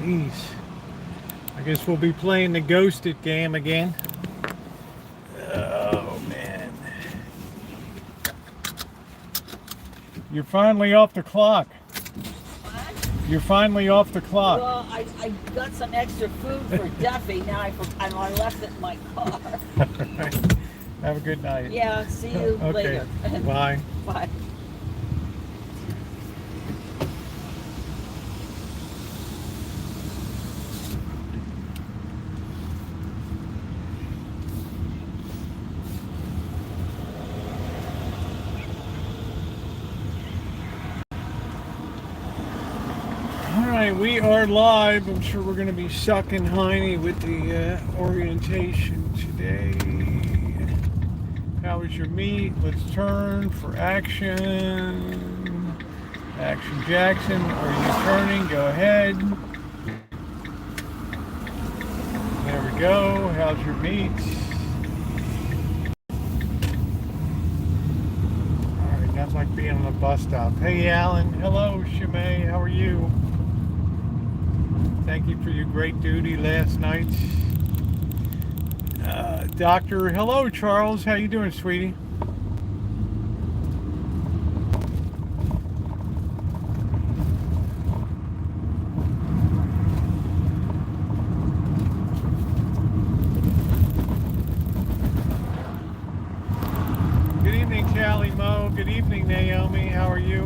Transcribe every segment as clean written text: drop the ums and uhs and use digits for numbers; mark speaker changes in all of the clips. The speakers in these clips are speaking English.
Speaker 1: Jeez. I guess we'll be playing the ghosted game again. Oh, man. You're finally off the clock.
Speaker 2: What?
Speaker 1: You're finally off the clock.
Speaker 2: Well, I got some extra food for Duffy. Now I left it in my car.
Speaker 1: Have a good night.
Speaker 2: Yeah, see you later.
Speaker 1: Bye.
Speaker 2: Bye.
Speaker 1: Alright, we are live. I'm sure we're going to be sucking hiney with the orientation today. How was your meet? Let's turn for action. Action Jackson, are you turning? Go ahead. There we go. How's your meet? Alright, nothing like being on a bus stop. Hey Alan, hello Shimei, how are you? Thank you for your great duty last night. Doctor, hello Charles, how you doing, sweetie? Good evening, Callie Mo. Good evening, Naomi. How are you?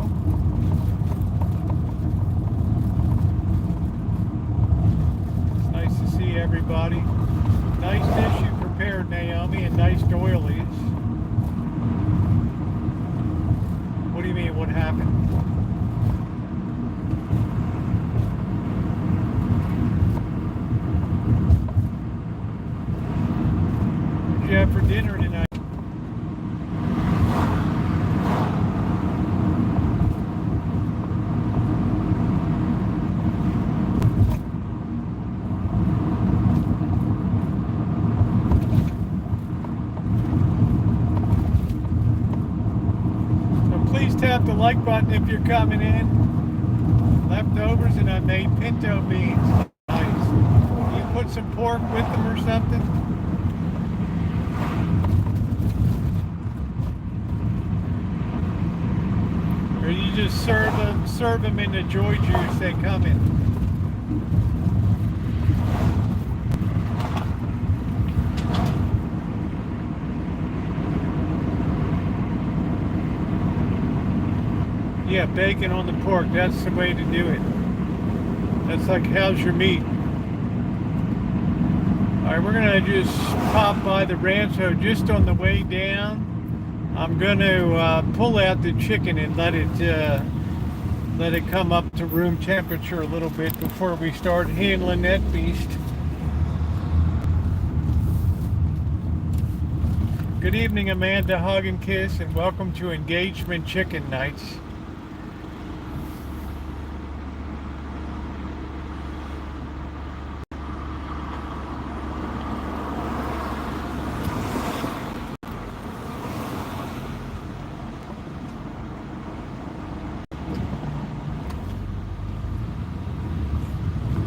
Speaker 1: It's nice to see everybody. Nice dish you prepared, Naomi, and nice doilies. What do you mean, what happened? What'd you have for dinner tonight? Tap the like button if you're coming in. Leftovers, and I made pinto beans. Nice. You put some pork with them or something? Or you just serve them in the joy juice they come in? Yeah, bacon on the pork, that's the way to do it. That's like, how's your meat? Alright, we're gonna just pop by the Rancho just on the way down. I'm gonna pull out the chicken and let it come up to room temperature a little bit before we start handling that beast. Good evening, Amanda, hug and kiss, and welcome to Engagement Chicken Nights.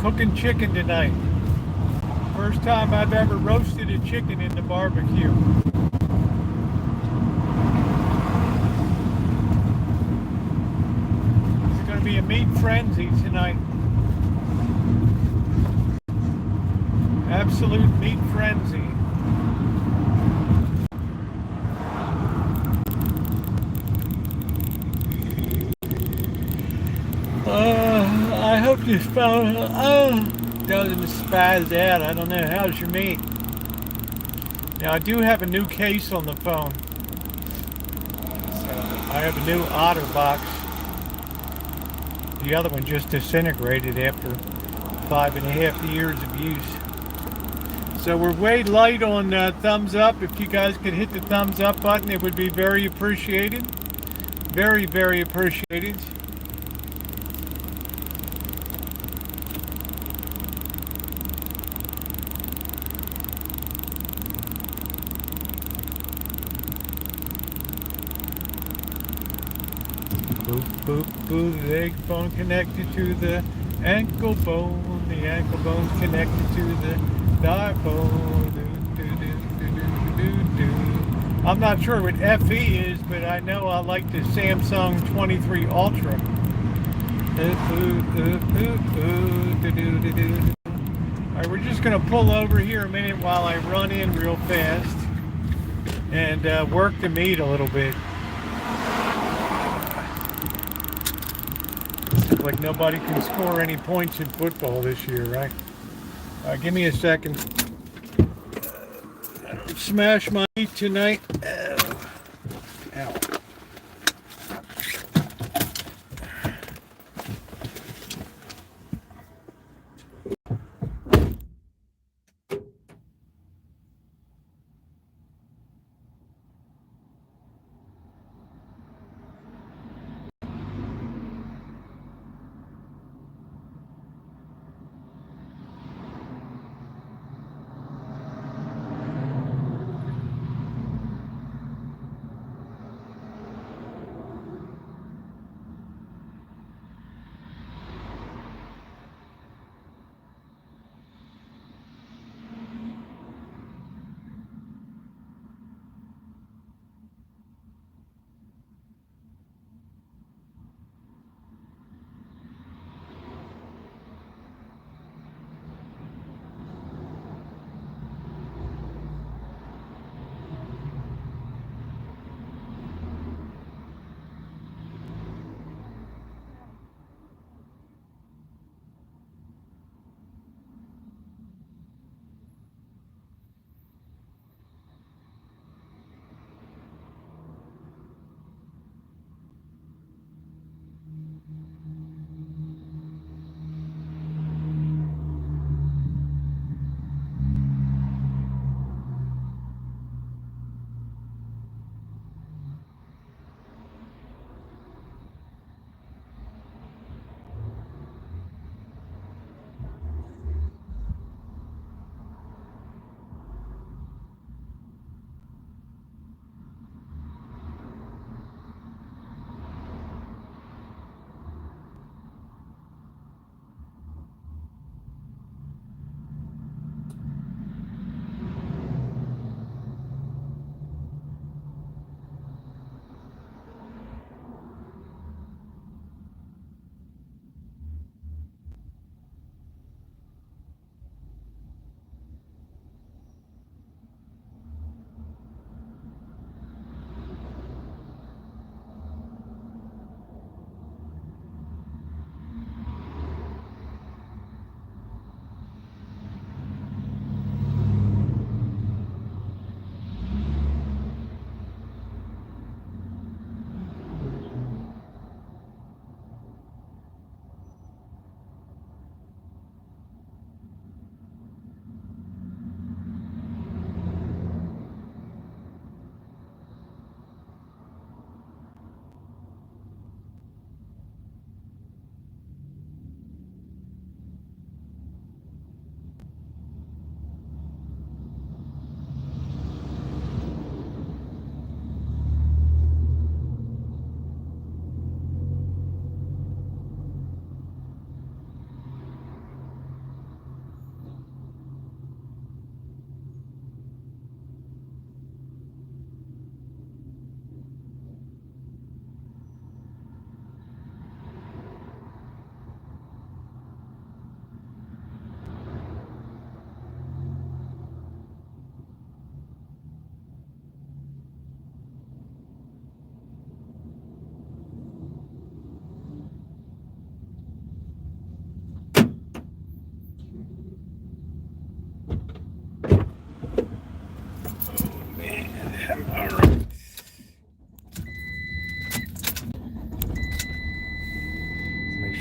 Speaker 1: Cooking chicken tonight. First time I've ever roasted a chicken in the barbecue. It's going to be a meat frenzy tonight. Absolute meat frenzy. I hope this phone doesn't spaz out. I don't know. How's your meat? Now, I do have a new case on the phone. So I have a new OtterBox. The other one just disintegrated after 5.5 years of use. So we're way light on thumbs up. If you guys could hit the thumbs up button, it would be very appreciated. Very, very appreciated. Boop, boop, boop, the egg phone connected to the Ankle bone, the ankle bone's connected to the thigh bone. Do, do, do, do, do, do, do. I'm not sure what FE is, but I know I like the Samsung 23 Ultra. Alright, we're just going to pull over here a minute while I run in real fast and work the meat a little bit. Like nobody can score any points in football this year, right? Give me a second. Smash my meat tonight. Ow.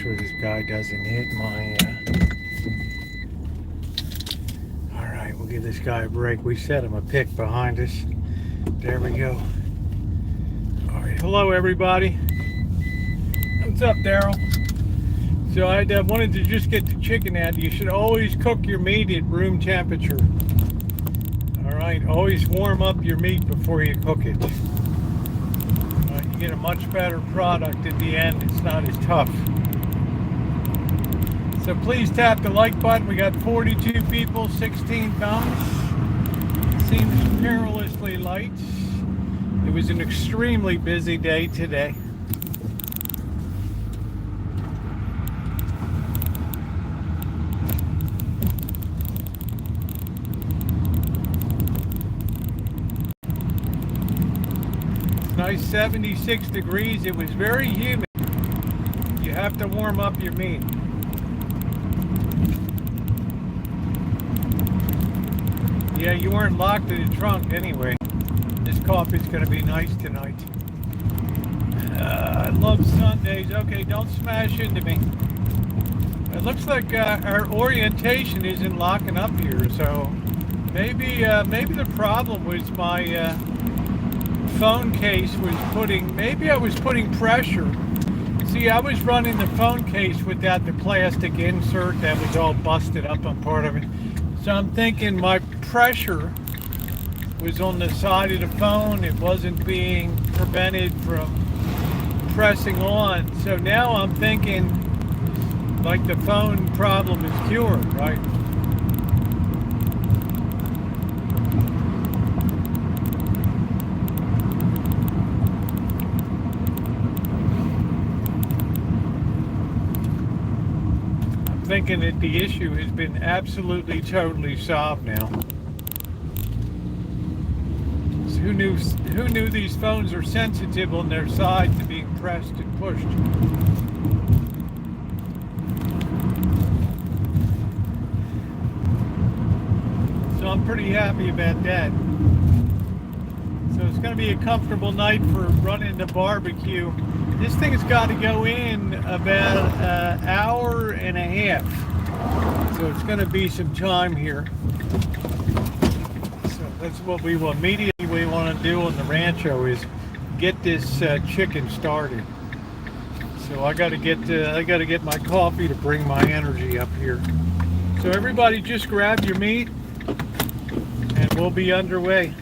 Speaker 1: Sure this guy doesn't hit my all right, we'll give this guy a break. We set him a pick behind us. There we go. All right, hello everybody. What's up, Daryl? So I wanted to just get the chicken out. You should always cook your meat at room temperature. All right, always warm up your meat before you cook it. You get a much better product at the end. It's not as tough. So please tap the like button. We got 42 people, 16 thumbs. Seems perilously light. It was an extremely busy day today. Nice 76 degrees. It was very humid. You have to warm up your meat. Yeah, you weren't locked in the trunk anyway. This coffee's going to be nice tonight. I love Sundays. Okay, don't smash into me. It looks like our orientation isn't locking up here, so maybe the problem was my phone case was maybe I was putting pressure. See, I was running the phone case without the plastic insert that was all busted up on part of it. So I'm thinking my pressure was on the side of the phone. It wasn't being prevented from pressing on. So now I'm thinking like the phone problem is cured, right? Thinking that the issue has been absolutely totally solved now. So who knew these phones are sensitive on their side to being pressed and pushed? So I'm pretty happy about that. So it's going to be a comfortable night for running the barbecue. This thing's got to go in about an hour and a half. So it's going to be some time here. So that's what we will immediately want to do on the Rancho is get this chicken started. So I got to get my coffee to bring my energy up here. So everybody just grab your meat and we'll be underway.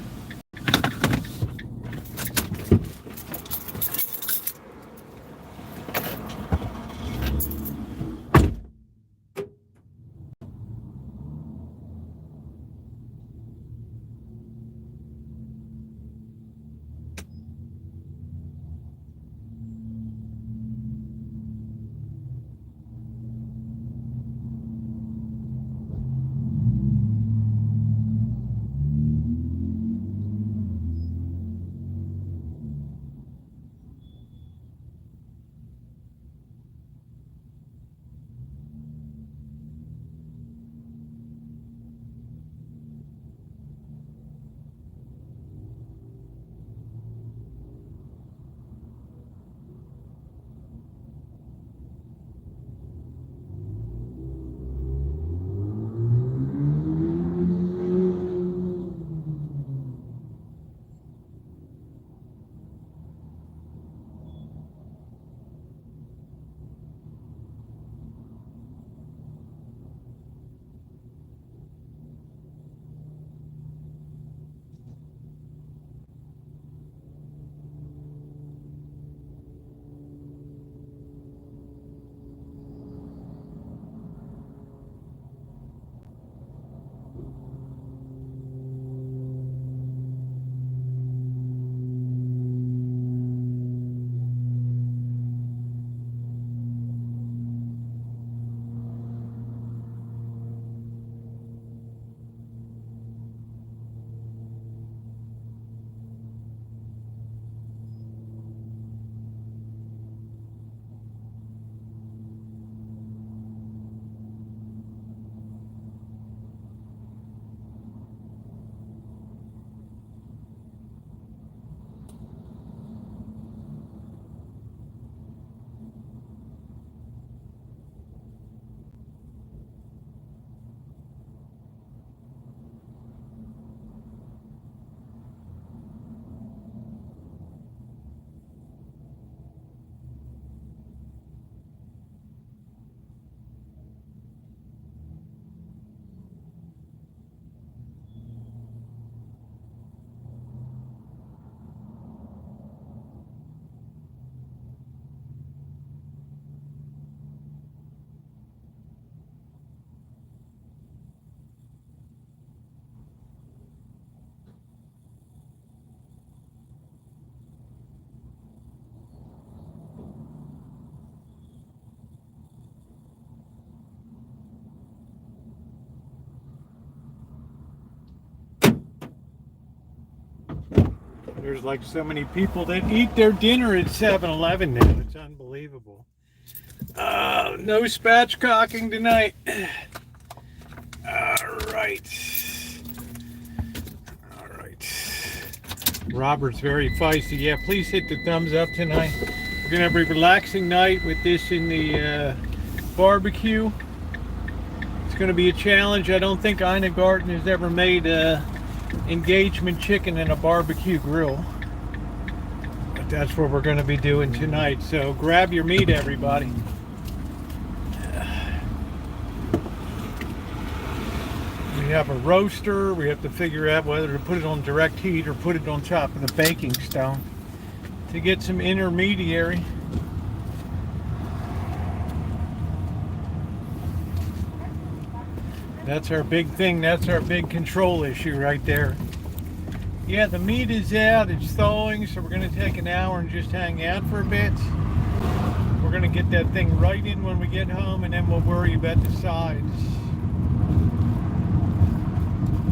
Speaker 1: There's like so many people that eat their dinner at 7-Eleven now. It's unbelievable. No spatchcocking tonight. All right. Robert's very feisty. Yeah, please hit the thumbs up tonight. We're gonna have a relaxing night with this in the barbecue. It's gonna be a challenge. I don't think Garten has ever made engagement chicken in a barbecue grill. But that's what we're gonna be doing tonight. So grab your meat, everybody. We have a roaster. We have to figure out whether to put it on direct heat or put it on top of the baking stone to get some intermediary. That's our big thing. That's our big control issue right there. Yeah, the meat is out. It's thawing, so we're going to take an hour and just hang out for a bit. We're going to get that thing right in when we get home, and then we'll worry about the sides.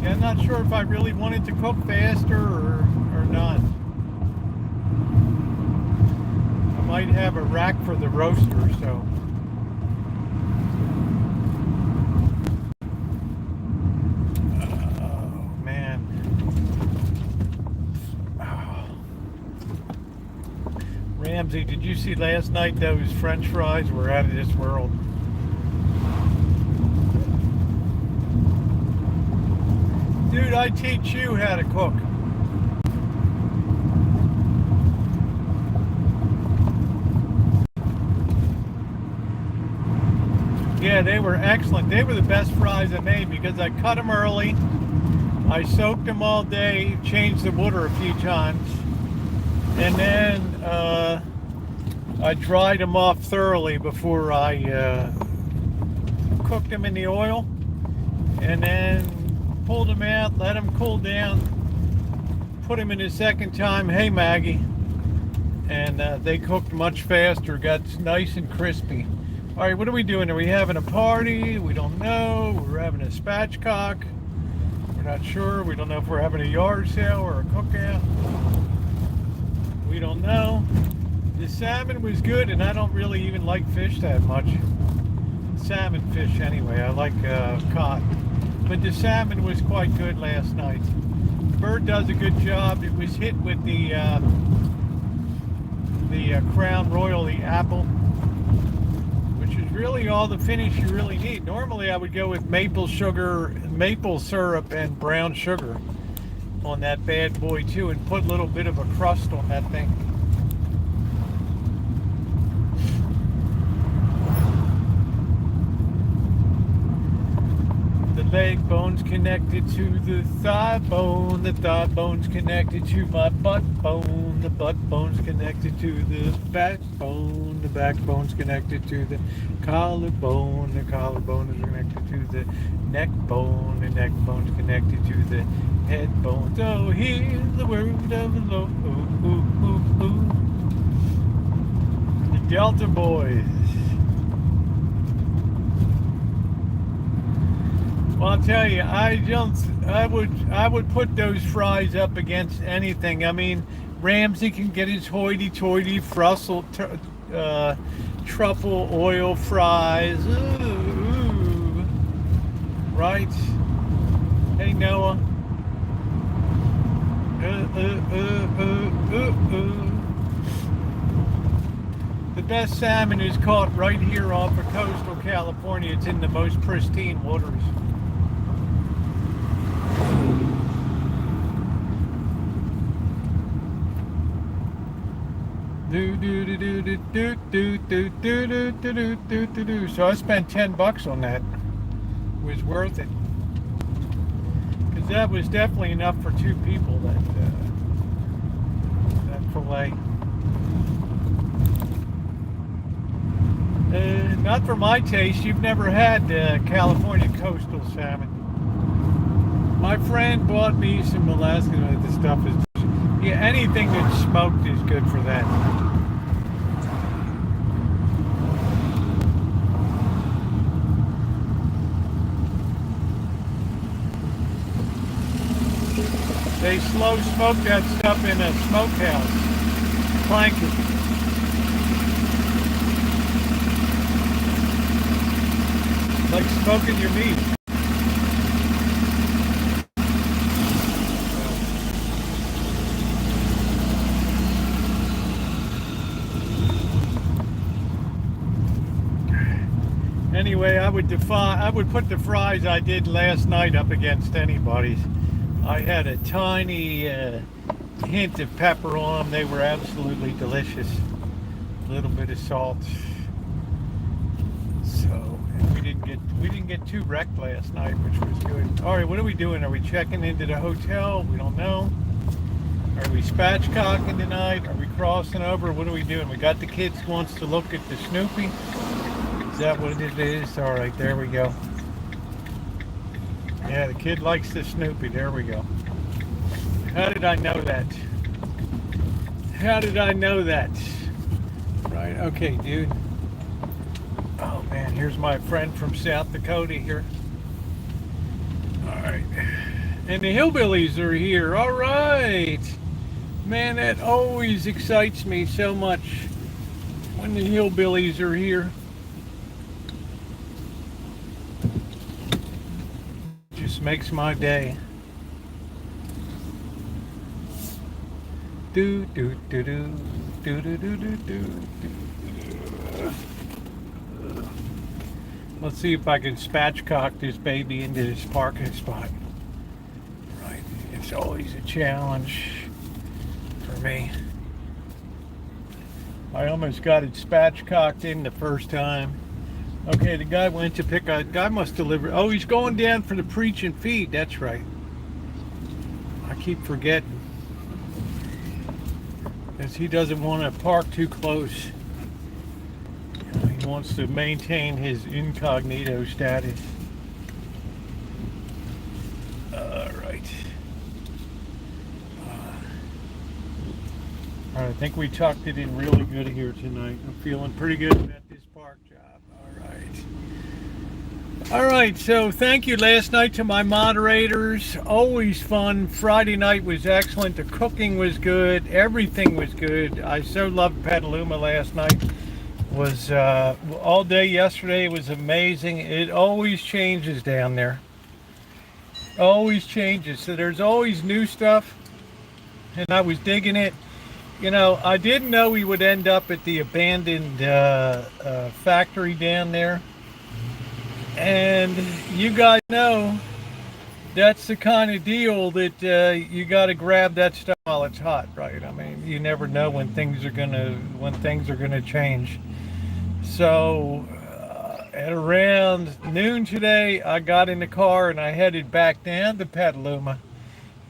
Speaker 1: Yeah, I'm not sure if I really want it to cook faster or not. I might have a rack for the roaster, so. Oh, man. Oh. Ramsey, did you see last night those French fries were out of this world? Dude, I teach you how to cook. Yeah, they were excellent. They were the best fries I made because I cut them early. I soaked them all day, changed the water a few times, and then I dried them off thoroughly before I cooked them in the oil, and then pulled them out, let them cool down, put them in a second time. Hey, Maggie. And they cooked much faster, got nice and crispy. All right, what are we doing? Are we having a party? We don't know. We're having a spatchcock. We're not sure. We don't know if we're having a yard sale or a cookout. We don't know. The salmon was good, and I don't really even like fish that much. Salmon fish anyway. I like cod. But the salmon was quite good last night. The bird does a good job. It was hit with the Crown Royal, the apple, which is really all the finish you really need. Normally I would go with maple syrup and brown sugar on that bad boy too, and put a little bit of a crust on that thing. Leg bone's connected to the thigh bone bone's connected to my butt bone's connected to the backbone's connected to the collarbone is connected to the neck bone's connected to the head bone. So hear the word of the Lord. The Delta Boys. Well, I'll tell you, I would put those fries up against anything. I mean, Ramsey can get his hoity-toity truffle oil fries. Ooh. Right? Hey, Noah. The best salmon is caught right here off of coastal California. It's in the most pristine waters. So I spent $10 on that. It was worth it, because that was definitely enough for 2 people. That fillet. Not for my taste. You've never had California coastal salmon. My friend bought me some Alaska. The stuff is, yeah, anything that's smoked is good for that. They slow smoke that stuff in a smokehouse. Plank it. Like smoking your meat. Anyway, I would put the fries I did last night up against anybody's. I had a tiny hint of pepper on them. They were absolutely delicious. A little bit of salt. So we didn't get too wrecked last night, which was good. All right, what are we doing? Are we checking into the hotel? We don't know. Are we spatchcocking tonight? Are we crossing over? What are we doing? We got the kids who wants to look at the Snoopy. Is that what it is? All right, there we go. Yeah, the kid likes the Snoopy. There we go. How did I know that? How did I know that? Right, okay, dude. Oh, man, here's my friend from South Dakota here. All right. And the hillbillies are here. All right. Man, that always excites me so much when the hillbillies are here. Just makes my day. Do do do do do do do do do. Let's see if I can spatchcock this baby into this parking spot. Right, it's always a challenge for me. I almost got it spatchcocked in the first time. Okay, the guy went to pick a guy must deliver. Oh, he's going down for the preach and feed. That's right. I keep forgetting. Because he doesn't want to park too close. He wants to maintain his incognito status. All right. All right, I think we tucked it in really good here tonight. I'm feeling pretty good about this park job. All right, so thank you last night to my moderators. Always fun. Friday night was excellent. The cooking was good. Everything was good. I so loved Petaluma last night. Was all day yesterday was amazing. It always changes down there. Always changes. So there's always new stuff. And I was digging it. You know, I didn't know we would end up at the abandoned factory down there. And you guys know that's the kind of deal that you got to grab that stuff while it's hot, right? I mean, you never know when things are gonna change. So at around noon today, I got in the car and I headed back down to Petaluma,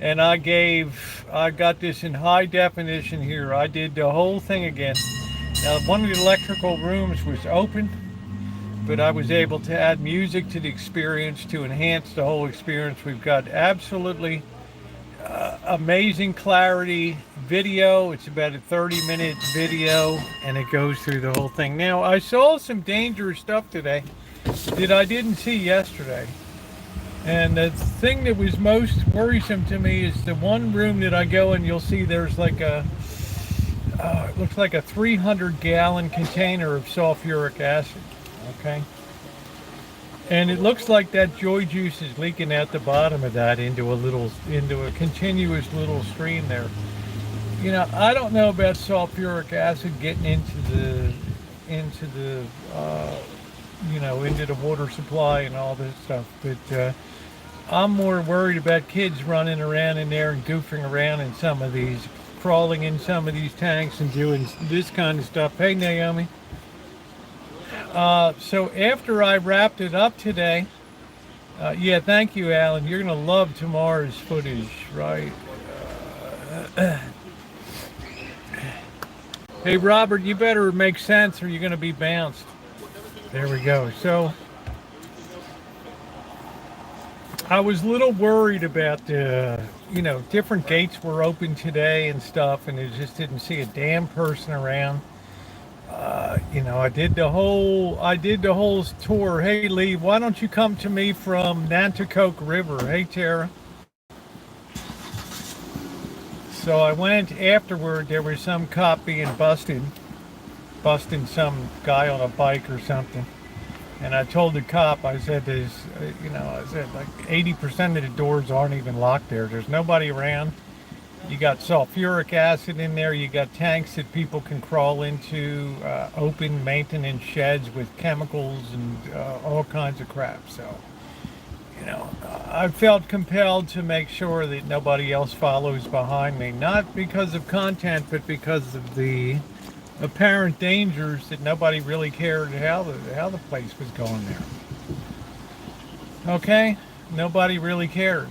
Speaker 1: and I got this in high definition here. I did the whole thing again. Now, one of the electrical rooms was open, but I was able to add music to the experience to enhance the whole experience. We've got absolutely amazing clarity video. It's about a 30-minute video, and it goes through the whole thing. Now, I saw some dangerous stuff today that I didn't see yesterday. And the thing that was most worrisome to me is the one room that I go in, you'll see there's like it looks like a 300-gallon container of sulfuric acid. Okay, and it looks like that joy juice is leaking out the bottom of that into a continuous little stream there. You know, I don't know about sulfuric acid getting into the water supply and all this stuff, but I'm more worried about kids running around in there and goofing around in some of these, crawling in some of these tanks and doing this kind of stuff. Hey, Naomi. So after I wrapped it up today, yeah, thank you, Alan. You're going to love tomorrow's footage, right? Hey, Robert, you better make sense or you're going to be bounced. There we go. So I was a little worried about different gates were open today and stuff, and I just didn't see a damn person around. I did the whole tour. Hey, Lee, why don't you come to me from Nanticoke River? Hey, Tara. So I went afterward. There was some cop being busting some guy on a bike or something. And I told the cop, I said, I said like 80% of the doors aren't even locked there. There's nobody around. You got sulfuric acid in there. You got tanks that people can crawl into, open maintenance sheds with chemicals and all kinds of crap. So, I felt compelled to make sure that nobody else follows behind me, not because of content, but because of the apparent dangers that nobody really cared how the place was going there. Okay, nobody really cared.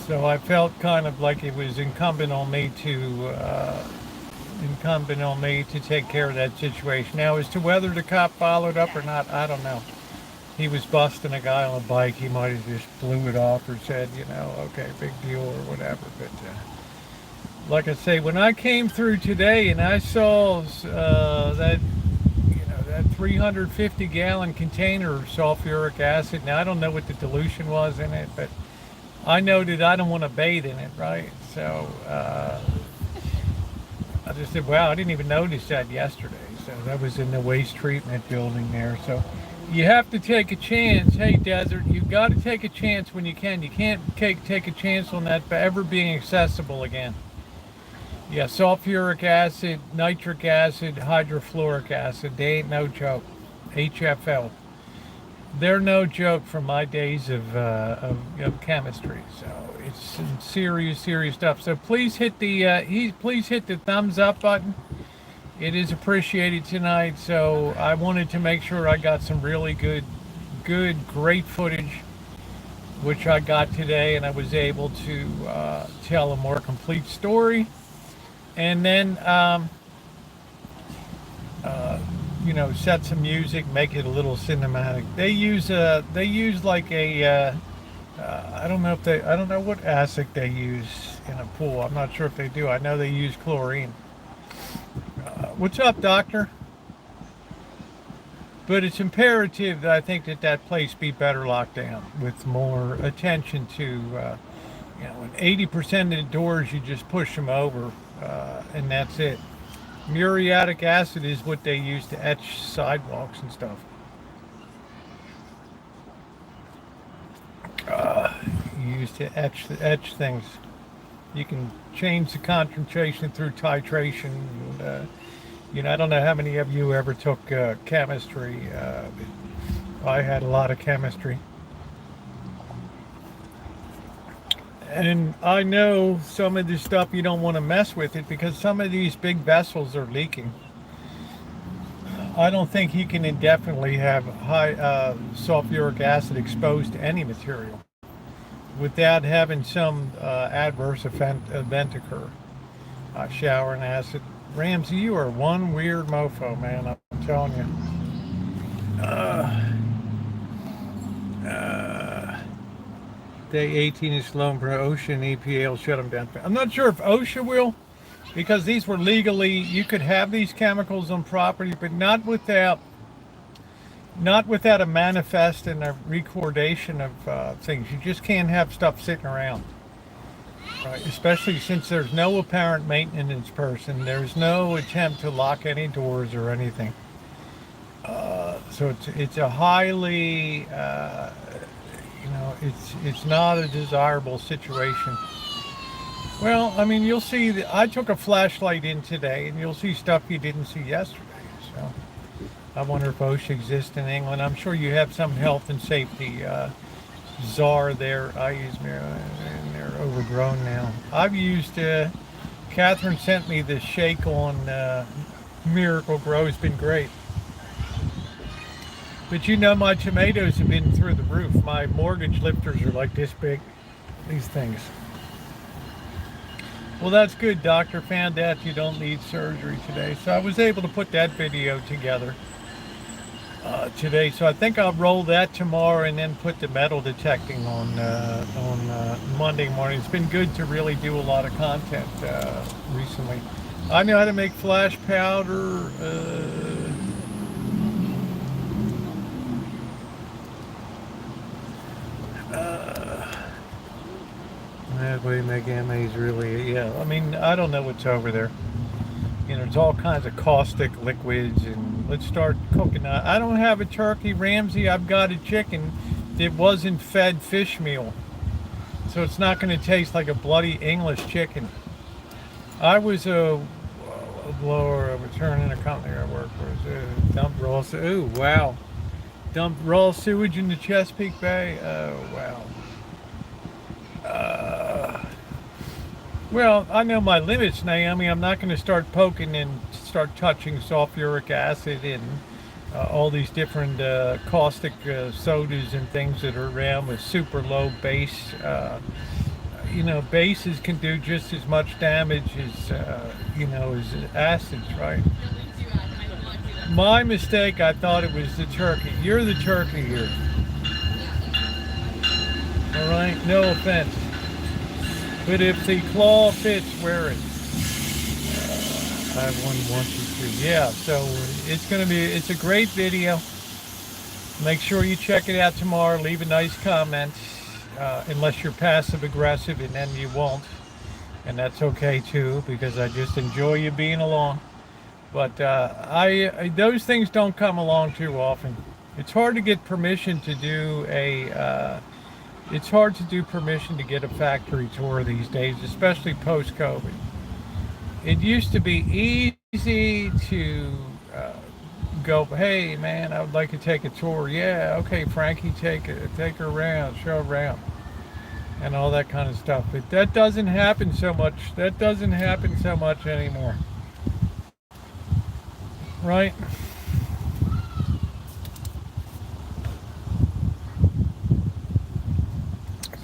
Speaker 1: So I felt kind of like it was incumbent on me to take care of that situation. Now, as to whether the cop followed up or not, I don't know. He was busting a guy on a bike. He might have just blew it off or said, okay, big deal or whatever. But like I say, when I came through today and I saw that 350-gallon container of sulfuric acid. Now, I don't know what the dilution was in it, but I know that I don't want to bathe in it, right? So I just said, wow, I didn't even notice that yesterday. So that was in the waste treatment building there. So you have to take a chance. Hey, Desert, you've got to take a chance when you can. You can't take a chance on that ever being accessible again. Yeah, sulfuric acid, nitric acid, hydrofluoric acid, they ain't no joke. HFL. They're no joke from my days of chemistry. So it's some serious stuff. So please hit the thumbs up button. It is appreciated tonight. So I wanted to make sure I got some really great footage, which I got today, and I was able to tell a more complete story. And then, set some music, make it a little cinematic. They use like a, I don't know what acid they use in a pool. I'm not sure if they do. I know they use chlorine. What's up, doctor? But it's imperative that I think that place be better locked down with more attention to, 80% of the doors you just push them over, and that's it. Muriatic acid is what they use to etch sidewalks and stuff. Used to etch things. You can change the concentration through titration. And, I don't know how many of you ever took chemistry. I had a lot of chemistry. And I know some of this stuff you don't want to mess with it because some of these big vessels are leaking. I don't think you can indefinitely have high sulfuric acid exposed to any material without having some adverse event occur. Showering acid. Ramsey, you are one weird mofo, man. I'm telling you. Day 18 is loan for OSHA and EPA will shut them down. I'm not sure if OSHA will, because these were legally, you could have these chemicals on property, but not without a manifest and a recordation of things. You just can't have stuff sitting around, right? Especially since there's no apparent maintenance person. There's no attempt to lock any doors or anything. So it's a highly, it's not a desirable situation. Well, I mean, you'll see that I took a flashlight in today, and you'll see stuff you didn't see yesterday. So I wonder if OSHA exists in England. I'm sure you have some health and safety czar there. I use and they're overgrown now. I've used. Catherine sent me this shake on Miracle Grow. It's been great. But my tomatoes have been through the roof. My mortgage lifters are like this big, these things. Well, that's good, doctor. Found out you don't need surgery today. So I was able to put that video together today. So I think I'll roll that tomorrow and then put the metal detecting on Monday morning. It's been good to really do a lot of content recently. I know how to make flash powder. That way make MA's really, yeah. I mean, I don't know what's over there. You know, there's all kinds of caustic liquids, and let's start cooking. I don't have a turkey, Ramsey. I've got a chicken that wasn't fed fish meal. So it's not going to taste like a bloody English chicken. I was a blower, a returning a company I work for. Dumped raw, ooh, wow. Dumped raw sewage in the Chesapeake Bay. Oh, wow. Well, I know my limits, Naomi. I'm not going to start poking and start touching sulfuric acid and all these different caustic sodas and things that are around with super low base. You know, bases can do just as much damage as, you know, as acids, right? My mistake, I thought it was the turkey. You're the turkey here. All right, no offense. But if the claw fits, wear it. I wouldn't want you to. Yeah, so it's a great video. Make sure you check it out tomorrow. Leave a nice comment, unless you're passive aggressive, and then you won't. And that's okay too, because I just enjoy you being along. But those things don't come along too often. It's hard to get permission to do it's hard to do permission to get a factory tour these days, especially post-COVID. It used to be easy to go, hey man, I would like to take a tour. Yeah, okay, Frankie, take her around, show her around, and all that kind of stuff. But that doesn't happen so much. That doesn't happen so much anymore, right?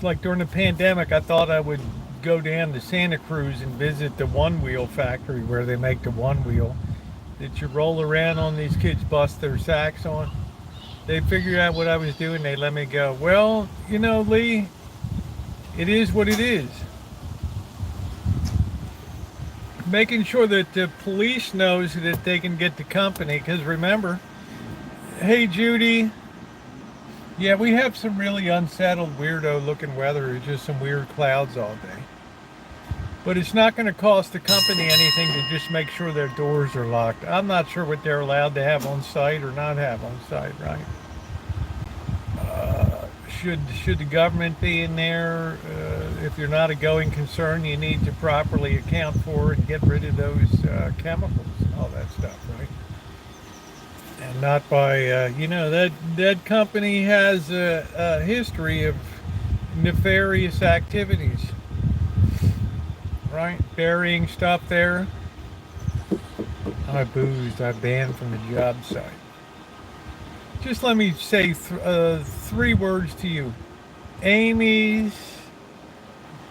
Speaker 1: Like during the pandemic, I thought I would go down to Santa Cruz and visit the one wheel factory where they make the one wheel that you roll around on. These kids bust their sacks on. They figured out what I was doing. They let me go. Well, you know, Lee, it is what it is. Making sure that the police knows that they can get the company, because remember, hey Judy, yeah, we have some really unsettled, weirdo looking weather. It's just some weird clouds all day. But it's not going to cost the company anything to just make sure their doors are locked. I'm not sure what they're allowed to have on site or not have on site, right? Should the government be in there? If you're not a going concern, you need to properly account for and get rid of those chemicals and all that stuff, right? And not by, you know, that company has a history of nefarious activities, right? Burying stuff there. I boozed, I banned from the job site. Just let me say 3 words to you. Amy's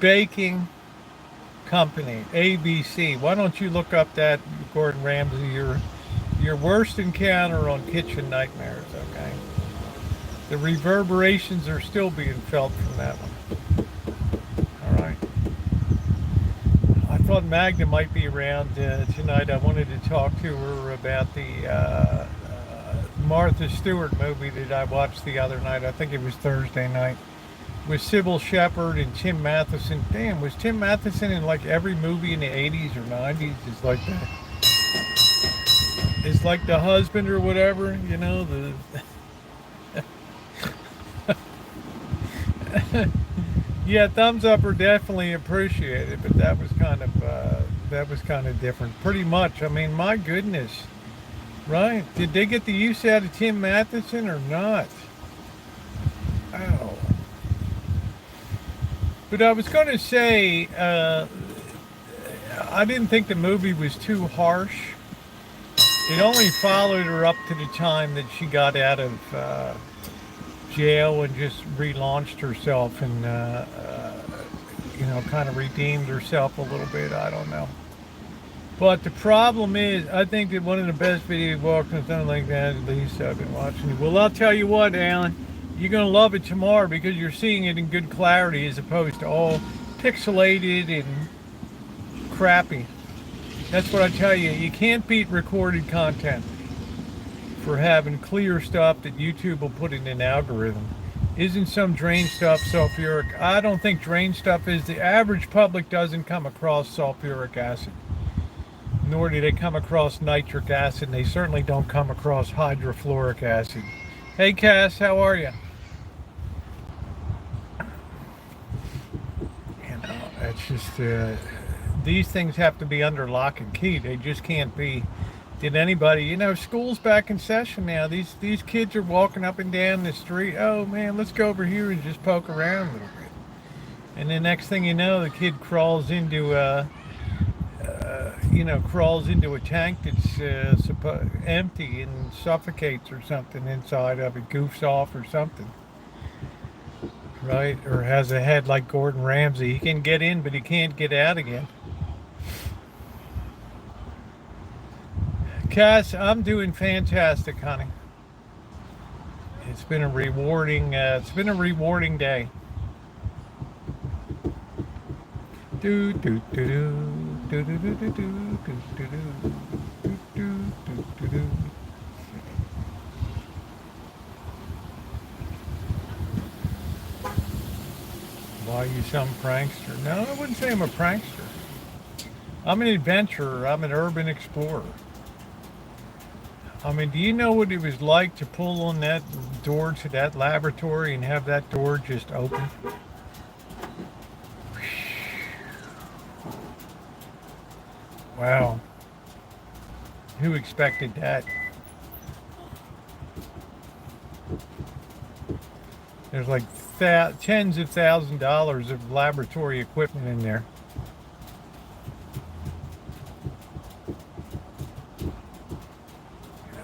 Speaker 1: Baking Company, ABC. Why don't you look up that, Gordon Ramsay, your worst encounter on Kitchen Nightmares, okay? The reverberations are still being felt from that one. All right. I thought Magda might be around tonight. I wanted to talk to her about the Martha Stewart movie that I watched the other night. I think it was Thursday night. With Sybil Shepherd and Tim Matheson. Damn, was Tim Matheson in like every movie in the 80s or 90s? It's like that. It's like the husband or whatever, you know, yeah, thumbs up are definitely appreciated, but that was kind of different. Pretty much. I mean, my goodness. Right? Did they get the use out of Tim Matheson or not? Oh. But I was going to say, I didn't think the movie was too harsh. It only followed her up to the time that she got out of jail and just relaunched herself and, you know, kind of redeemed herself a little bit. I don't know. But the problem is, I think that one of the best video walks and something like that, at least I've been watching it. Well, I'll tell you what, Alan, you're going to love it tomorrow because you're seeing it in good clarity as opposed to all pixelated and crappy. That's what I tell you. You can't beat recorded content for having clear stuff that YouTube will put in an algorithm. Isn't some drain stuff sulfuric? I don't think drain stuff is. The average public doesn't come across sulfuric acid, nor do they come across nitric acid. And they certainly don't come across hydrofluoric acid. Hey Cass, how are you? You know, it's just these things have to be under lock and key. They just can't be. Did anybody, school's back in session now. These kids are walking up and down the street. Oh man, let's go over here and just poke around a little bit. And the next thing you know, the kid crawls into crawls into a tank that's empty and suffocates or something inside of it, goofs off or something, right? Or has a head like Gordon Ramsay. He can get in, but he can't get out again. Cass, I'm doing fantastic, honey. It's been a rewarding day. Do do do do do do do do do do do do do do. Why you some prankster? No, I wouldn't say I'm a prankster. I'm an adventurer. I'm an urban explorer. I mean, do you know what it was like to pull on that door to that laboratory and have that door just open? Wow. Who expected that? There's like tens of thousands of dollars of laboratory equipment in there.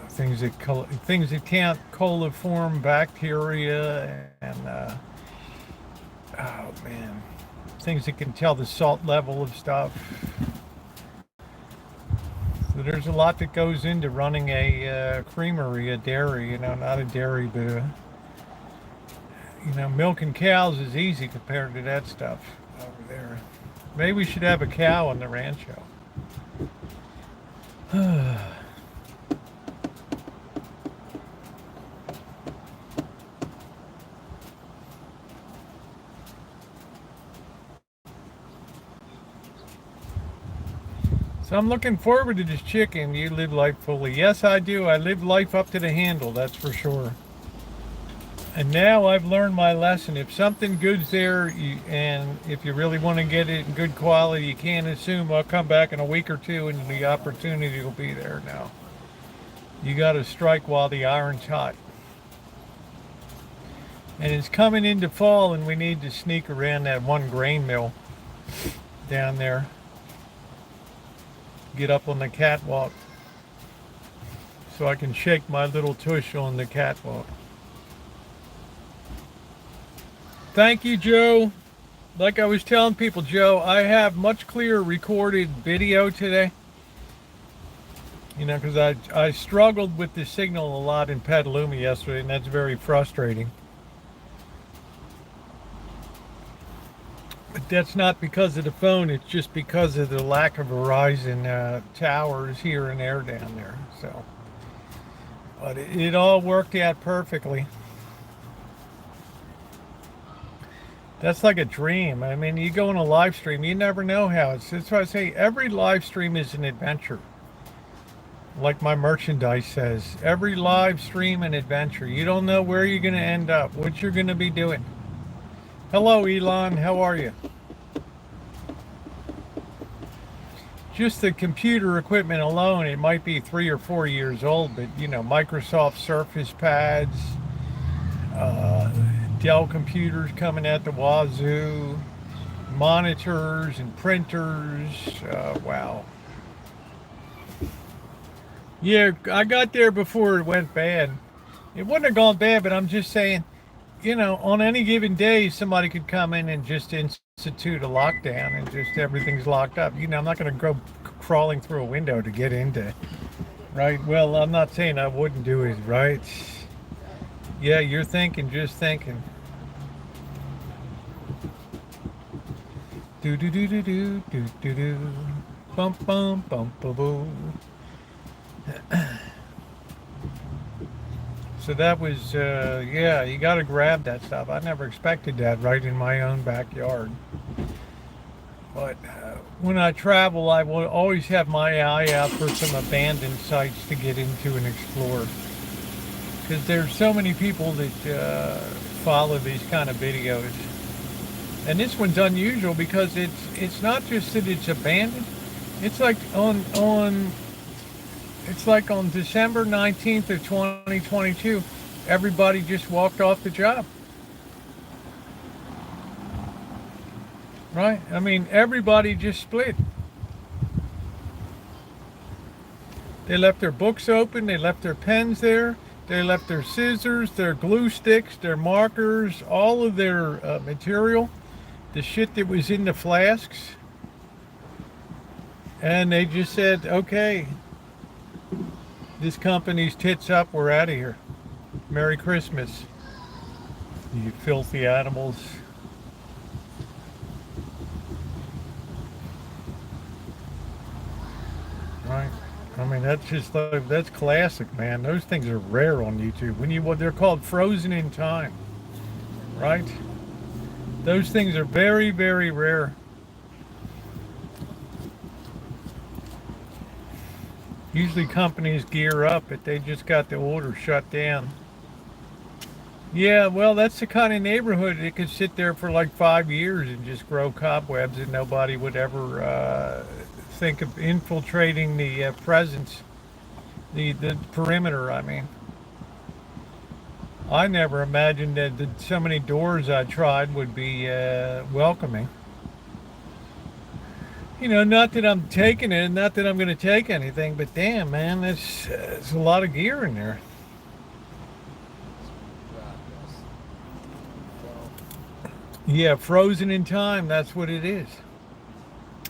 Speaker 1: Things that can't coliform bacteria and oh man, things that can tell the salt level of stuff. So there's a lot that goes into running a creamery, a dairy. Not a dairy, but milking cows is easy compared to that stuff over there. Maybe we should have a cow on the Rancho. So I'm looking forward to this chicken. You live life fully. Yes, I do. I live life up to the handle, that's for sure. And now I've learned my lesson. If something good's there, and if you really want to get it in good quality, you can't assume I'll come back in a week or two and the opportunity will be there now. You got to strike while the iron's hot. And it's coming into fall, and we need to sneak around that one grain mill down there. Get up on the catwalk so I can shake my little tush on the catwalk. Thank you, Joe. Like I was telling people, Joe, I have much clearer recorded video today. Because I struggled with the signal a lot in Petaluma yesterday, and that's very frustrating. But that's not because of the phone, it's just because of the lack of Verizon towers here and there down there. So, but it all worked out perfectly. That's like a dream. I mean, you go on a live stream, you never know how it's. That's why I say every live stream is an adventure. Like my merchandise says, every live stream an adventure. You don't know where you're going to end up, what you're going to be doing. Hello, Elon. How are you? Just the computer equipment alone, it might be 3 or 4 years old, but Microsoft Surface pads, Dell computers coming at the wazoo, monitors and printers. Wow. Yeah, I got there before it went bad. It wouldn't have gone bad, but I'm just saying, on any given day, somebody could come in and just institute a lockdown and just everything's locked up. I'm not going to go crawling through a window to get into, right? Well, I'm not saying I wouldn't do it, right? Yeah, you're just thinking. Do do do do do do do do. Bum bum bum bum boom. So that was, yeah, you got to grab that stuff. I never expected that right in my own backyard. But when I travel, I will always have my eye out for some abandoned sites to get into and explore. Because there's so many people that follow these kind of videos. And this one's unusual because it's not just that it's abandoned. It's like on December 19th of 2022, everybody just walked off the job. Right? I mean, everybody just split. They left their books open, they left their pens there, they left their scissors, their glue sticks, their markers, all of their material, the shit that was in the flasks. And they just said, okay, this company's tits up, we're out of here. Merry Christmas, you filthy animals. Right. I mean, that's just like, that's classic, man. Those things are rare on YouTube. They're called frozen in time, right? Those things are very, very rare. Usually companies gear up, but they just got the order shut down. Yeah, well, that's the kind of neighborhood that could sit there for like 5 years and just grow cobwebs, and nobody would ever think of infiltrating the presence, the perimeter. I mean, I never imagined that so many doors I tried would be welcoming. You know, not that I'm taking it, not that I'm going to take anything, but damn, man, there's a lot of gear in there. Yeah, frozen in time, that's what it is.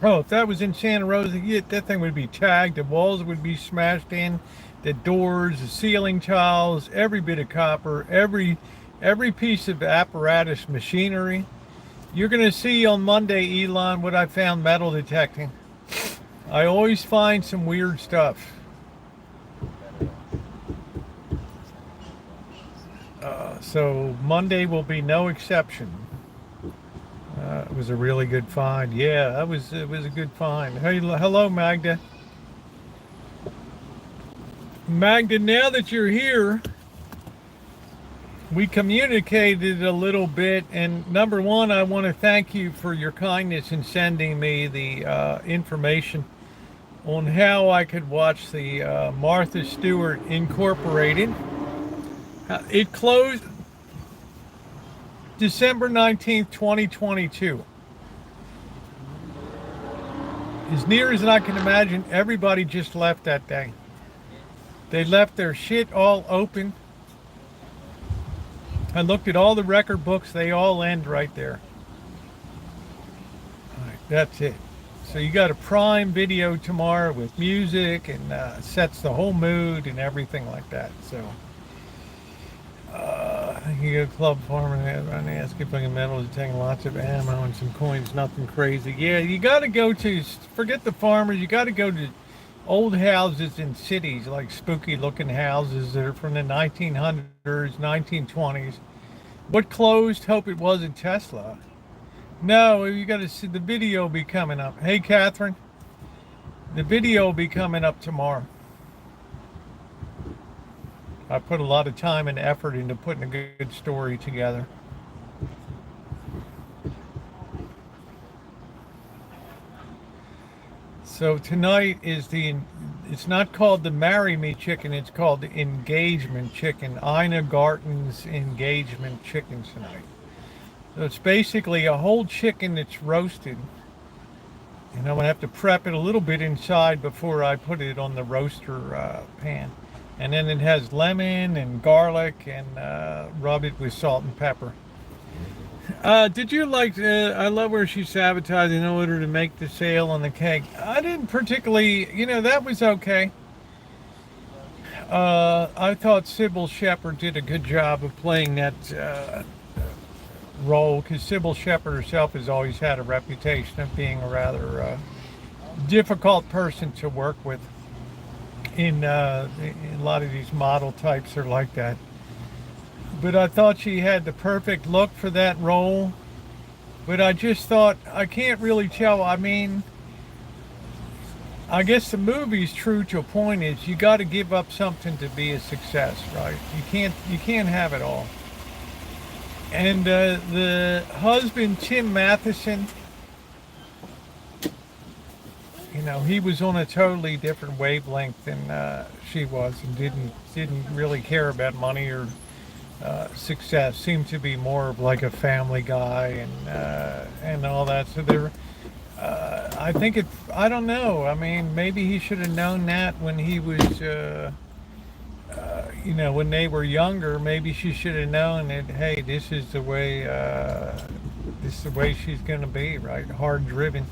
Speaker 1: Oh, if that was in Santa Rosa, yeah, that thing would be tagged, the walls would be smashed in, the doors, the ceiling tiles, every bit of copper, every piece of apparatus machinery. You're going to see on Monday, Elon, what I found metal detecting. I always find some weird stuff. So Monday will be no exception. It was a really good find. Yeah, it was a good find. Hey, hello, Magda. Magda, now that you're here, we communicated a little bit, and number one, I want to thank you for your kindness in sending me the information on how I could watch the Martha Stewart Incorporated. It closed December 19th, 2022. As near as I can imagine, everybody just left that day. They left their shit all open. I looked at all the record books, they all end right there. All right, that's it. So you got a Prime Video tomorrow with music and sets the whole mood and everything like that. So you go to Club Farmer and ask if I can metal detecting lots of ammo and some coins, nothing crazy. Yeah, you got to go to, forget the farmers, you got to go to old houses in cities, like spooky looking houses that are from the 1900s, 1920s. What closed? Hope it wasn't Tesla. No, you got to see the video will be coming up. Hey, Catherine, the video will be coming up tomorrow. I put a lot of time and effort into putting a good story together. So tonight is it's not called the Marry Me Chicken, it's called the Engagement Chicken. Ina Garten's Engagement Chicken tonight. So it's basically a whole chicken that's roasted. And I'm going to have to prep it a little bit inside before I put it on the roaster pan. And then it has lemon and garlic and rub it with salt and pepper. Did you like, I love where she's sabotaging in order to make the sale on the cake. I didn't particularly, that was okay. I thought Sybil Shepherd did a good job of playing that role, because Sybil Shepherd herself has always had a reputation of being a rather difficult person to work with. In a lot of these model types are like that. but I thought she had the perfect look for that role. But I just thought, I can't really tell. I mean, I guess the movie's true to a point is you got to give up something to be a success, right? You can't have it all. And the husband, Tim Matheson, he was on a totally different wavelength than she was, and didn't really care about money or success. Seemed to be more of like a family guy and all that. So there, I think it. I don't know. I mean, maybe he should have known that when he was, when they were younger. Maybe she should have known that. Hey, this is the way. This is the way she's going to be, right? Hard driven.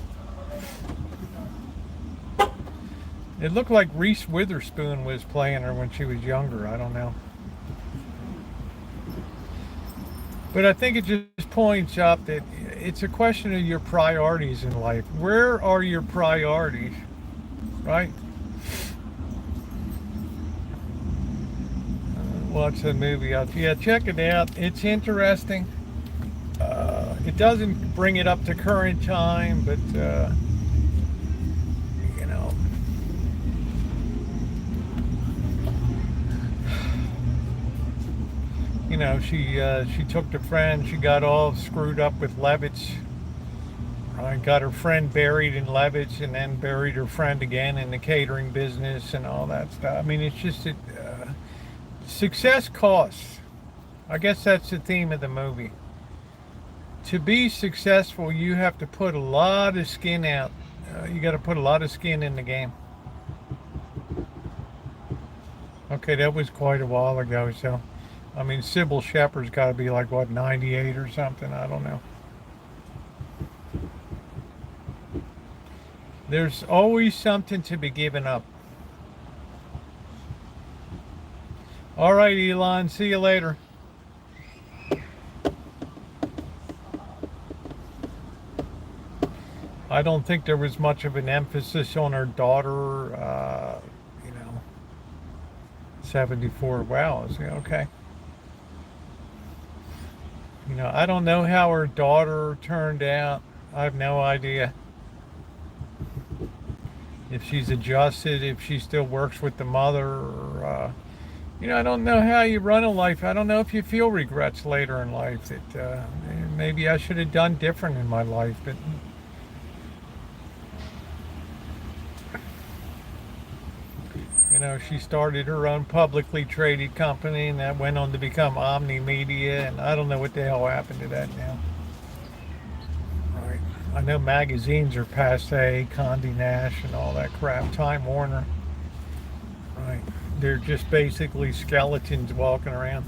Speaker 1: It looked like Reese Witherspoon was playing her when she was younger. I don't know. But I think it just points up that it's a question of your priorities in life. Where are your priorities? Right? Watch the movie out. Yeah, check it out. It's interesting. It doesn't bring it up to current time, but you know, she took the friend. She got all screwed up with Levitz. Right, got her friend buried in Levitz, and then buried her friend again in the catering business and all that stuff. I mean, it's just that success costs. I guess that's the theme of the movie. To be successful, you have to put a lot of skin out. You got to put a lot of skin in the game. Okay, that was quite a while ago. So, I mean, Sybil Shepherd's got to be like, what, 98 or something? I don't know. There's always something to be given up. All right, Elon. See you later. I don't think there was much of an emphasis on her daughter. 74. Wow. Okay. I don't know how her daughter turned out. I have no idea. If she's adjusted, if she still works with the mother, or, I don't know how you run a life. I don't know if you feel regrets later in life that maybe I should have done different in my life, but she started her own publicly traded company, and that went on to become Omni Media, and I don't know what the hell happened to that now. Right. I know magazines are passe, Condé Nast and all that crap, Time Warner. Right. They're just basically skeletons walking around.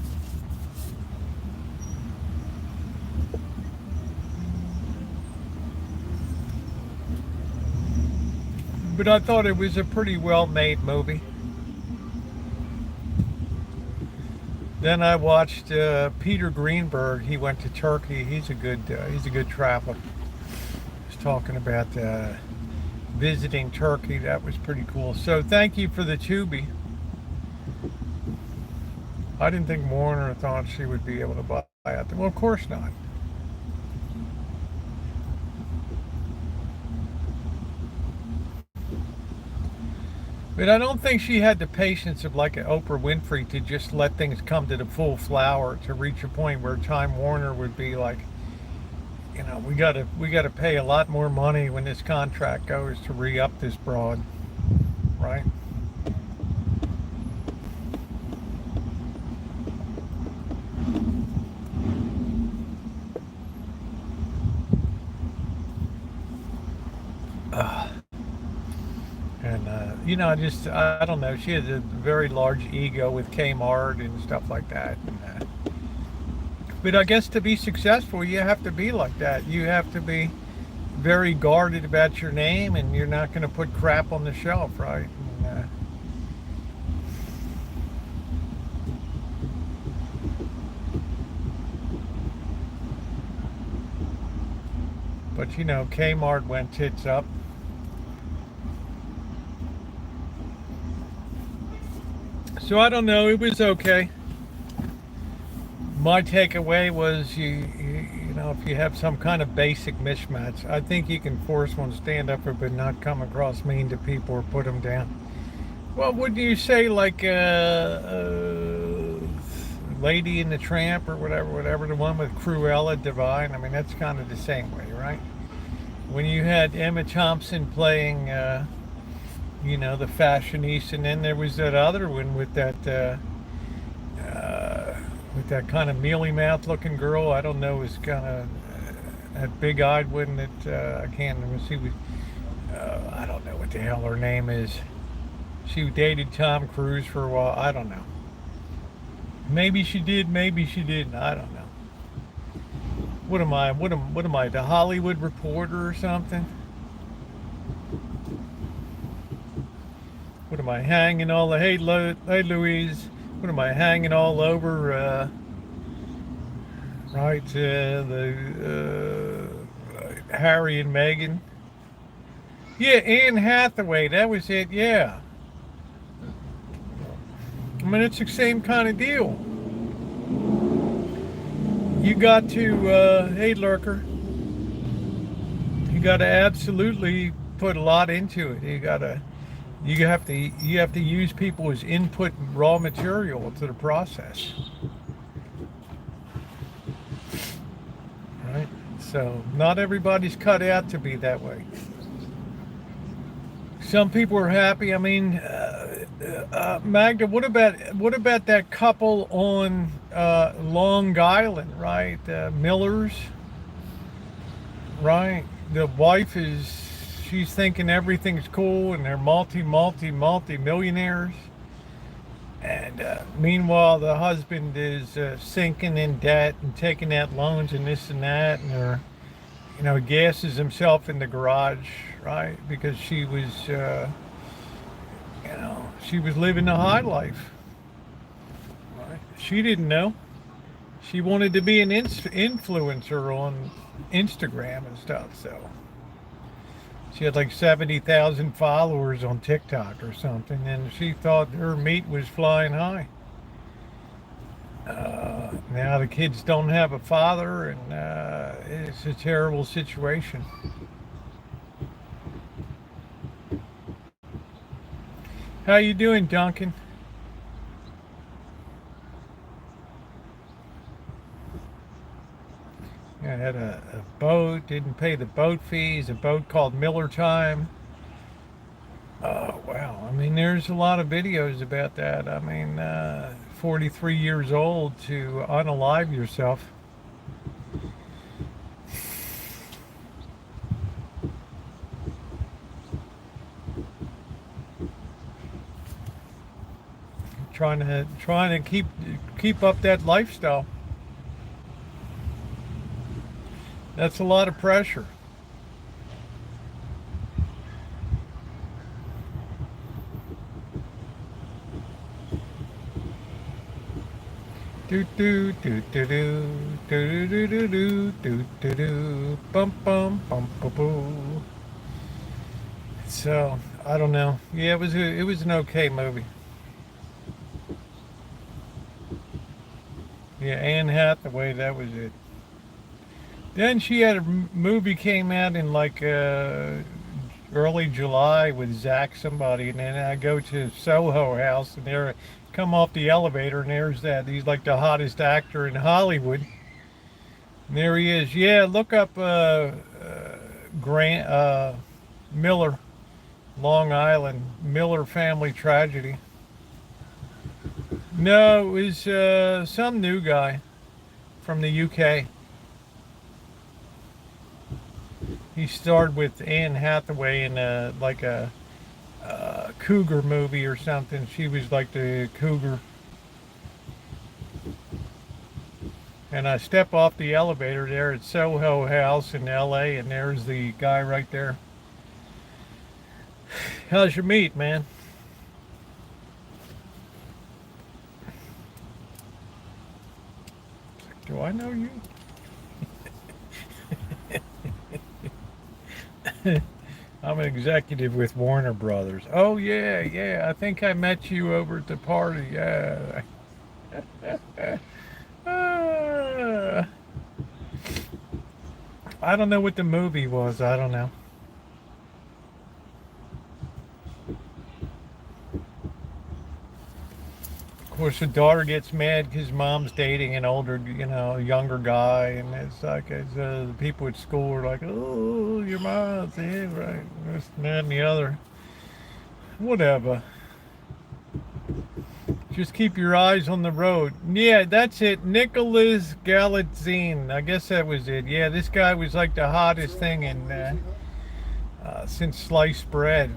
Speaker 1: But I thought it was a pretty well-made movie. Then I watched Peter Greenberg. He went to Turkey. He's a good traveler. He's talking about visiting Turkey. That was pretty cool. So thank you for the Tubi. I didn't think Warner thought she would be able to buy it. Well, of course not. But I don't think she had the patience of like an Oprah Winfrey to just let things come to the full flower, to reach a point where Time Warner would be like, we gotta pay a lot more money when this contract goes to re-up this broad, right? And I don't know. She has a very large ego with Kmart and stuff like that. But I guess to be successful, you have to be like that. You have to be very guarded about your name, and you're not going to put crap on the shelf, right? But Kmart went tits up. So I don't know. It was okay. My takeaway was you know, if you have some kind of basic mismatch, I think you can force one to stand up for, but not come across mean to people or put them down. Well, wouldn't you say like Lady in the Tramp or whatever, the one with Cruella Divine? I mean, that's kind of the same way, right? When you had Emma Thompson playing, you know, the fashionista, and then there was that other one with that kind of mealy mouth looking girl. I don't know, was kind of that big eyed one that I can't remember. She was, I don't know what the hell her name is. She dated Tom Cruise for a while. I don't know. Maybe she did, maybe she didn't. I don't know. What am I? What am I? The Hollywood Reporter or something? What am I hanging all the? Hey, hey, Louise. What am I hanging all over? Right, the Harry and Meghan. Yeah, Anne Hathaway. That was it. Yeah. I mean, it's the same kind of deal. You got to, hey, lurker. You got to absolutely put a lot into it. You have to use people as input raw material to the process. Right? So not everybody's cut out to be that way. Some people are happy. I mean, Magda, what about that couple on Long Island, right? Millers, right? The wife she's thinking everything's cool, and they're multi millionaires. And meanwhile, the husband is sinking in debt and taking out loans and this and that, and they're, you know, gasses himself in the garage, right? Because she was, you know, she was living the high life. Right? She didn't know. She wanted to be an influencer on Instagram and stuff, so she had like 70,000 followers on TikTok or something, and she thought her meat was flying high. Now the kids don't have a father, and it's a terrible situation. How you doing, Duncan? I had a boat, didn't pay the boat fees, a boat called Miller Time. Oh, wow. I mean, there's a lot of videos about that. I mean, 43 years old to unalive yourself. Trying to keep up that lifestyle. That's a lot of pressure. Do do do do do do do do do do do do bum bum bum bum boo. So I don't know. Yeah, it was an okay movie. Yeah, Anne Hathaway, that was it. Then she had a movie came out in like early July with Zach somebody, and then I go to Soho House, and there come off the elevator, and there's that. He's like the hottest actor in Hollywood. And there he is. Yeah, look up Grant Miller, Long Island, Miller family tragedy. No, it was some new guy from the UK. He starred with Anne Hathaway in like a cougar movie or something. She was like the cougar. And I step off the elevator there at Soho House in LA, and there's the guy right there. How's your meat, man? Do I know you? I'm an executive with Warner Brothers. Oh yeah, yeah. I think I met you over at the party. Yeah. I don't know what the movie was. I don't know. Of course, the daughter gets mad because mom's dating an older, younger guy, and it's like the people at school are like, "Oh, your mom's right, this, and that, and the other." Whatever. Just keep your eyes on the road. Yeah, that's it. Nicholas Galitzine. I guess that was it. Yeah, this guy was like the hottest thing in since sliced bread.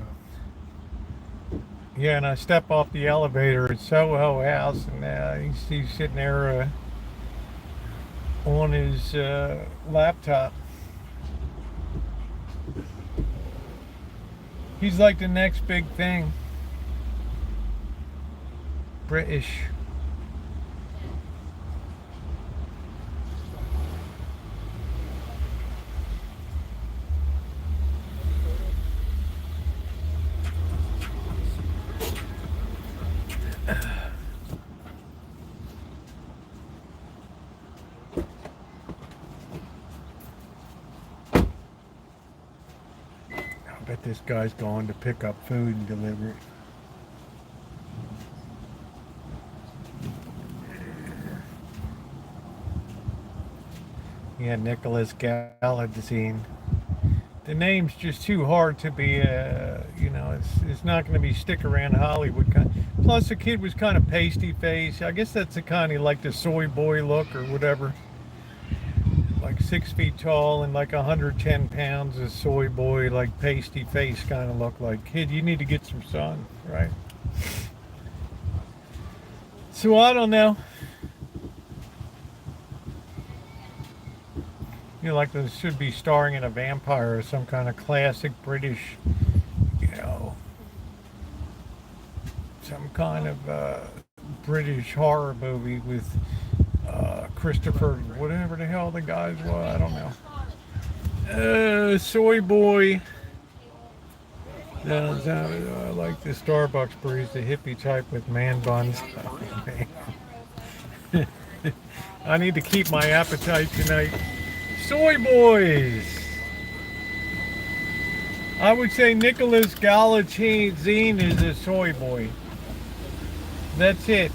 Speaker 1: Yeah, and I step off the elevator at Soho House, and he's sitting there on his laptop. He's like the next big thing. British. I bet this guy's going to pick up food and deliver it. Yeah, Nicholas Galitzine. The name's just too hard to be, it's not going to be stick around Hollywood kind. Plus, the kid was kind of pasty face. I guess that's the kind of like the soy boy look or whatever. Like 6 feet tall and like 110 pounds, a soy boy, like pasty face kind of look like. Kid, you need to get some sun, right? So I don't know. Like this should be starring in a vampire or some kind of classic British, some kind of British horror movie with Christopher, whatever the hell the guy's was, I don't know. Soy boy. I like the Starbucks breeze, the hippie type with man buns. I need to keep my appetite tonight. Soy boys. I would say Nicholas Galitzine is a soy boy. That's it.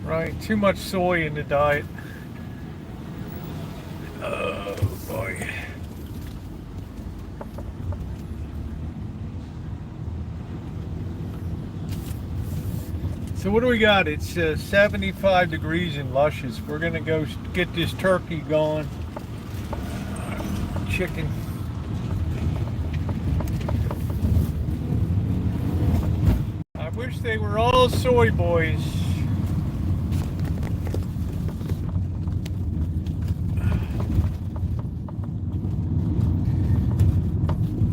Speaker 1: Right, too much soy in the diet. Oh boy. So what do we got? It's 75 degrees in Luscious. We're gonna go get this turkey going. Chicken. I wish they were all soy boys.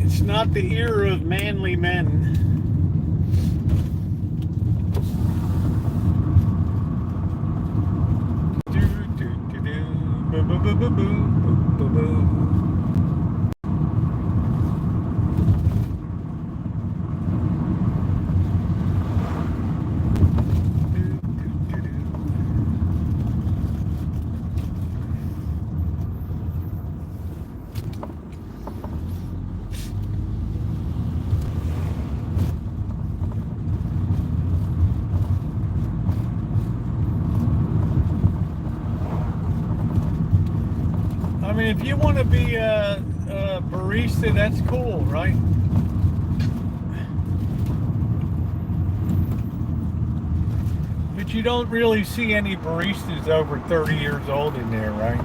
Speaker 1: It's not the era of manly men. I mean, if you want to be a barista, that's cool, right? But you don't really see any baristas over 30 years old in there, right?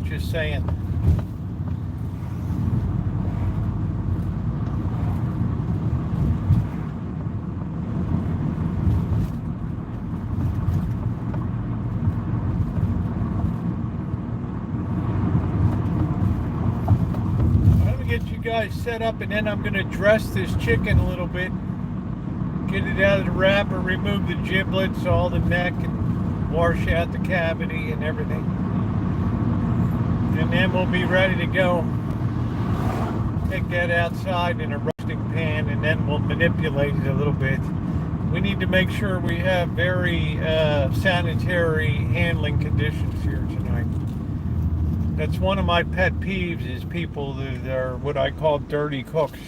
Speaker 1: Just saying. Get you guys set up, and then I'm going to dress this chicken a little bit, get it out of the wrapper, remove the giblets, all the neck, and wash out the cavity and everything, and then we'll be ready to go. take that outside in a roasting pan, and then we'll manipulate it a little bit. We need to make sure we have very sanitary handling conditions here tonight. That's one of my pet peeves, is people that are what I call dirty cooks.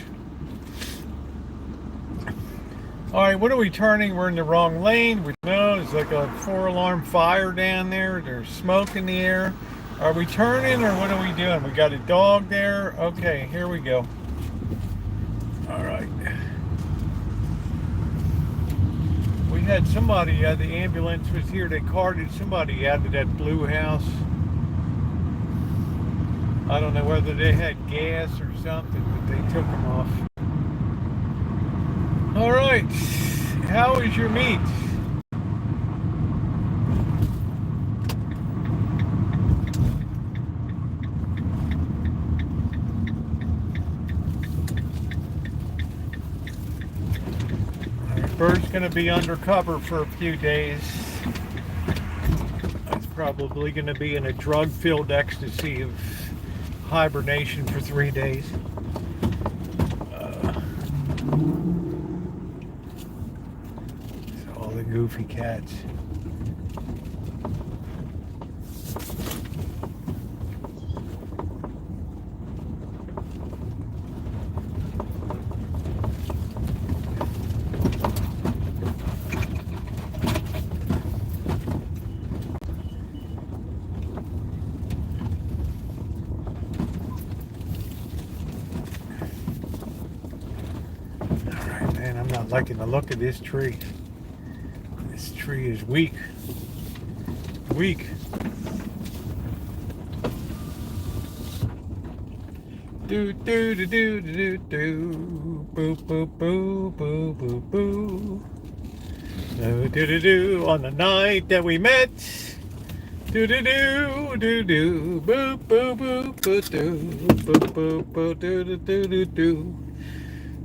Speaker 1: All right, what are we turning? We're in the wrong lane. No, there's like a 4-alarm fire down there. There's smoke in the air. Are we turning, or what are we doing? We got a dog there. Okay, here we go. All right. We had somebody, the ambulance was here. They carted somebody out of that blue house. I don't know whether they had gas or something, but they took them off. All right, how is your meat? Bird's gonna be undercover for a few days. It's probably gonna be in a drug-filled ecstasy of hibernation for 3 days. All the goofy cats. Man, I'm not liking the look of this tree. This tree is weak. Weak. Do do do do do do. Boo boo boo boo boo boo. Do do do do. On the night that we met. Do do do do do. Boo boo boo boo do. Boo boo boo do do do do do.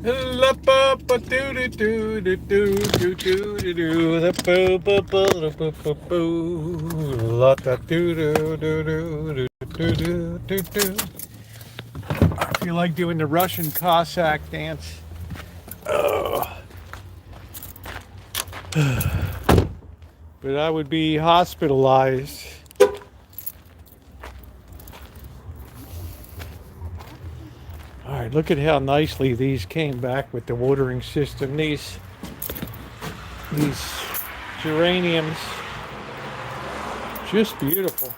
Speaker 1: La ba ba do do do do do do do do do. La ba ba ba la ba ba boo. La da do do do do do do do do. I feel like doing the Russian Cossack dance. But I would be hospitalized. All right, look at how nicely these came back with the watering system. These geraniums, just beautiful.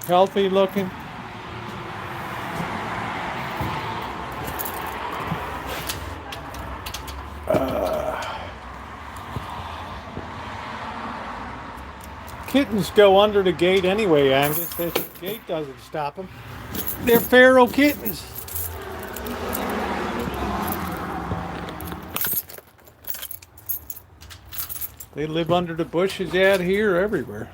Speaker 1: Healthy looking. Kittens go under the gate anyway, Angus. The gate doesn't stop them. They're feral kittens. They live under the bushes out here everywhere.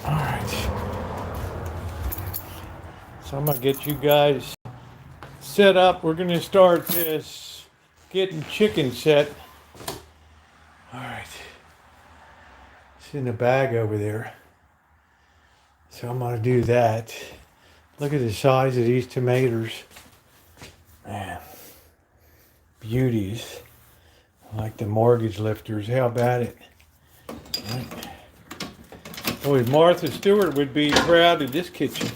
Speaker 1: All right. So I'm gonna get you guys set up. We're gonna start this getting chicken set. All right. It's in the bag over there. So I'm gonna do that. Look at the size of these tomatoes. Man, beauties. Like the mortgage lifters. How about it? Right. Boy, Martha Stewart would be proud of this kitchen.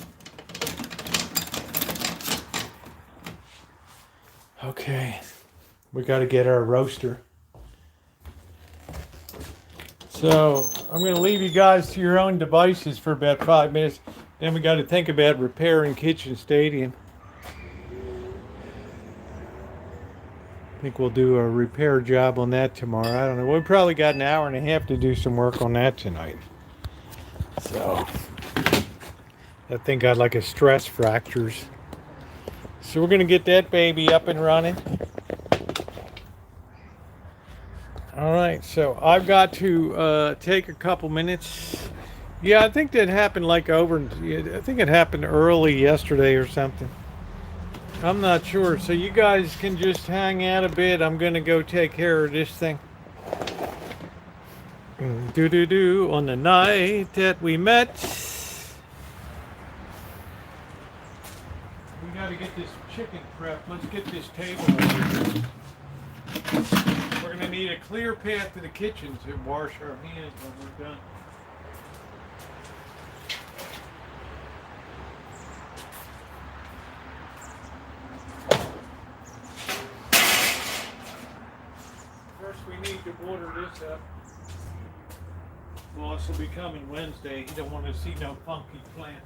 Speaker 1: Okay, we got to get our roaster. So I'm going to leave you guys to your own devices for about 5 minutes. Then we got to think about repairing Kitchen Stadium. I think we'll do a repair job on that tomorrow. I don't know. We probably got an hour and a half to do some work on that tonight. So that thing got like a stress fractures. So we're going to get that baby up and running. All right, so I've got to take a couple minutes. Yeah, I think that happened I think it happened early yesterday or something. I'm not sure. So you guys can just hang out a bit. I'm going to go take care of this thing. Do on the night that we met. We got to get this chicken prep. Let's get this table over. We're gonna need a clear path to the kitchen to wash our hands when we're done. First we need to water this up. Boss will be coming Wednesday. He don't want to see no funky plant.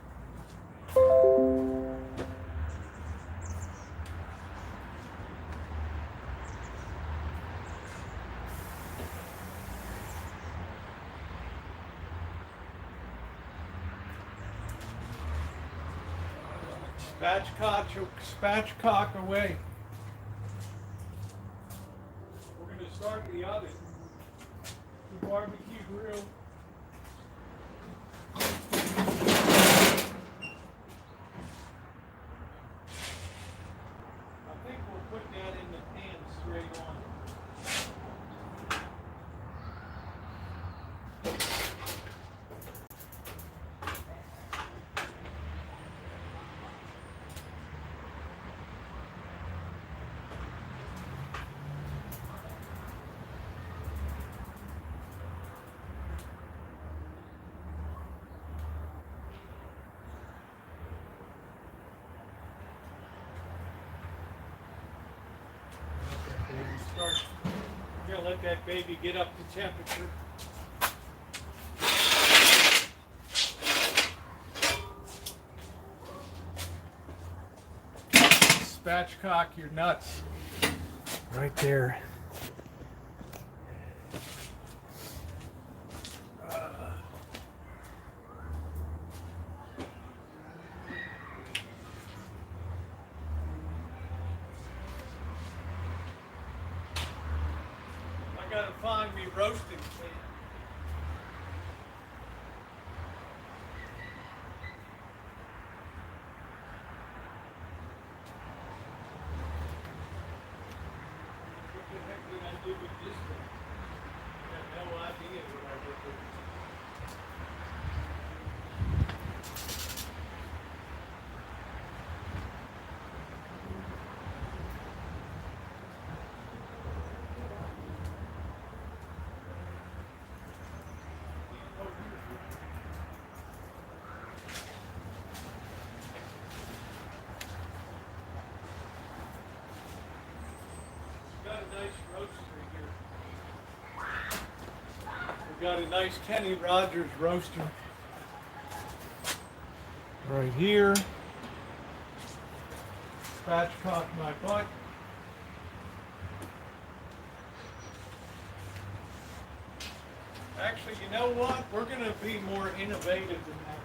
Speaker 1: Spatchcock away. We're going to start the oven. The barbecue grill. I think we'll put that in the pan straight on. We're gonna let that baby get up to temperature. Spatchcock your nuts. Right there. I gotta find me roasting pan. What the heck did I do with this thing? I have no idea what I did with it. Got a nice roaster here. We got a nice Kenny Rogers roaster right here. Spatchcock my butt. Actually, you know what? We're going to be more innovative than that.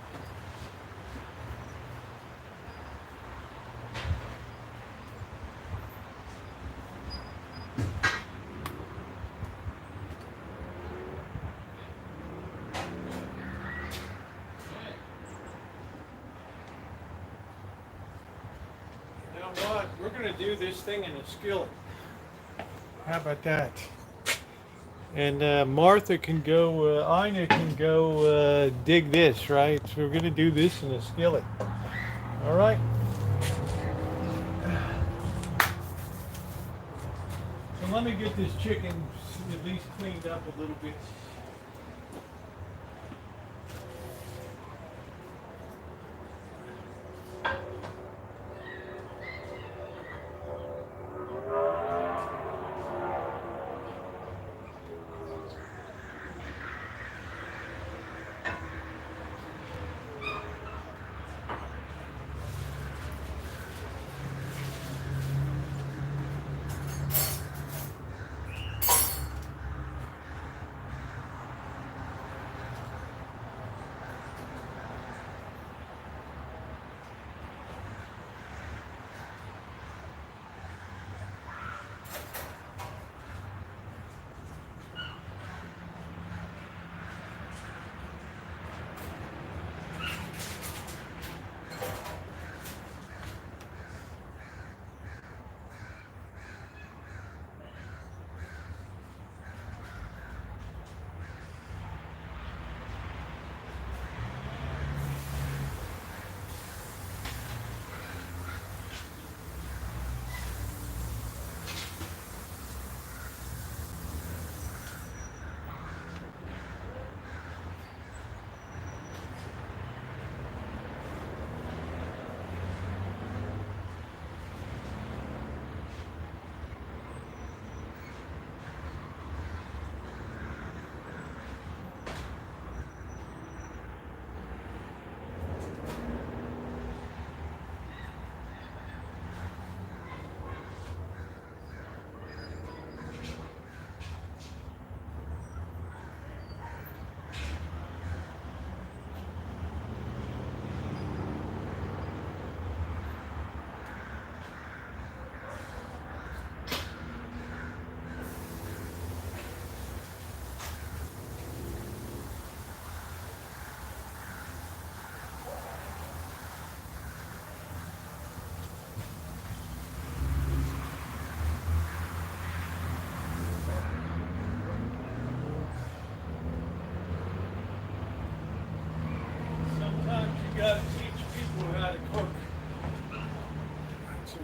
Speaker 1: You know what? We're going to do this thing in a skillet. How about that? And Martha can go, Ina can go dig this, right? So we're going to do this in a skillet. All right? So let me get this chicken at least cleaned up a little bit.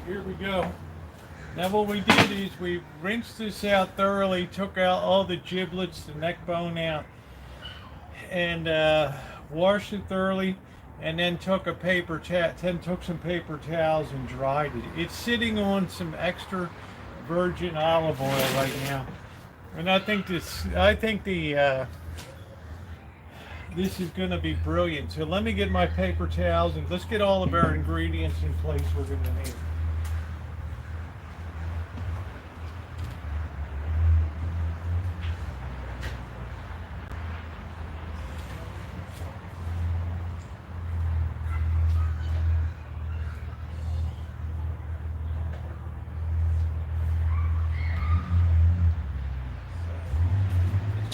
Speaker 1: here we go. Now what we did is we rinsed this out thoroughly, took out all the giblets, the neck bone out, and washed it thoroughly, and then took some paper towels and dried it. It's sitting on some extra virgin olive oil right now, and I think this is going to be brilliant. So let me get my paper towels and let's get all of our ingredients in place we're going to need.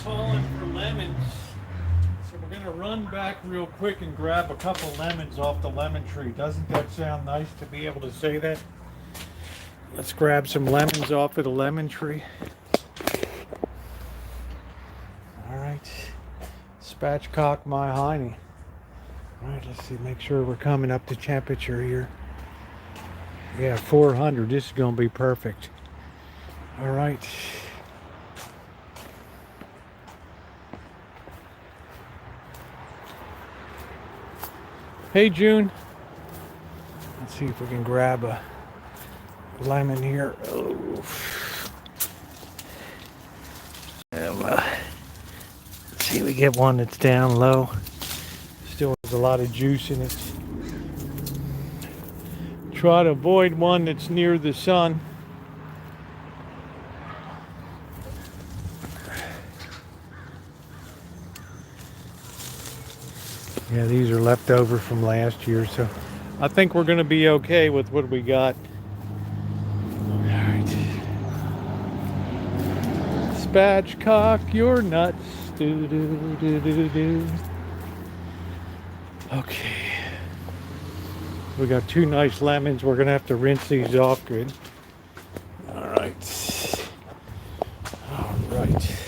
Speaker 1: Calling for lemons. So we're going to run back real quick and grab a couple lemons off the lemon tree. Doesn't that sound nice to be able to say that? Let's grab some lemons off of the lemon tree. All right. Spatchcock my hiney. All right, let's see, make sure we're coming up to temperature here. Yeah, 400. This is going to be perfect. All right. Hey, June. Let's see if we can grab a lemon here. Oh. Let's see, we get one that's down low. Still has a lot of juice in it. Try to avoid one that's near the sun. Yeah, these are left over from last year, so I think we're going to be okay with what we got. All right. Spatchcock your nuts. Do, do, do, do, do. Okay. We got 2 nice lemons. We're going to have to rinse these off good. All right. All right.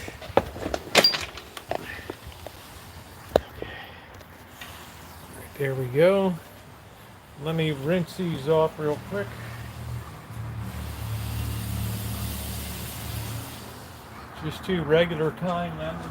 Speaker 1: There we go. Let me rinse these off real quick. Just 2 regular kind lemons.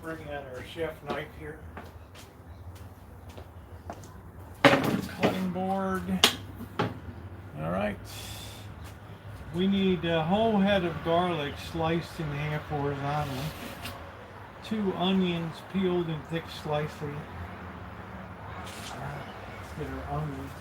Speaker 1: Bring out our chef knife here. Cutting board. All right. We need a whole head of garlic sliced in half horizontally. 2 onions peeled in thick slices. All right, let's get our onions.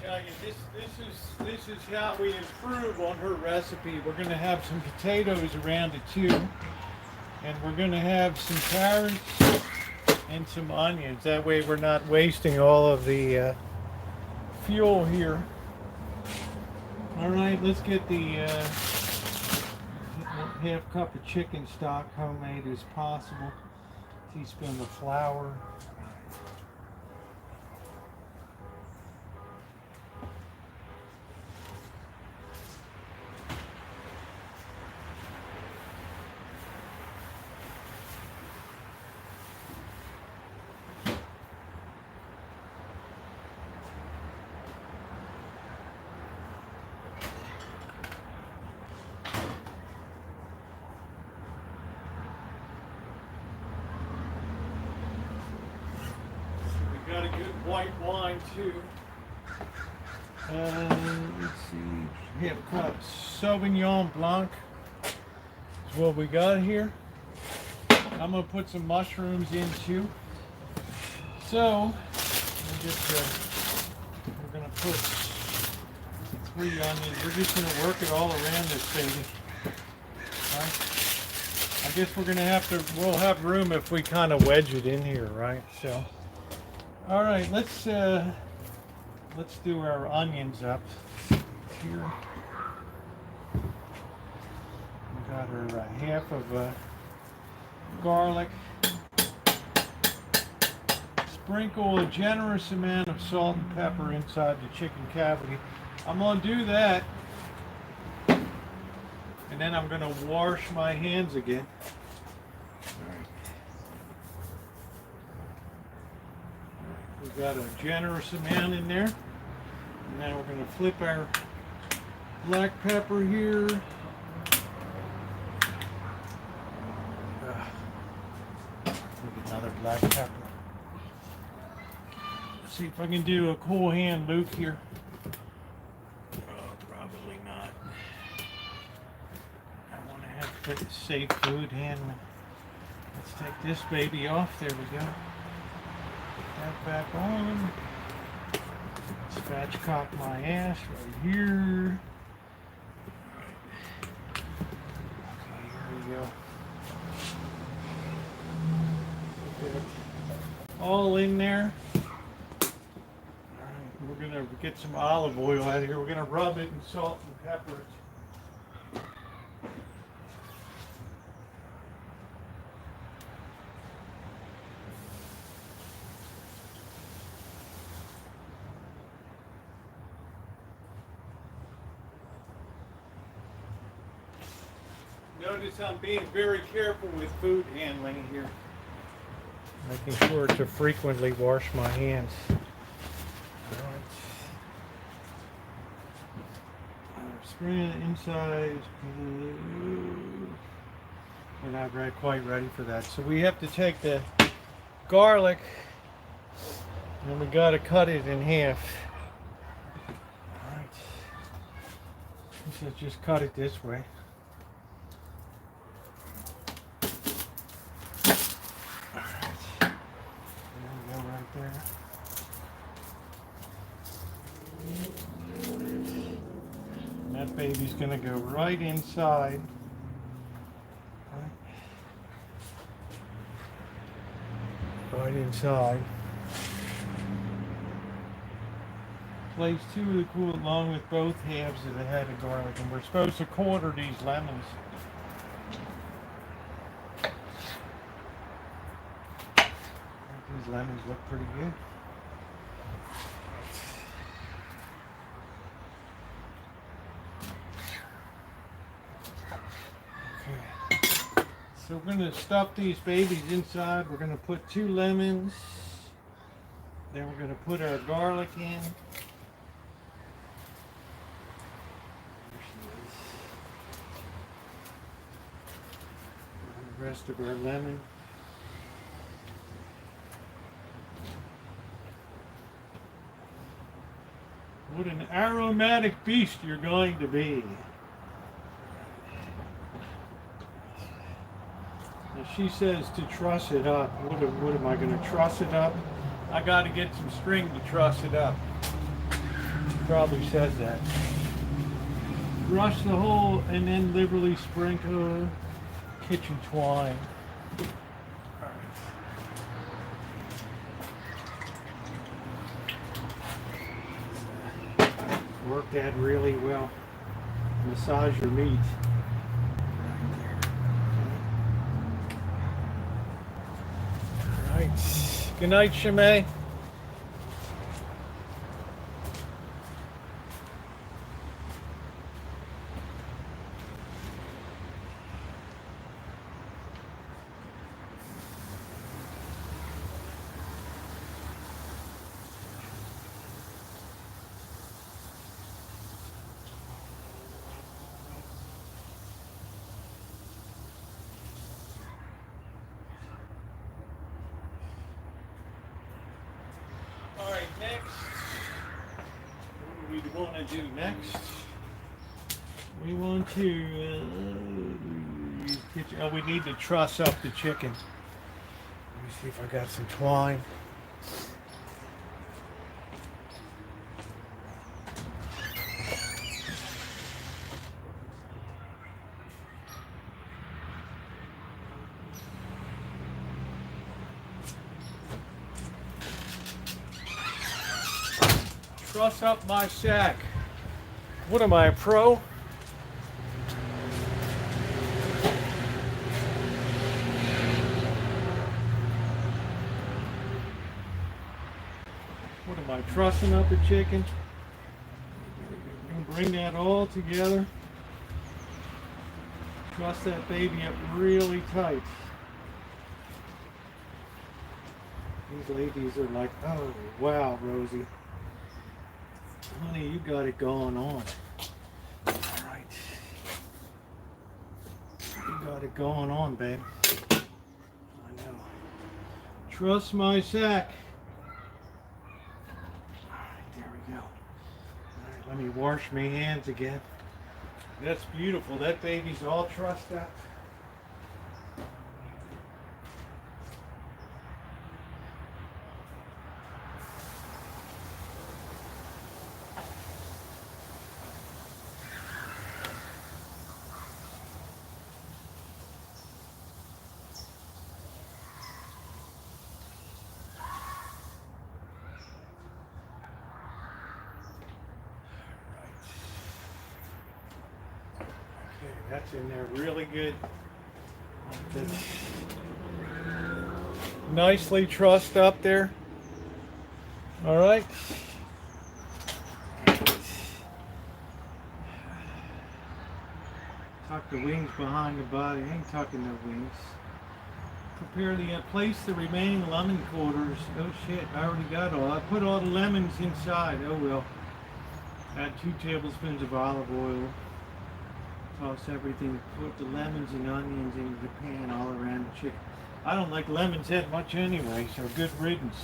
Speaker 1: Tell you, this is how we improve on her recipe. We're going to have some potatoes around it too, and we're going to have some carrots and some onions. That way we're not wasting all of the fuel here. All right, let's get the half cup of chicken stock, homemade as possible. Teaspoon of flour. white wine too. Let's see. We have got Sauvignon Blanc. Is what we got here. I'm gonna put some mushrooms in too. So we're gonna put 3 onions. We're just gonna work it all around this baby. Right? I guess we're gonna have to. We'll have room if we kind of wedge it in here, right? So, all right, let's do our onions up here. We got our half of garlic. Sprinkle a generous amount of salt and pepper inside the chicken cavity. I'm gonna do that, and then I'm gonna wash my hands again. We've got a generous amount in there. And now we're going to flip our black pepper here. Get another black pepper. Let's see if I can do a cool hand Luke here. Oh, probably not. I want to have to put safe food handling. Let's take this baby off. There we go. That back on. Spatchcock my ass right here. Okay, here we go. Get it all in there. Alright, we're gonna get some olive oil out of here. We're gonna rub it in salt and pepper it. Notice I'm being very careful with food handling here. Making sure to frequently wash my hands. Spraying it inside. We're not quite ready for that. So we have to take the garlic and we got to cut it in half. Alright. So just cut it this way. That baby's going to go right inside. Right inside. Place 2 of the cool along with both halves of the head of garlic, and we're supposed to quarter these lemons. These lemons look pretty good. So we're going to stuff these babies inside. We're going to put 2 lemons. Then we're going to put our garlic in. There she is. And the rest of our lemon. What an aromatic beast you're going to be. She says to truss it up. What am I going to truss it up? I got to get some string to truss it up. She probably says that. Brush the whole and then liberally sprinkle kitchen twine. Work that really well. Massage your meat. Good night, Shimei. Next, what do we want to do next? We want to, we need to truss up the chicken. Let me see if I got some twine. Truss up my sack. What am I, a pro? What am I, trussing up a chicken? Bring that all together. Truss that baby up really tight. These ladies are like, oh wow, Rosie. Honey, you got it going on. Alright. You got it going on, babe. I know. Truss my sack. Alright, there we go. Alright, let me wash my hands again. That's beautiful. That baby's all trussed up. That's in there really good. That's nicely trussed up there. All right. Tuck the wings behind the body. I ain't tucking no wings. Prepare the place the remaining lemon quarters. Oh shit, I already got all. I put all the lemons inside. Oh well. Add 2 tablespoons of olive oil. Toss everything, put the lemons and onions into the pan all around the chicken. I don't like lemons that much anyway, so good riddance.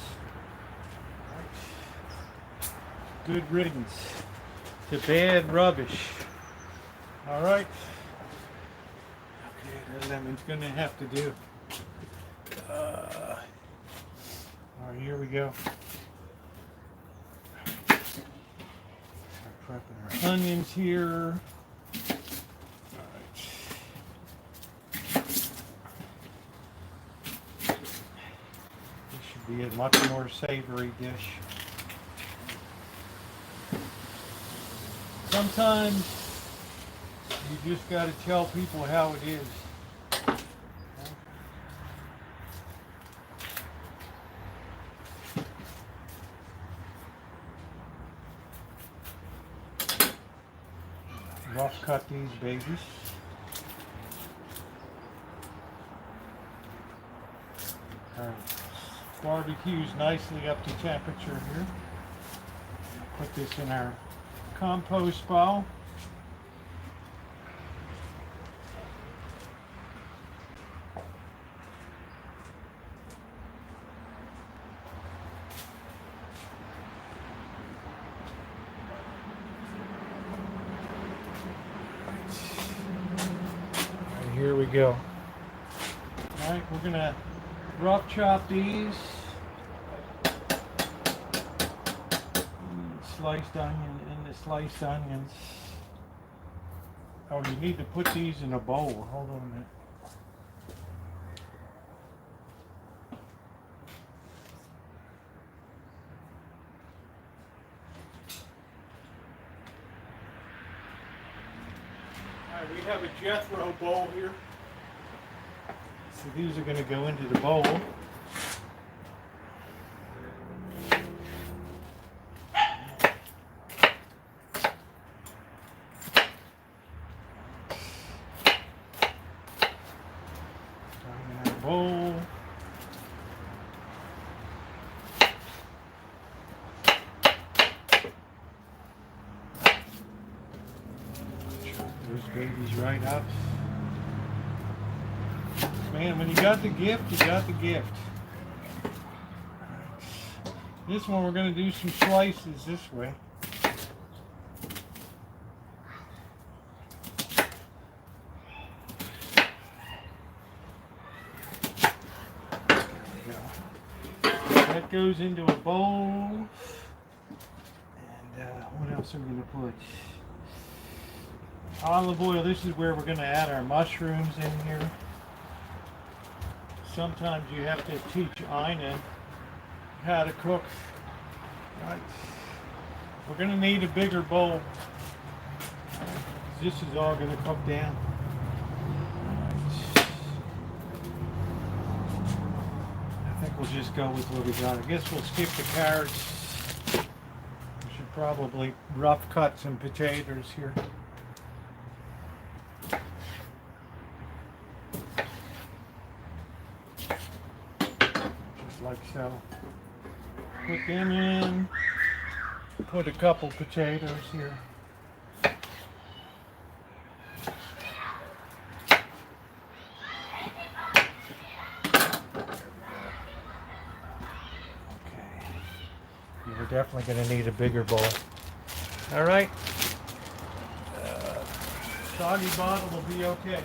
Speaker 1: Good riddance to bad rubbish. Alright. Okay, that lemon's gonna have to do. Alright, here we go. Start prepping our onions here. Be a much more savory dish. Sometimes you just got to tell people how it is. Rough cut these babies. All right. Barbecues nicely up to temperature here. Put this in our compost bowl. And here we go. All right, we're gonna rough chop these. Sliced onion and the sliced onions. Oh, you need to put these in a bowl. Hold on a minute. All right, we have a Jethro bowl here. So these are going to go into the bowl. Bowl. Those babies right up. Man, when you got the gift, you got the gift. This one we're going to do some slices this way. That goes into a bowl. And what else are we going to put? Olive oil. This is where we're going to add our mushrooms in here. Sometimes you have to teach Ina how to cook. Right. We're going to need a bigger bowl. This is all going to cook down. I think we'll just go with what we got. I guess we'll skip the carrots. We should probably rough cut some potatoes here. Just like so. Put them in. Put a couple potatoes here. We're definitely going to need a bigger bowl. All right. Soggy bottle will be okay.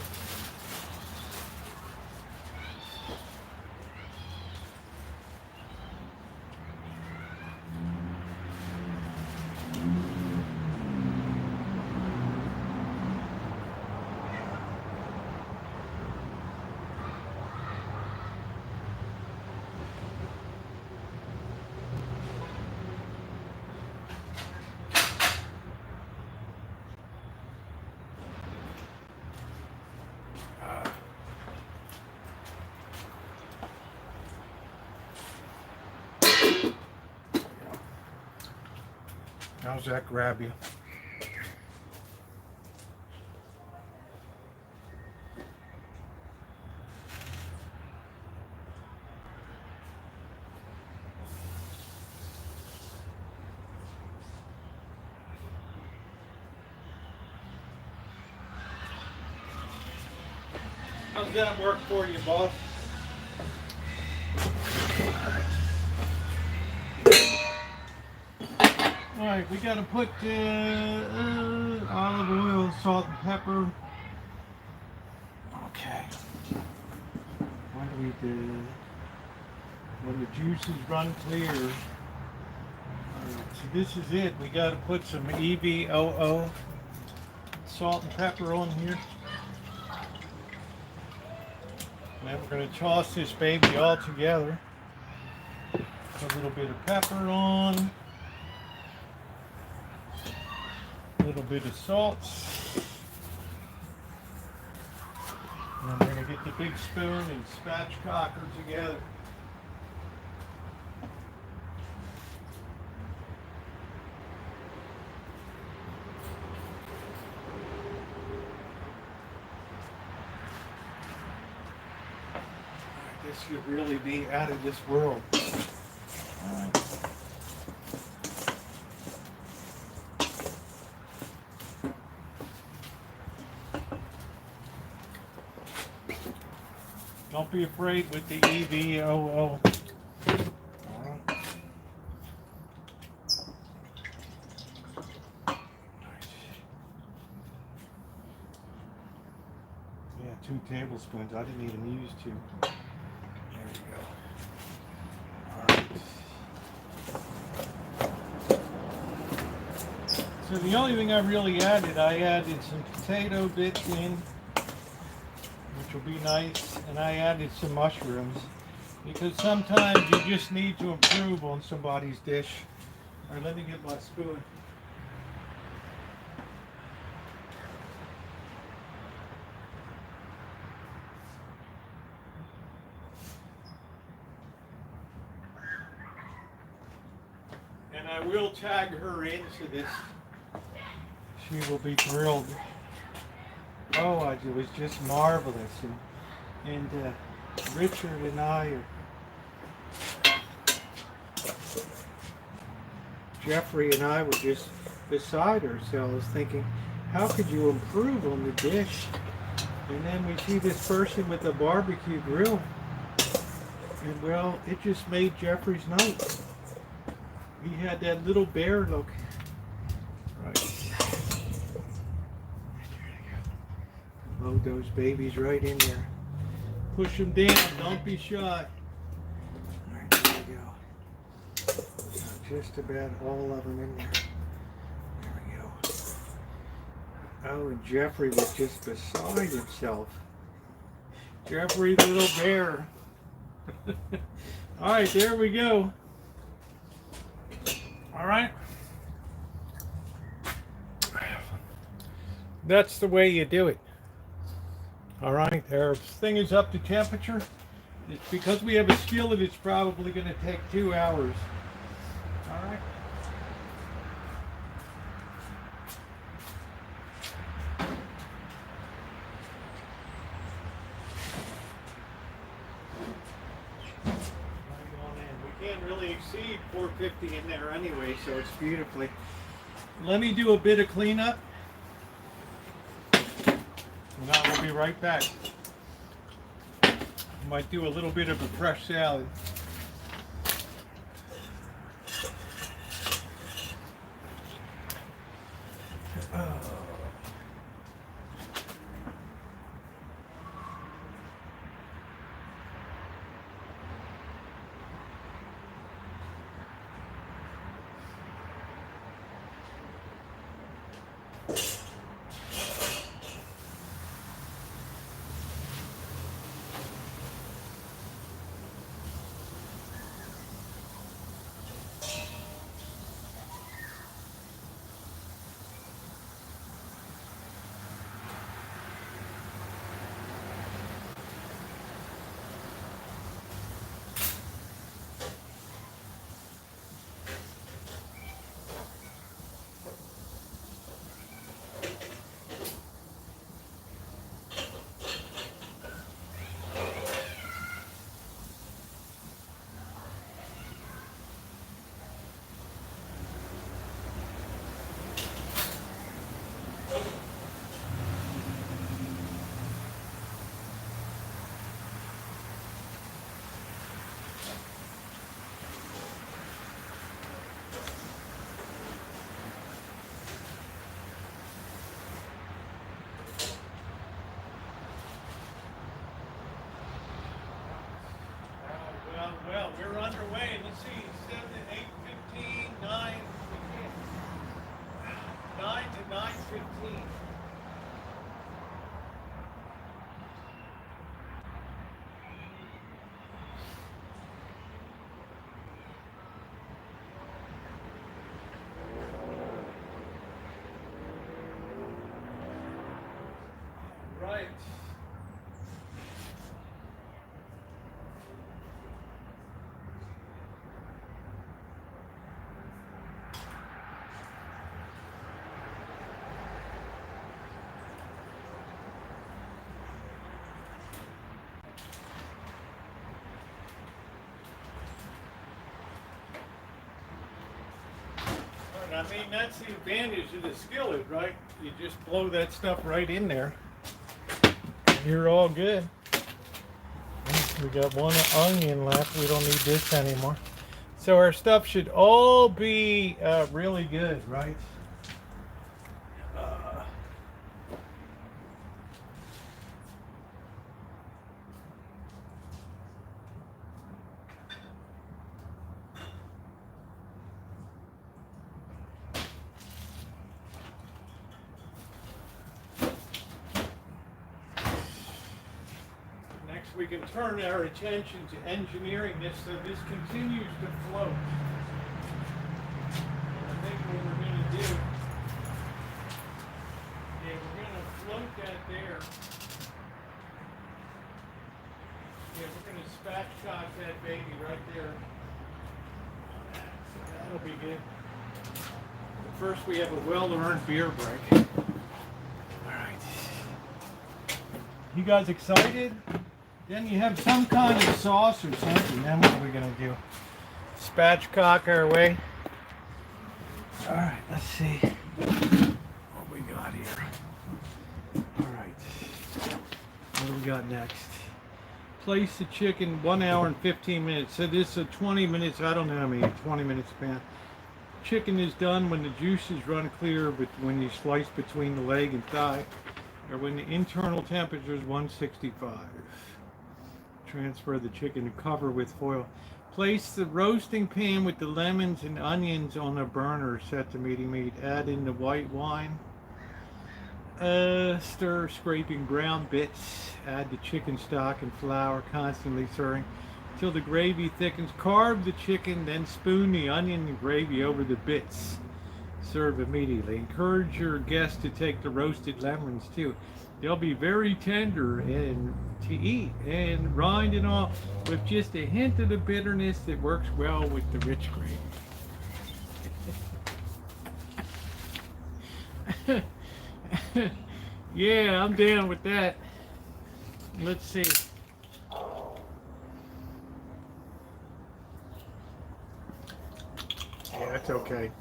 Speaker 1: How's that grab you? How's that work for you, boss? Alright, we gotta put olive oil, salt and pepper. Okay. What do we do? When the juices run clear. Alright, so this is it. We gotta put some EVOO, salt and pepper on here. And then we're gonna toss this baby all together. Put a little bit of pepper on. A little bit of salt. And I'm going to get the big spoon and spatchcock her together. This should really be out of this world. All right. Don't be afraid with the EVOO. Yeah, 2 tablespoons. I didn't even use 2. There we go. Alright. So the only thing I really added, I added some potato bits in, which will be nice, and I added some mushrooms because sometimes you just need to improve on somebody's dish. All right, let me get my spoon. And I will tag her into this. She will be thrilled. Oh, it was just marvelous, and Richard and I, Jeffrey and I were just beside ourselves thinking, how could you improve on the dish? And then we see this person with a barbecue grill, and well, it just made Jeffrey's night. He had that little bear look. Right. Load those babies right in there. Push them down. Don't be shy. All right, there we go. Just about all of them in there. There we go. Oh, and Jeffrey was just beside himself. Jeffrey, little bear. All right, there we go. All right. That's the way you do it. All right, our thing is up to temperature. It's because we have a skillet, it's probably going to take 2 hours. All right. We can't really exceed 450 in there anyway, so it's beautifully. Let me do a bit of cleanup. And I will be right back. Might do a little bit of a fresh salad. Well, we're underway. Let's see, 7 to 8:15, 9 to 9:15. Right. I mean, that's the advantage of the skillet, right? You just blow that stuff right in there. You're all good. We got one onion left. We don't need this anymore. So our stuff should all be really good, right? We can turn our attention to engineering this so this continues to float. I think what we're going to do, yeah, we're going to float that there. Yeah, we're going to spatchcock that baby right there. So that'll be good. But first we have a well-earned beer break. All right. You guys excited? Then you have some kind of sauce or something. Then what are we going to do? Spatchcock our way. All right, let's see what we got here. All right. What do we got next? Place the chicken 1 hour and 15 minutes. So this is 20 minutes. I don't know how many 20 minutes span. Chicken is done when the juices run clear, but when you slice between the leg and thigh, or when the internal temperature is 165. Transfer the chicken to cover with foil. Place the roasting pan with the lemons and onions on a burner set to medium heat. Add in the white wine. Stir, scraping brown bits. Add the chicken stock and flour, constantly stirring till the gravy thickens. Carve the chicken, then spoon the onion and gravy over the bits. Serve immediately. Encourage your guests to take the roasted lemons too. They'll be very tender and to eat, and rind and all, with just a hint of the bitterness that works well with the rich gravy. Yeah, I'm down with that. Let's see. Yeah, that's okay.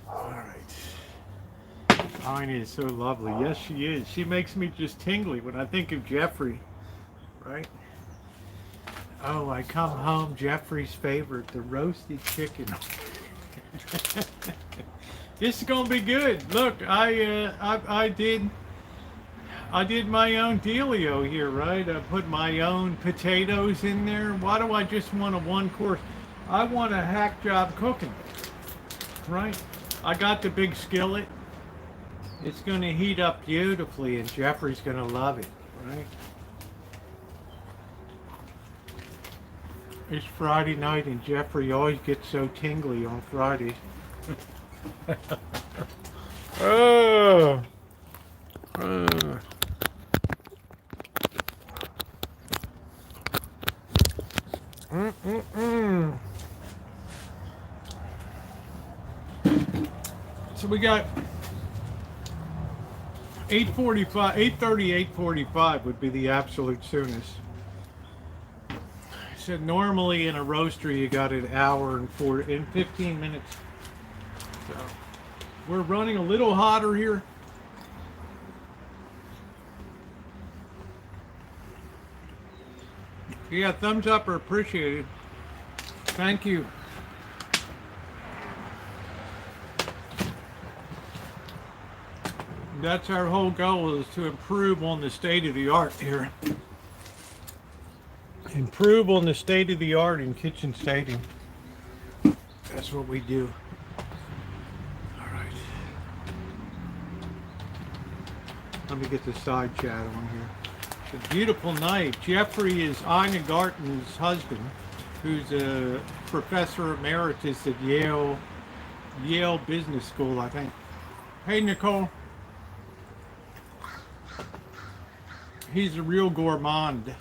Speaker 1: All right. Anya is so lovely. Yes, she is. She makes me just tingly when I think of Jeffrey, right? Oh, I come home, Jeffrey's favorite, the roasted chicken. This is gonna be good. Look, I did my own dealio here, right? I put my own potatoes in there. Why do I just want a one course? I want a hack job cooking, right? I got the big skillet. It's gonna heat up beautifully, and Jeffrey's gonna love it, right? It's Friday night, and Jeffrey always gets so tingly on Fridays. Oh. So we got 8:45, 8:30, 8:45 would be the absolute soonest. So normally in a roaster you got an hour and 15 minutes. So we're running a little hotter here. Yeah, thumbs up are appreciated. Thank you. That's our whole goal, is to improve on the state of the art here. Improve on the state of the art in kitchen staging. That's what we do. All right. Let me get the side chat on here. It's a beautiful night. Jeffrey is Ina Garten's husband, who's a professor emeritus at Yale Business School, I think. Hey, Nicole. He's a real gourmand.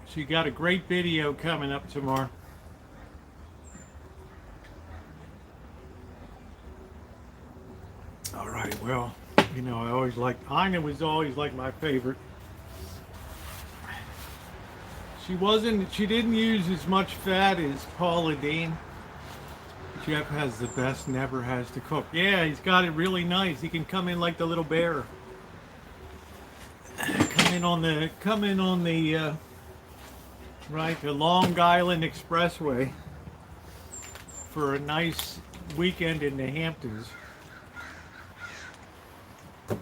Speaker 1: So you got a great video coming up tomorrow. All right, well, you know, Ina was always like my favorite. She didn't use as much fat as Paula Dean. Jeff has the best, never has to cook. Yeah, he's got it really nice. He can come in like the little bear. Come in on the right, the Long Island Expressway for a nice weekend in the Hamptons. All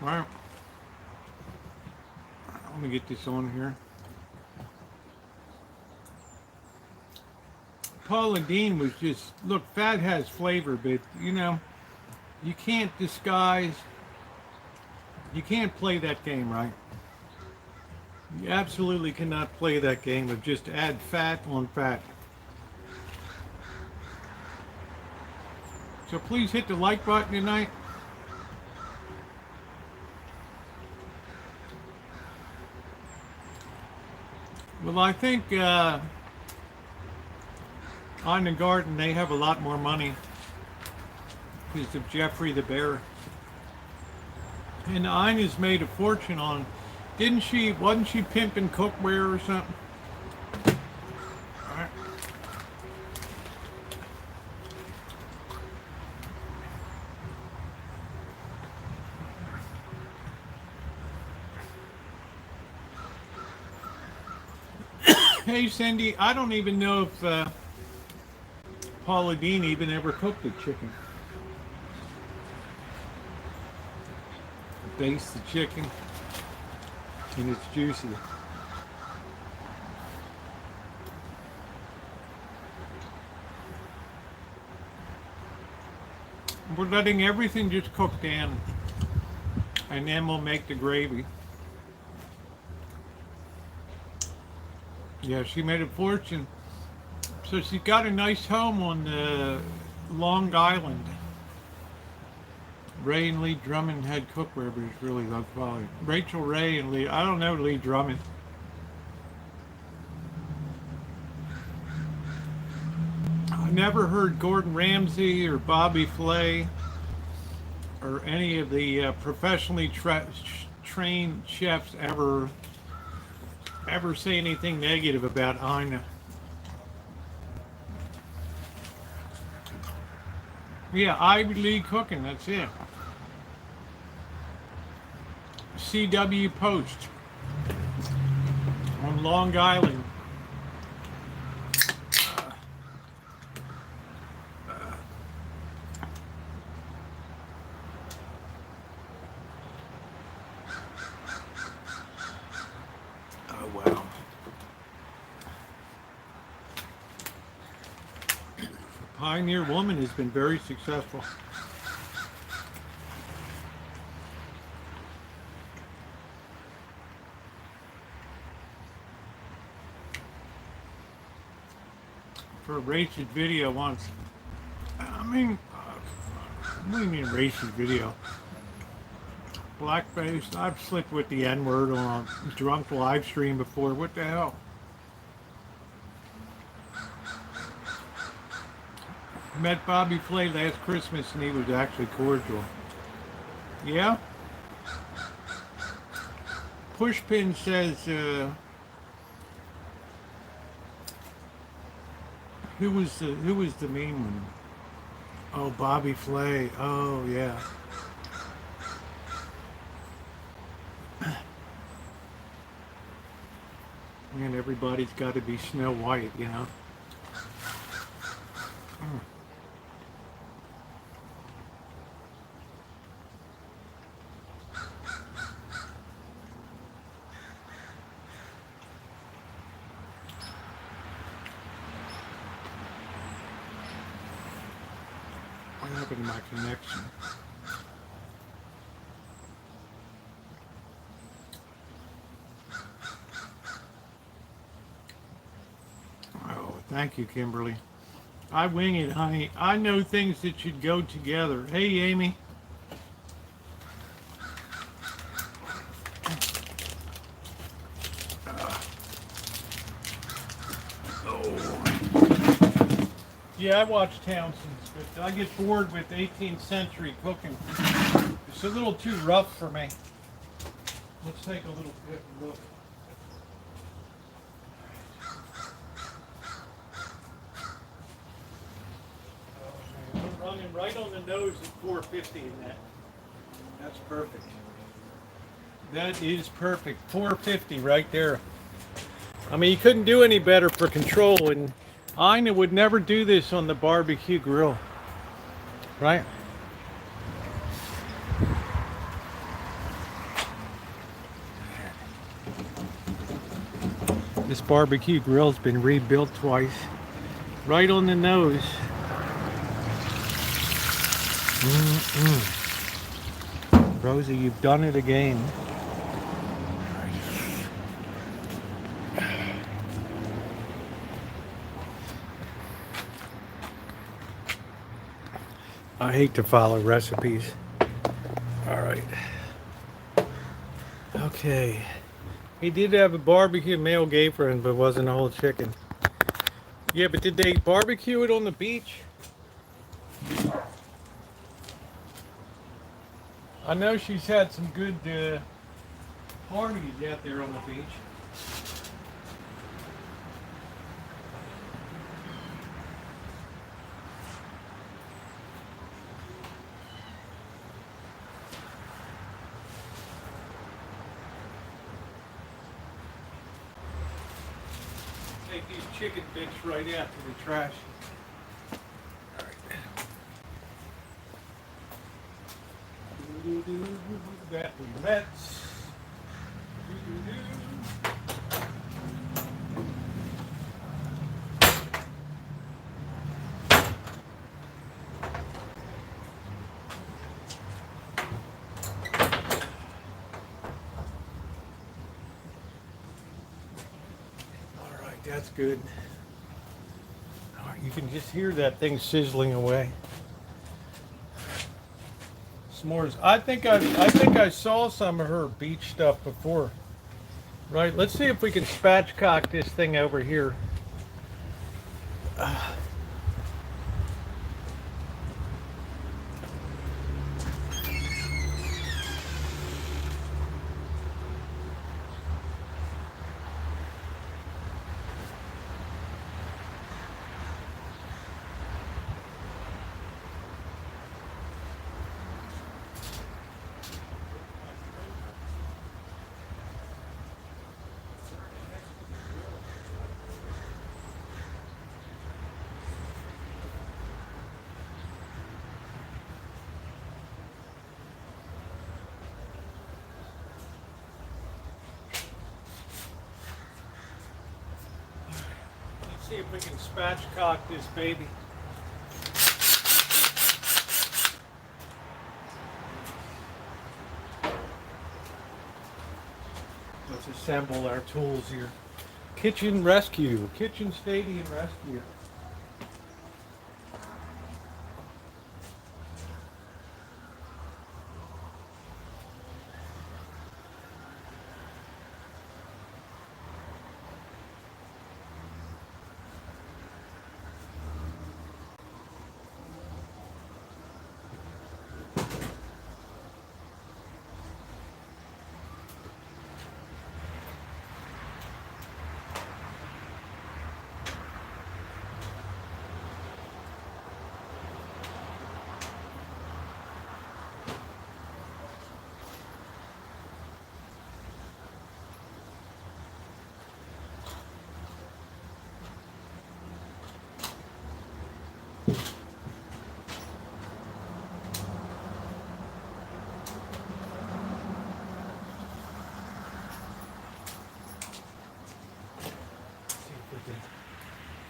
Speaker 1: right. Let me get this on here. Paula Dean was just, look, fat has flavor, but you know, you can't play that game, right? You absolutely cannot play that game of just add fat on fat. So please hit the like button tonight. Well, I think on the Garden they have a lot more money because of Jeffrey the Bear. And Ina's made a fortune on Wasn't she pimping cookware or something? All right. Hey Cindy, I don't even know if Paula Dean even ever cooked the chicken. Baste the chicken and it's juicy. We're letting everything just cook down and then we'll make the gravy. Yeah, she made a fortune. So she got a nice home on Long Island. Ray and Lee Drummond had cookware, but it's really low quality. Rachel Ray and Lee, I don't know Lee Drummond. I never heard Gordon Ramsay or Bobby Flay or any of the professionally trained chefs ever say anything negative about Ina. Yeah, Ivy League cooking, that's it. CW Post on Long Island. Oh, wow. Pioneer Woman has been very successful. For a racist video once. I mean, what do you mean racist video? Blackface. I've slipped with the N-word on a drunk live stream before. What the hell? Met Bobby Flay last Christmas and he was actually cordial. Yeah? Pushpin says, who was the mean one? Oh, Bobby Flay. Oh, yeah. And everybody's got to be Snow White, you know? What happened to my connection? Oh, thank you, Kimberly. I wing it, honey. I know things that should go together. Hey, Amy. Yeah, I watch Townsend's, but I get bored with 18th century cooking. It's a little too rough for me. Let's take a little quick look. Oh, man. I'm running right on the nose at 450 in that. That's perfect. That is perfect. 450 right there. I mean, you couldn't do any better for control, and Ina would never do this on the barbecue grill, right? This barbecue grill's been rebuilt twice, right on the nose. Rosie, you've done it again. I hate to follow recipes. All right. Okay. He did have a barbecue male gay friend, but it wasn't a whole chicken. Yeah, but did they barbecue it on the beach? I know she's had some good parties out there on the beach. Take these chicken bits right out to the trash. That that's. All right, that's good. All right, you can just hear that thing sizzling away. S'mores. I think I saw some of her beach stuff before. Right, let's see if we can spatchcock this thing over here. Let's see if we can spatchcock this baby. Let's assemble our tools here. Kitchen rescue, kitchen stadium rescue.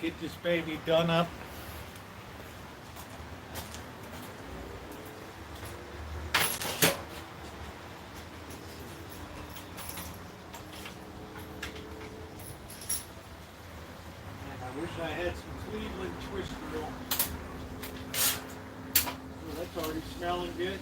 Speaker 1: Get this baby done up. And I wish I had some Cleveland Twister on. Oh, that's already smelling good.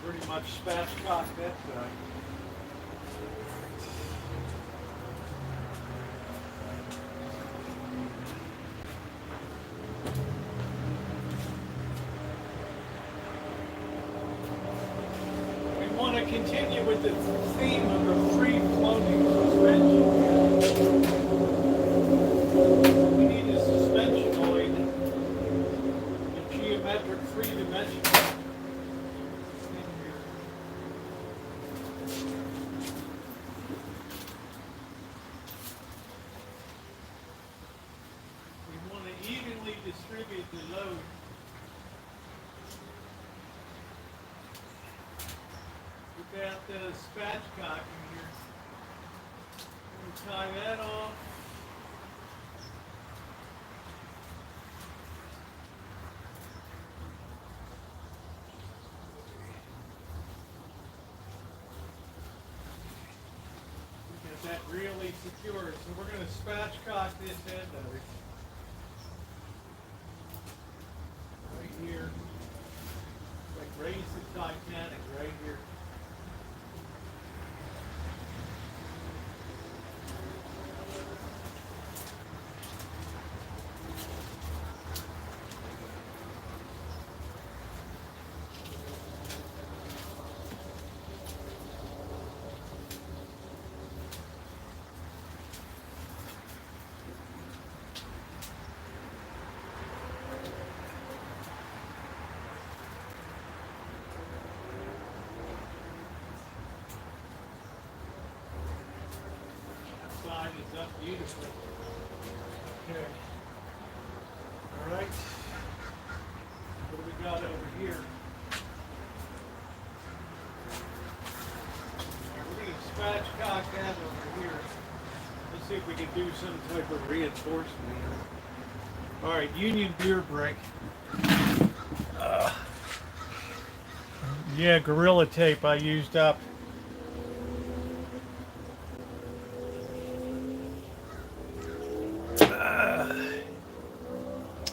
Speaker 1: Pretty much spatchcock that side. We want to continue with the theme of the free floating suspension. We need a suspensionoid, a geometric three-dimensional. Evenly distribute the load. Without the spatchcocking here. We'll tie that off. that really secure. So we're going to spatchcock this end of it. Right here. Like raise the Titanic right here. Side is up beautifully. Okay. All right. What do we got over here? We're going to spatchcock that over here. Let's see if we can do some type of reinforcement here. All right, Union beer break. Yeah, Gorilla Tape I used up.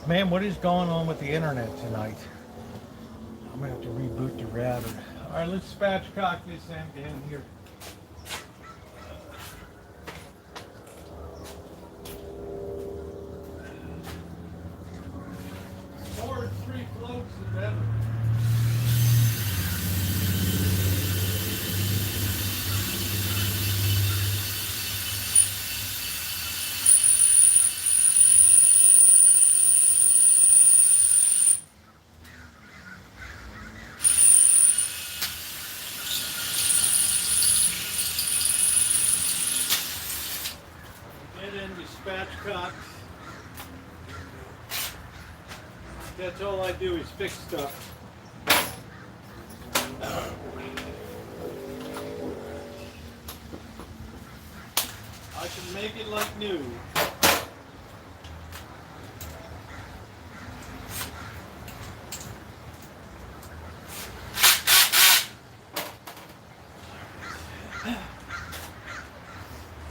Speaker 1: Man, what is going on with the internet tonight? I'm gonna have to reboot the router. All right, let's spatchcock this end in here. More than 3 floats is better. Get into spatchcock. That's all I do is fix stuff. I can make it like new.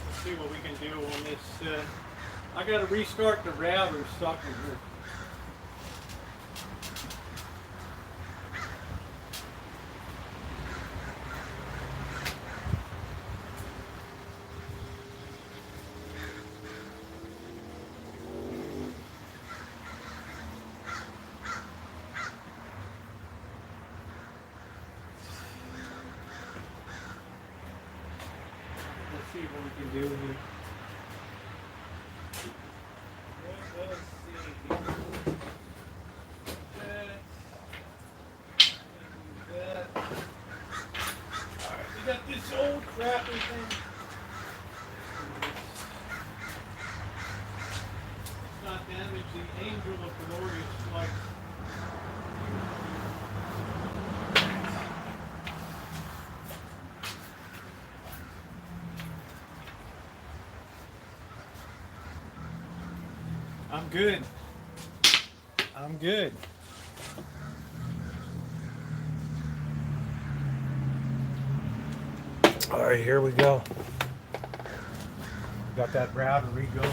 Speaker 1: Let's see what we can do on this. I gotta restart the router stuck in here. Let's see what we can do here. Let's see. That. Alright, we got this old crappy thing. Let's not damage the angel of glorious flight. I'm good. I'm good. All right, here we go. Got that router re-going.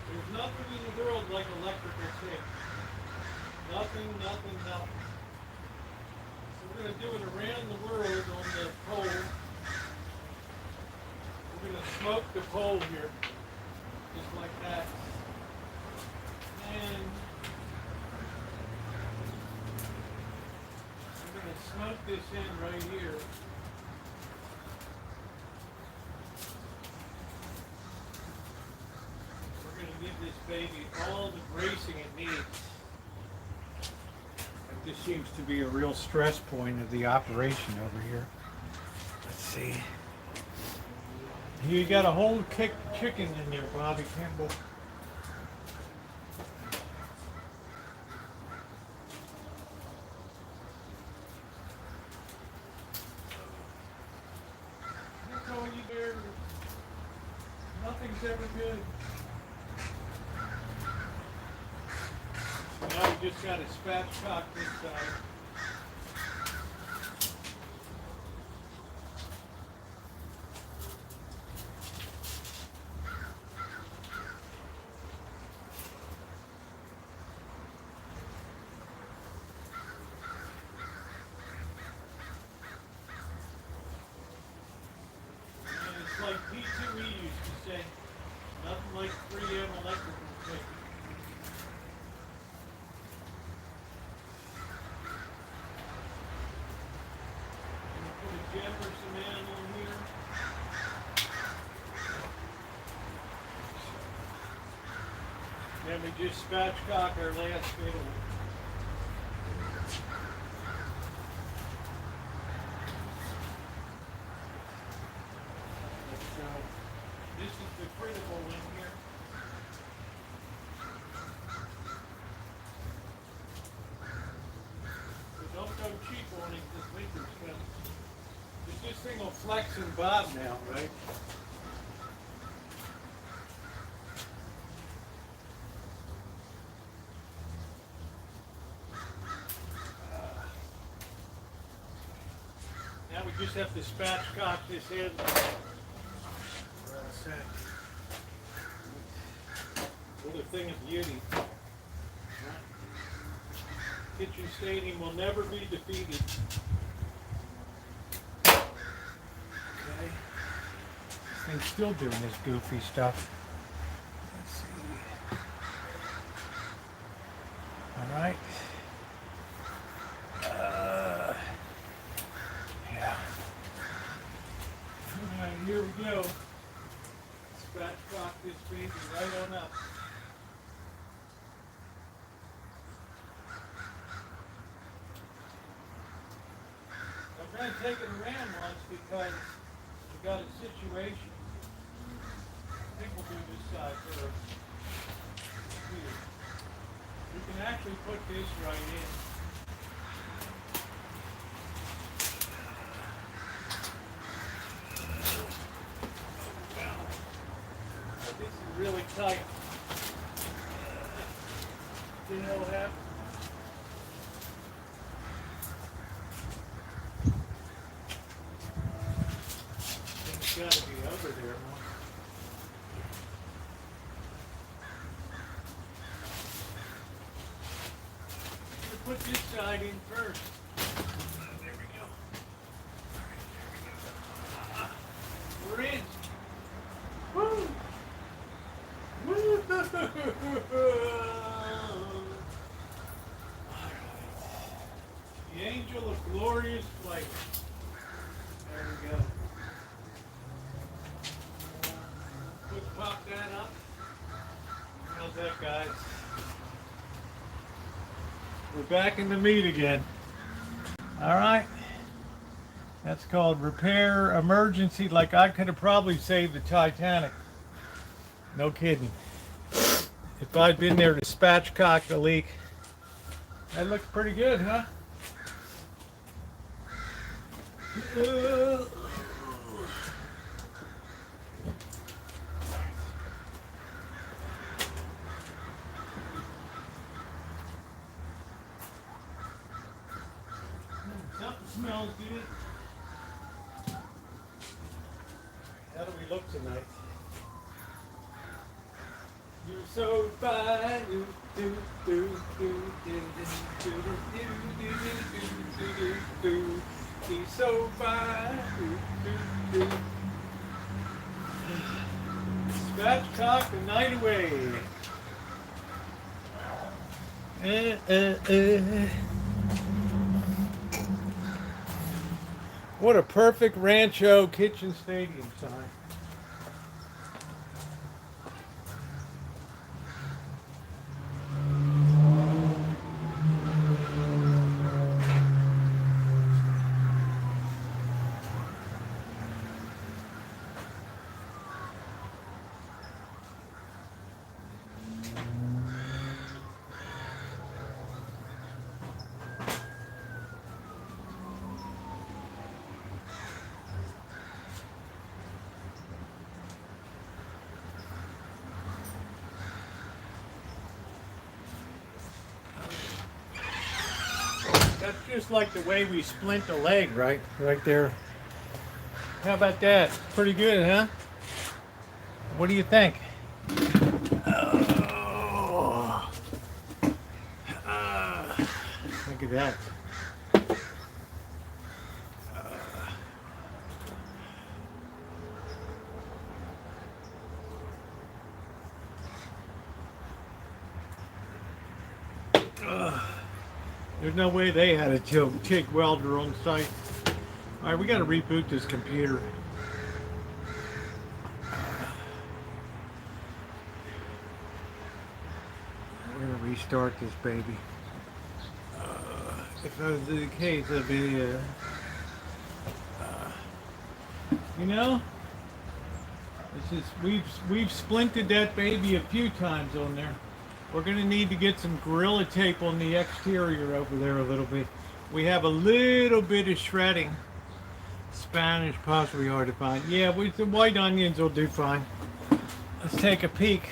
Speaker 1: There's nothing in the world like electrical tape. Nothing. We're going to do it around the world on the pole. We're going to smoke the pole here, just like that. And we're going to smoke this in right here. We're going to give this baby all the bracing it needs. This seems to be a real stress point of the operation over here. Let's see. You got a whole chicken in there, Bobby Campbell. That's all you do. Nothing's ever good. just got to spatchcock this side. And it's like P2E used to say, nothing like 3M electrical equipment. Put a gem or cement on here. Then we just spatchcock our last fiddle. So, this is the critical one here. So don't go cheap on it this winter's coming. This thing will flex and bob now, right? Now we just have to spatchcock this in. What a thing of beauty. Kitchen stadium will never be defeated. Okay. This thing's still doing this goofy stuff. Let's see. All right. Yeah. All right, here we go. Spatchcock this baby right on up. I'm going to take it around once because we got a situation. I think we'll do this side first. Here. We can actually put this right in. But this is really tight. You know what happened? It's got to be over there. Put this side in first. There we go. All right, there we go. We're in. Woo! Woo! The angel of glorious flight. There we go. Quick pop that up. How's that, guys? We're back in the meat again. All right. That's called repair emergency. Like I could have probably saved the Titanic. No kidding. If I'd been there to spatchcock the leak. That looks pretty good, huh? Something smells good. How do we look tonight? You're so fine. Do, do, do, do, do, do, do, do, do, do, do. He's so fine. Do, do, do. Spatchcock the night away. What a perfect Rancho kitchen stadium sign. That's just like the way we splint a leg, right? Right there. How about that? Pretty good, huh? What do you think? Oh. Look at that. There's no way they had a TIG welder on site. All right, we got to reboot this computer. We're going to restart this baby. If that was the case, it'd be, you know, it's just we've splinted that baby a few times on there. We're going to need to get some Gorilla Tape on the exterior over there a little bit. We have a little bit of shredding. Spanish, possibly hard to find. Yeah, with the white onions will do fine. Let's take a peek.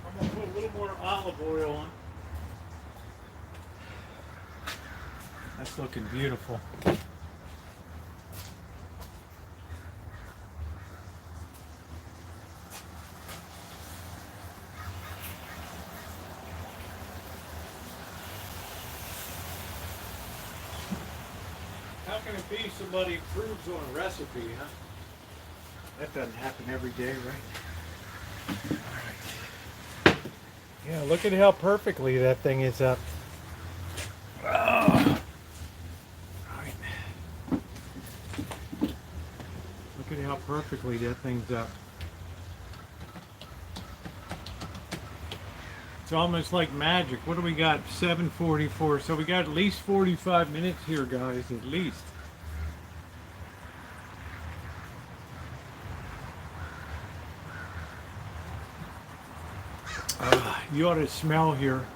Speaker 1: I'm going to put a little more olive oil on. That's looking beautiful. How can it be somebody improves on a recipe, huh? That doesn't happen every day, right? All right. Yeah, look at how perfectly that thing is up. Oh. Right. Look at how perfectly that thing's up. It's almost like magic. What do we got? 7:44. So we got at least 45 minutes here, guys, at least. You ought to smell here.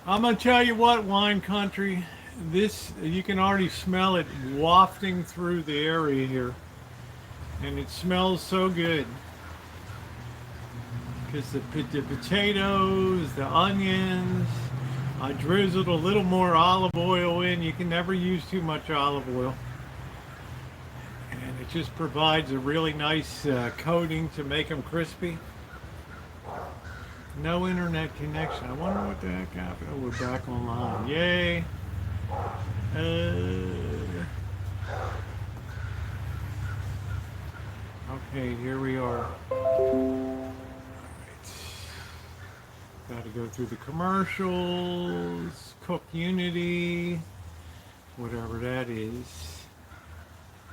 Speaker 1: I'm going to tell you what, wine country, this, you can already smell it wafting through the area here. And it smells so good. Because the potatoes, the onions, I drizzled a little more olive oil in. You can never use too much olive oil. And it just provides a really nice coating to make them crispy. No internet connection. I wonder what the heck happened. Oh, we're back online. Yay. Okay, here we are. Got to go through the commercials, Cook Unity, whatever that is.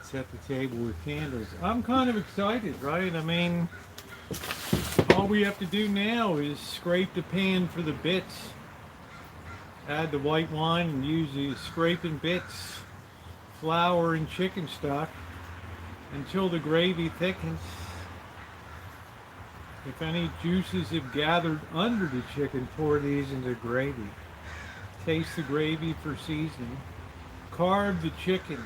Speaker 1: Set the table with candles. I'm kind of excited, right? I mean, all we have to do now is scrape the pan for the bits, add the white wine and use the scraping bits, flour and chicken stock until the gravy thickens. If any juices have gathered under the chicken, pour these into gravy. Taste the gravy for seasoning. Carve the chicken,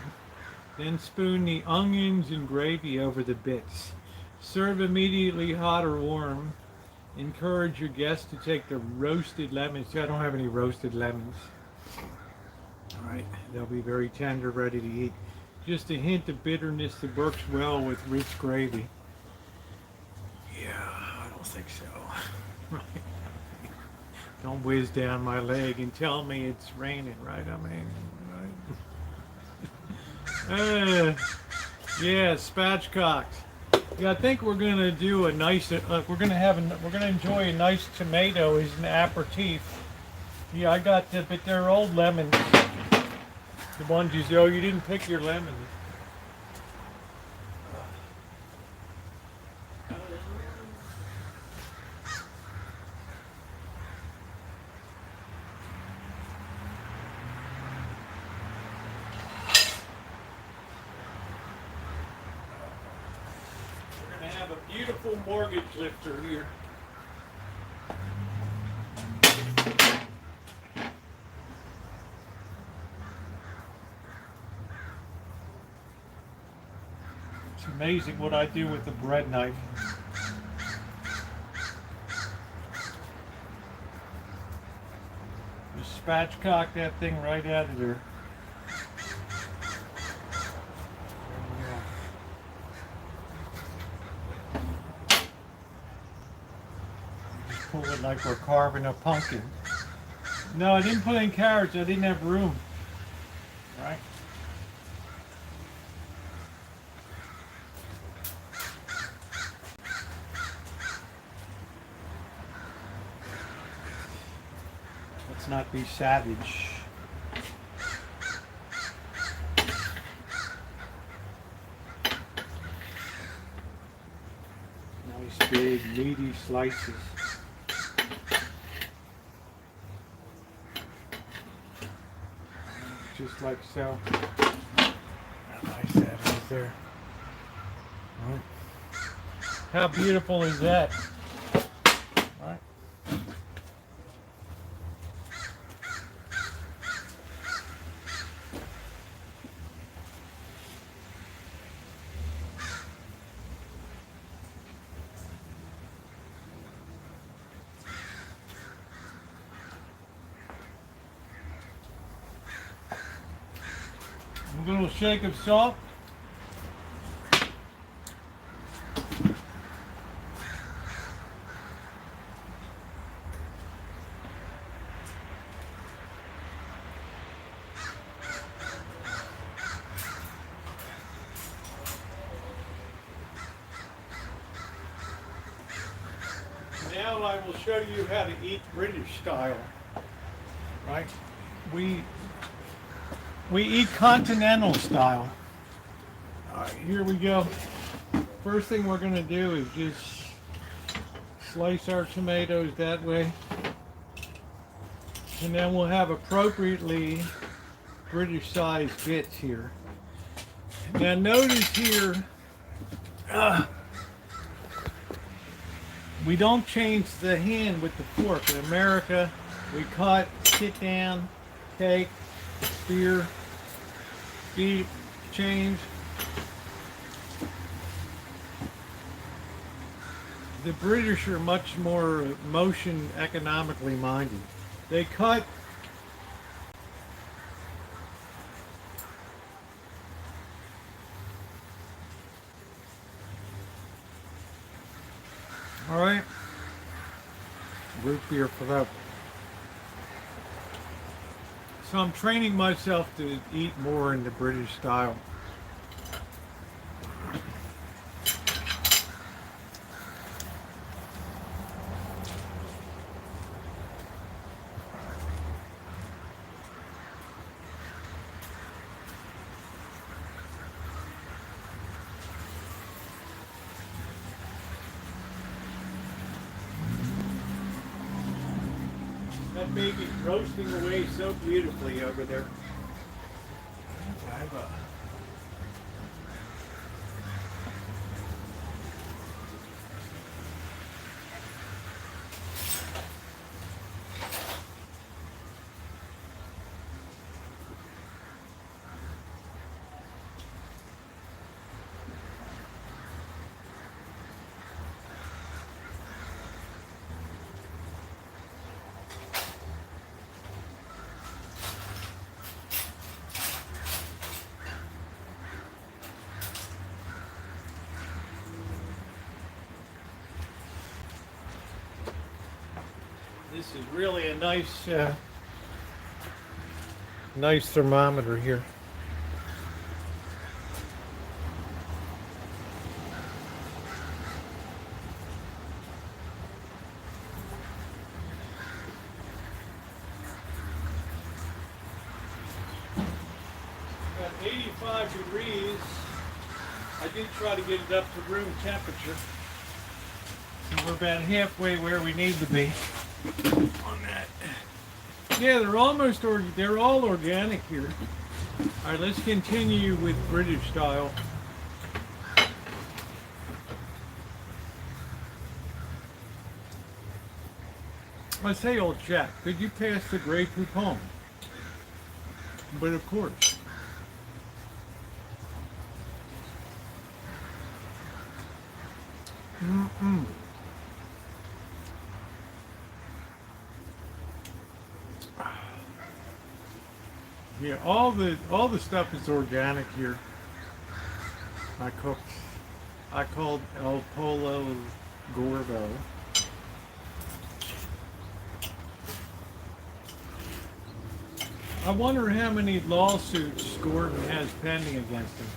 Speaker 1: then spoon the onions and gravy over the bits. Serve immediately hot or warm. Encourage your guests to take the roasted lemons. See, I don't have any roasted lemons. All right, they'll be very tender, ready to eat. Just a hint of bitterness that works well with rich gravy. Yeah, I don't think so. Don't whiz down my leg and tell me it's raining, right? I mean, right? Yeah, spatchcocks. Yeah, I think we're gonna do a nice. We're gonna enjoy a nice tomato as an aperitif. Yeah, I got the, but they're old lemons. The ones you say, oh, you didn't pick your lemons. We're gonna have a beautiful mortgage lifter here. It's amazing what I do with the bread knife. Just spatchcock that thing right out of there. Just pull it like we're carving a pumpkin. No, I didn't put in carrots. I didn't have room. Right? Let's not be savage. Nice big meaty slices. Just like so. How nice that is there. Right. How beautiful is that? Right. A little shake of salt. Now I will show you how to eat British style. Right? We eat continental style. All right, here we go. First thing we're going to do is just slice our tomatoes that way. And then we'll have appropriately British sized bits here. Now notice here, we don't change the hand with the fork. In America, we cut, sit down, take, spear, beat, change. The British are much more motion economically minded. They cut. All right. Root beer for that. So I'm training myself to eat more in the British style. That baby's roasting away so beautifully over there. This is really a nice thermometer here. At 85 degrees, I did try to get it up to room temperature. So we're about halfway where we need to be on that. Yeah, they're all organic here. All right, let's continue with British style. I say, old Jack, could you pass the Grey Poupon? But of course. Mm. Yeah, all the stuff is organic here. I cooked. I called El Polo Gordo. I wonder how many lawsuits Gordon has pending against him.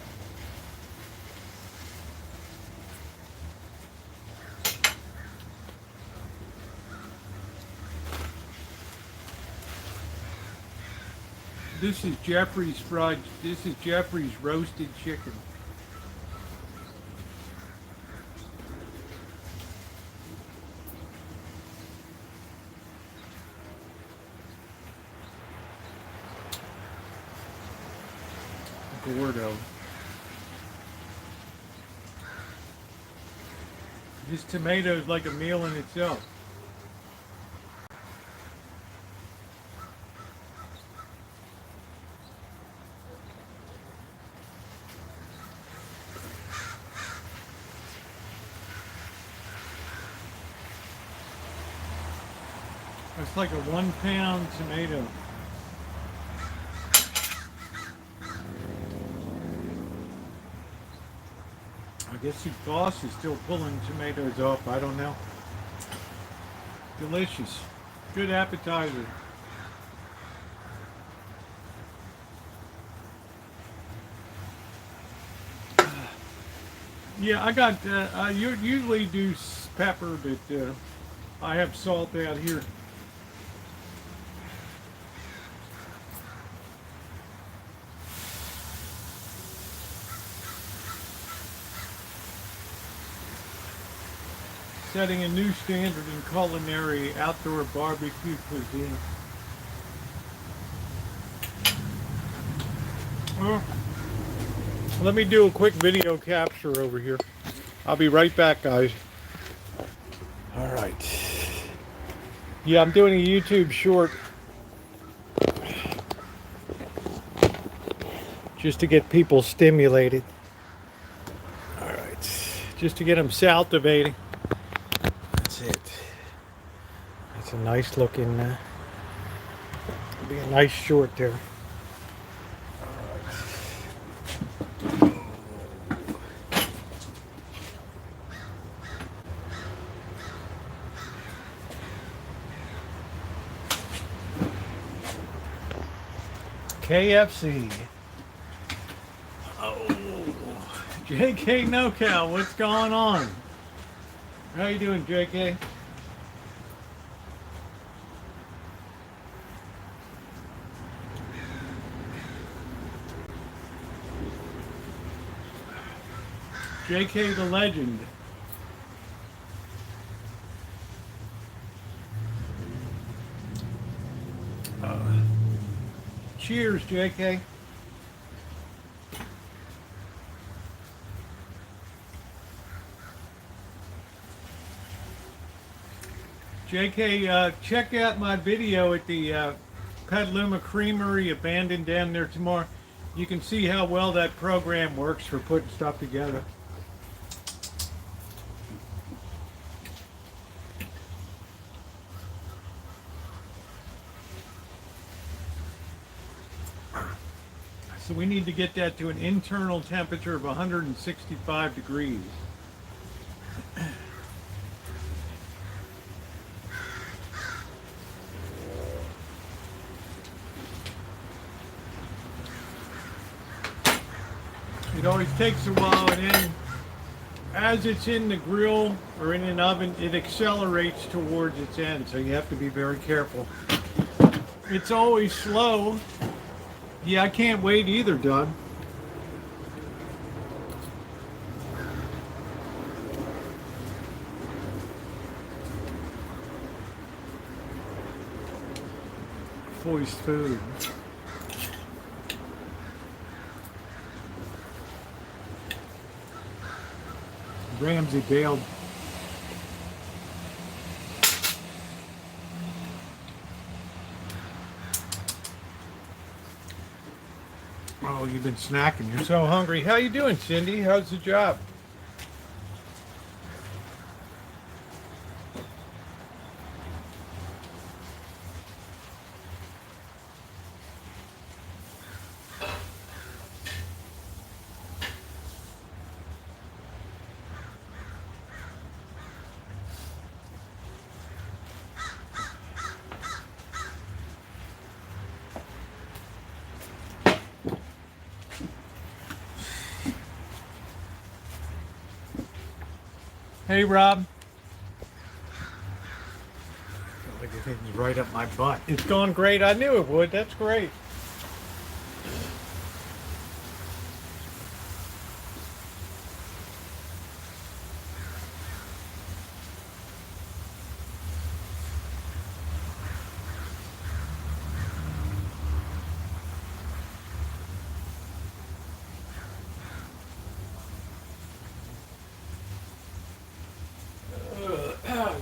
Speaker 1: This is Jeffrey's fried. This is Jeffrey's roasted chicken. Gordo. This tomato is like a meal in itself. It's like a 1 pound tomato. I guess the boss is still pulling tomatoes off. I don't know. Delicious. Good appetizer. Yeah, I got, I usually do pepper, but I have salt out here. Setting a new standard in culinary outdoor barbecue cuisine. Well, let me do a quick video capture over here. I'll be right back, guys. All right. Yeah, I'm doing a YouTube short just to get people stimulated. All right. Just to get them salivating. That's it. That's a nice looking, be a nice short there. KFC. Oh, JK NoCal, what's going on? How you doing, JK? JK the legend. Cheers, JK. JK, check out my video at the Petaluma Creamery, abandoned down there tomorrow. You can see how well that program works for putting stuff together. So we need to get that to an internal temperature of 165 degrees. It always takes a while, and then as it's in the grill or in an oven, it accelerates towards its end, so you have to be very careful. It's always slow. Yeah, I can't wait either, Doug. Voice food. Ramsey bailed. Oh, you've been snacking. You're so hungry. How you doing, Cindy? How's the job? Hey, Rob. Like the thing's right up my butt. It's gone great. I knew it would. That's great.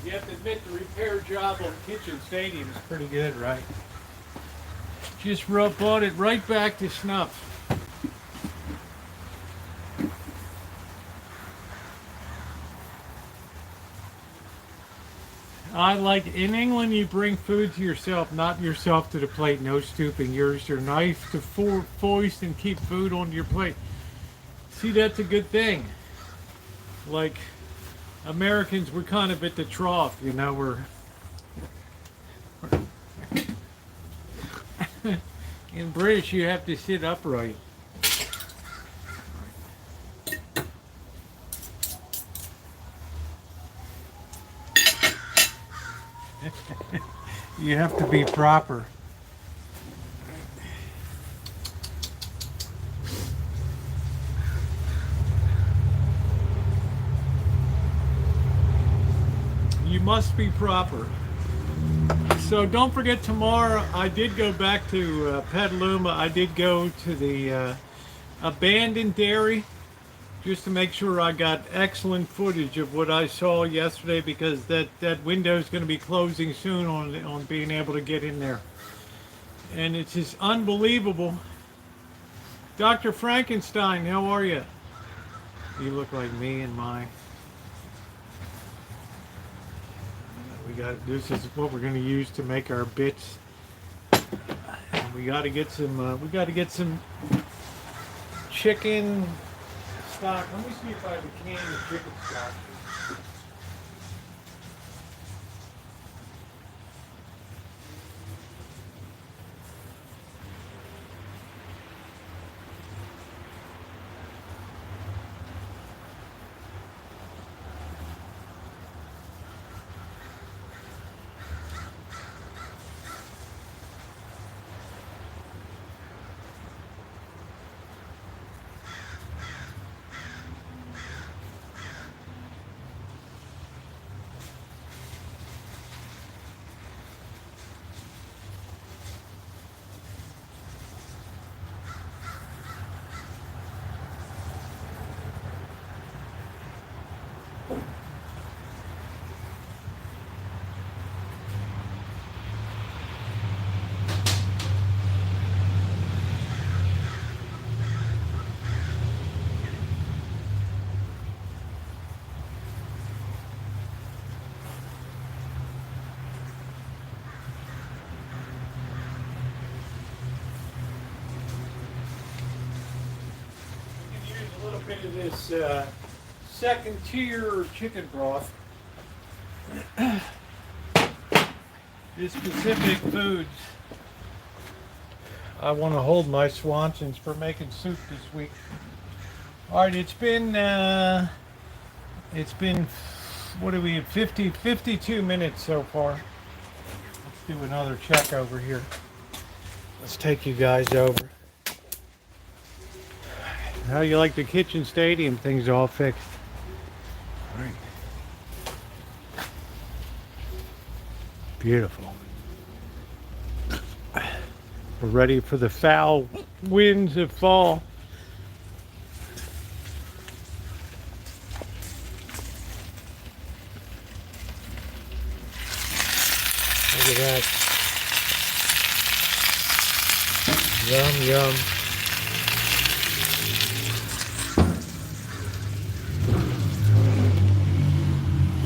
Speaker 1: You have to admit the repair job on Kitchen Stadium is pretty good, right? Just brought it right back to snuff. I like, in England you bring food to yourself, not yourself to the plate. No stooping. Use your knife to foist and keep food on your plate. See, that's a good thing. Like, Americans, we're kind of at the trough, you know, we're in British you have to sit upright. You have to be proper. You must be proper. So don't forget tomorrow, I did go back to Petaluma. I did go to the abandoned dairy just to make sure I got excellent footage of what I saw yesterday, because that window is going to be closing soon on being able to get in there. And it's just unbelievable. Dr. Frankenstein, how are you? You look like me and my... This is what we're going to use to make our bits. And we got to get some chicken stock. Let me see if I have a can of chicken stock. Bit of this second tier chicken broth. This Pacific Foods. I want to hold my Swansons for making soup this week. All right, it's been what do we have, 52 minutes so far. Let's do another check over here. Let's take you guys over. How you like the Kitchen Stadium? Things all fixed. All right. Beautiful. We're ready for the foul winds of fall. Look at that. Yum, yum.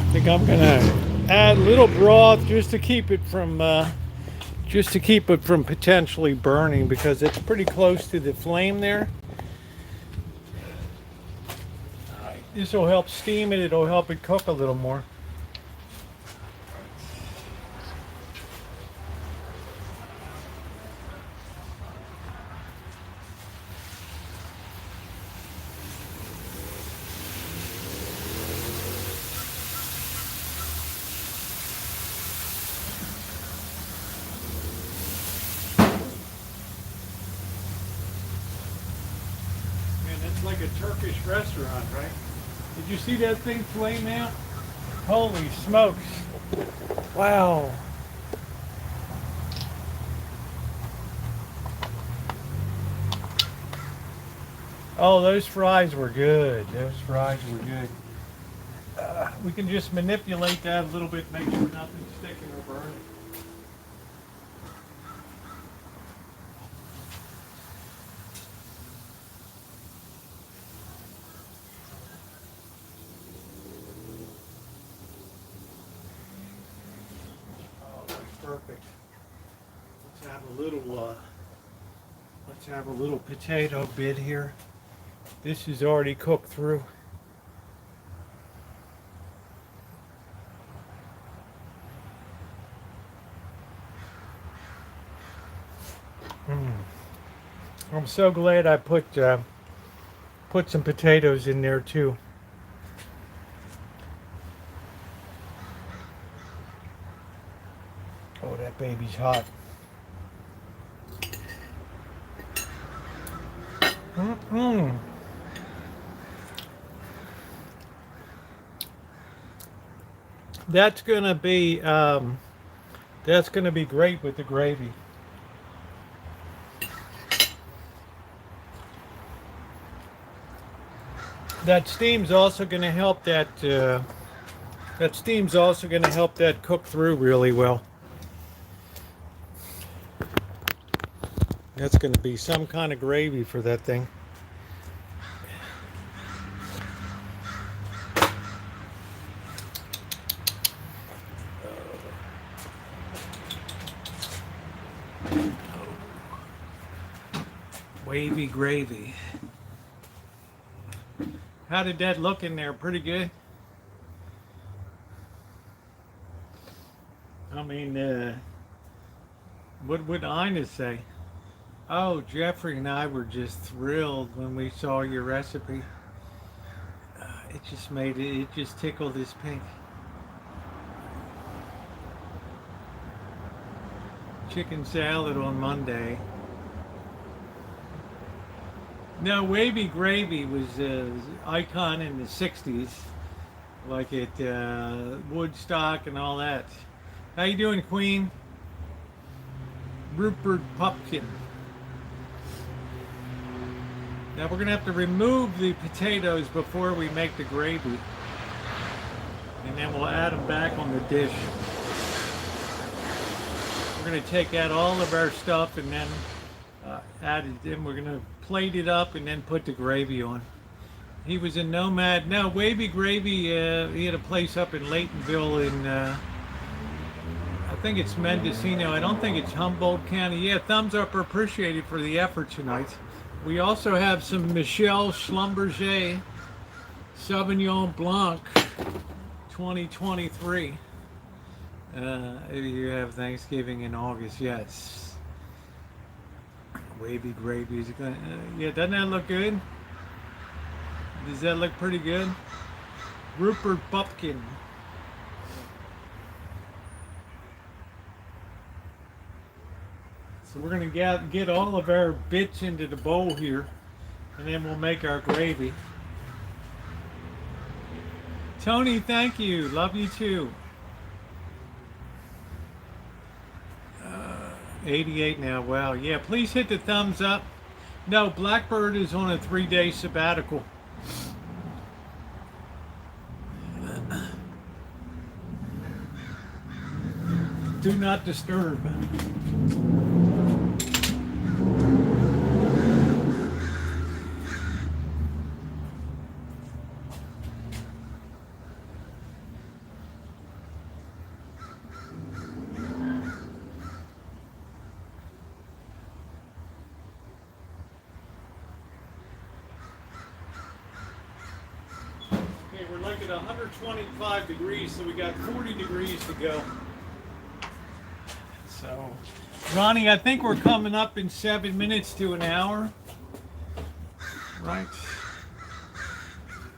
Speaker 1: I think I'm gonna add a little broth just to keep it from potentially burning, because it's pretty close to the flame there. This will help steam it. It'll help it cook a little more. It's like a Turkish restaurant, right? Did you see that thing flame out? Holy smokes. Wow. Oh, those fries were good. Those fries were good. We can just manipulate that a little bit, make sure nothing's sticking or burning. Oh, that's perfect. Let's have a little potato bit here. This is already cooked through. I'm so glad I put some potatoes in there too. Oh, that baby's hot. Mm-mm. That's gonna be great with the gravy. That steam's also gonna help that cook through really well. That's gonna be some kind of gravy for that thing. Wavy gravy. How did that look in there? Pretty good? I mean, what would Ina say? Oh, Jeffrey and I were just thrilled when we saw your recipe. It just tickled his pink. Chicken salad on Monday. No, wavy gravy was an icon in the 60s, like at Woodstock and all that. How you doing, Queen? Rupert Pumpkin. Now we're gonna have to remove the potatoes before we make the gravy, and then we'll add them back on the dish. We're gonna take out all of our stuff and then add it in. We're gonna plate it up and then put the gravy on. He was a nomad. No, wavy gravy. He had a place up in Laytonville in. I think it's Mendocino. I don't think it's Humboldt County. Yeah, thumbs up are appreciated for the effort tonight. We also have some Michel Schlumberger Sauvignon Blanc 2023. You have Thanksgiving in August, yes. Wavy gravy is going. Yeah, doesn't that look good? Does that look pretty good? Rupert Pumpkin. So we're going to get all of our bits into the bowl here, and then we'll make our gravy. Tony, thank you. Love you too. 88 now. Wow. Yeah, please hit the thumbs up. No, Blackbird is on a 3-day sabbatical. Do not disturb. We're like at 125 degrees, so we got 40 degrees to go. So, Ronnie, I think we're coming up in 7 minutes to an hour. Right.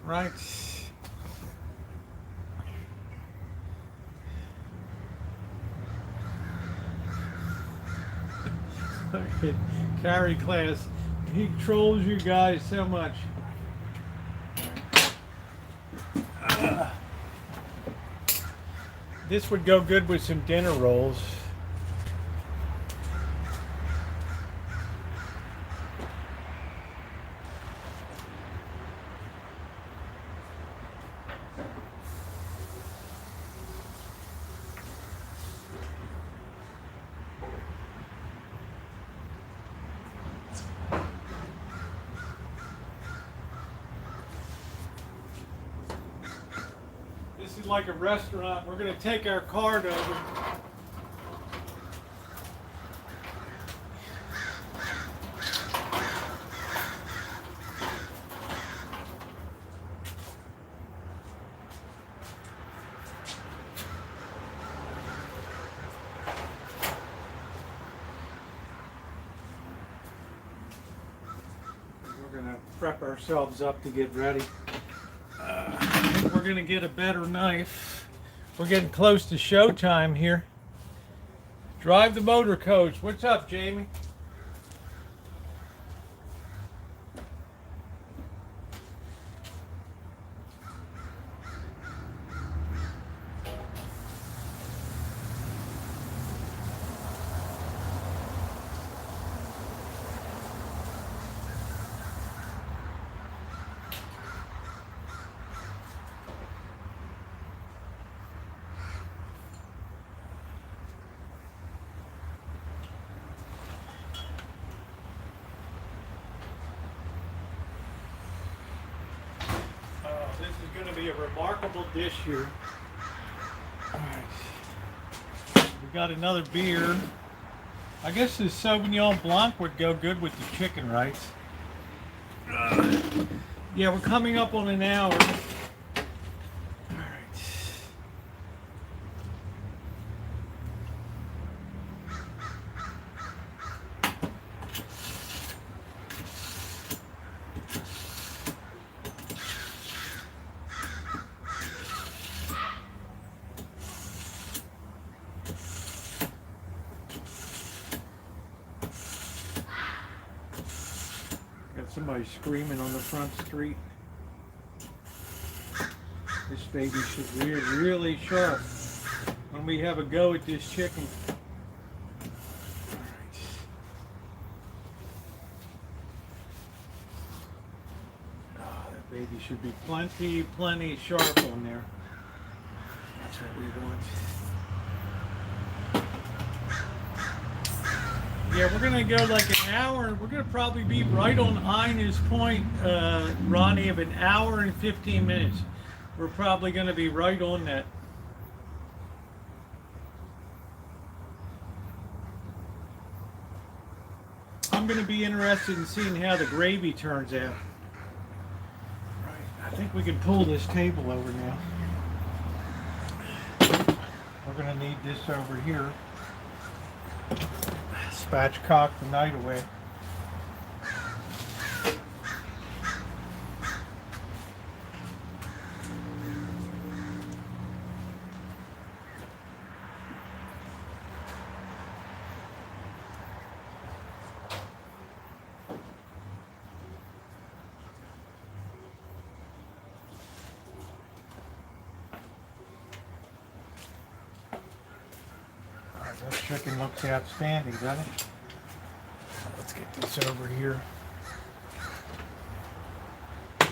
Speaker 1: Right. Okay. Carry class. He trolls you guys so much. This would go good with some dinner rolls. This is like a restaurant. We're going to take our cart over. We're going to prep ourselves up to get ready. I think we're going to get a better knife. We're getting close to showtime here. Drive the motor coach. What's up, Jamie? This is going to be a remarkable dish here. All right. We got another beer. I guess this Sauvignon Blanc would go good with the chicken rice. Yeah, we're coming up on an hour. All right. Got somebody screaming on the front street. This baby should be really sharp when we have a go at this chicken. All right. Oh, that baby should be plenty sharp on there. That's what we want. Yeah, we're gonna go like an hour. We're gonna probably be right on Ina's point, Ronnie, of an hour and 15 minutes. We're probably gonna be right on that. I'm gonna be interested in seeing how the gravy turns out. Right, I think we can pull this table over now. We're gonna need this over here. Spatchcock the night away. That chicken looks outstanding, doesn't it? Let's get this over here. So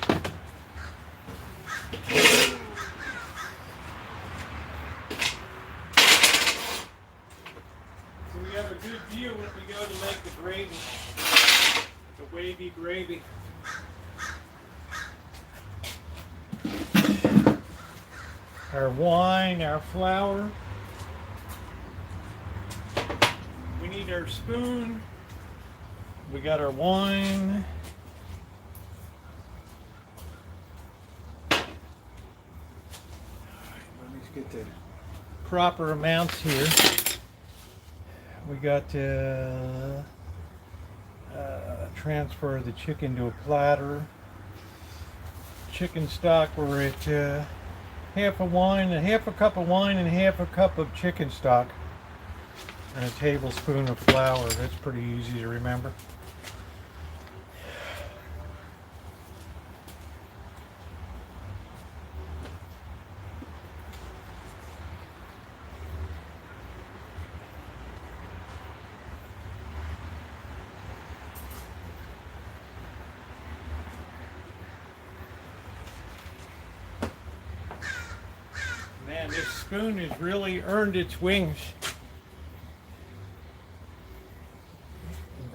Speaker 1: we have a good view when we go to make the gravy, the wavy gravy. Our wine, our flour. We need our spoon. We got our wine. All right, let me get the proper amounts here. We got to transfer the chicken to a platter. Chicken stock, we're at half a cup of wine and half a cup of chicken stock. And a tablespoon of flour. That's pretty easy to remember. this spoon has really earned its wings.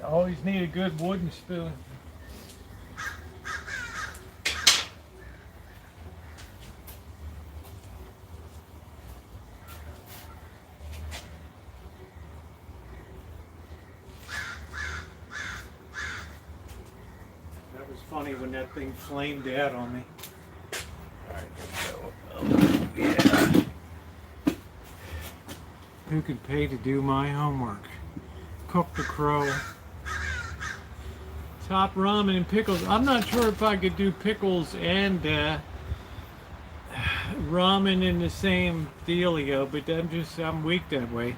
Speaker 1: Always need a good wooden spoon. That was funny when that thing flamed out on me. Alright, oh, yeah. Who could pay to do my homework? Cook the crow. Top ramen and pickles. I'm not sure if I could do pickles and ramen in the same dealio, but I'm weak that way.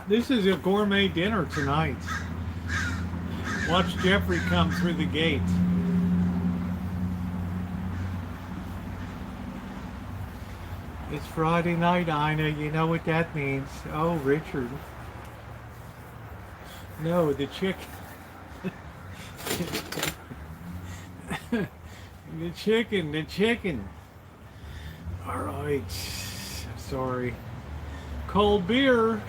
Speaker 1: This is a gourmet dinner tonight. Watch Jeffrey come through the gate. It's Friday night, Ina. You know what that means. Oh, Richard. No, the chicken. the chicken. All right. Sorry. Cold beer.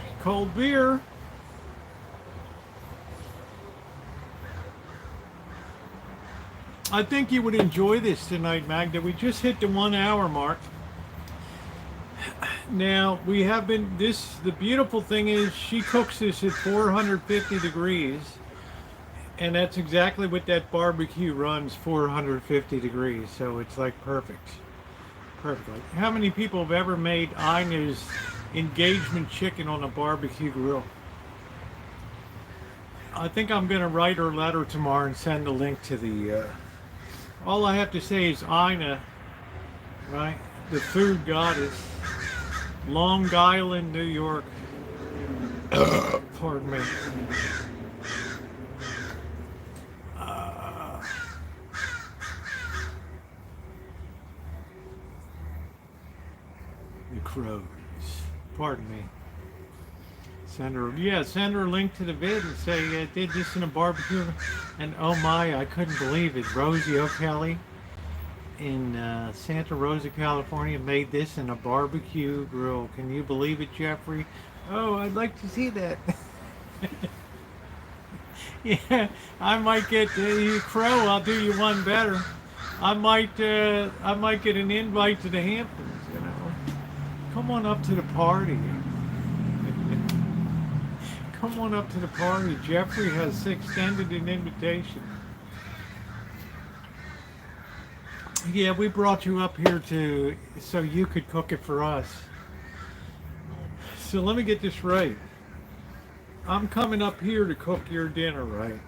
Speaker 1: I think you would enjoy this tonight, Magda. We just hit the 1 hour mark. Now, we have been, the beautiful thing is she cooks this at 450 degrees, and that's exactly what that barbecue runs, 450 degrees, so it's like perfect. Perfectly. How many people have ever made Ina's engagement chicken on a barbecue grill? I think I'm going to write her a letter tomorrow and send a link to the, all I have to say is Ina, right, the food goddess. Long Island, New York. Pardon me. The crows. Pardon me. Send her a link to the vid and say, did this in a barbecue. And oh my, I couldn't believe it. Rosieokelly in Santa Rosa, California, made this in a barbecue grill. Can you believe it, Jeffrey? Oh, I'd like to see that. Yeah, I might get you, Crow. I'll do you one better. I might get an invite to the Hamptons. You know, come on up to the party. Come on up to the party. Jeffrey has extended an invitation. Yeah, we brought you up here so you could cook it for us. So let me get this right. I'm coming up here to cook your dinner, right?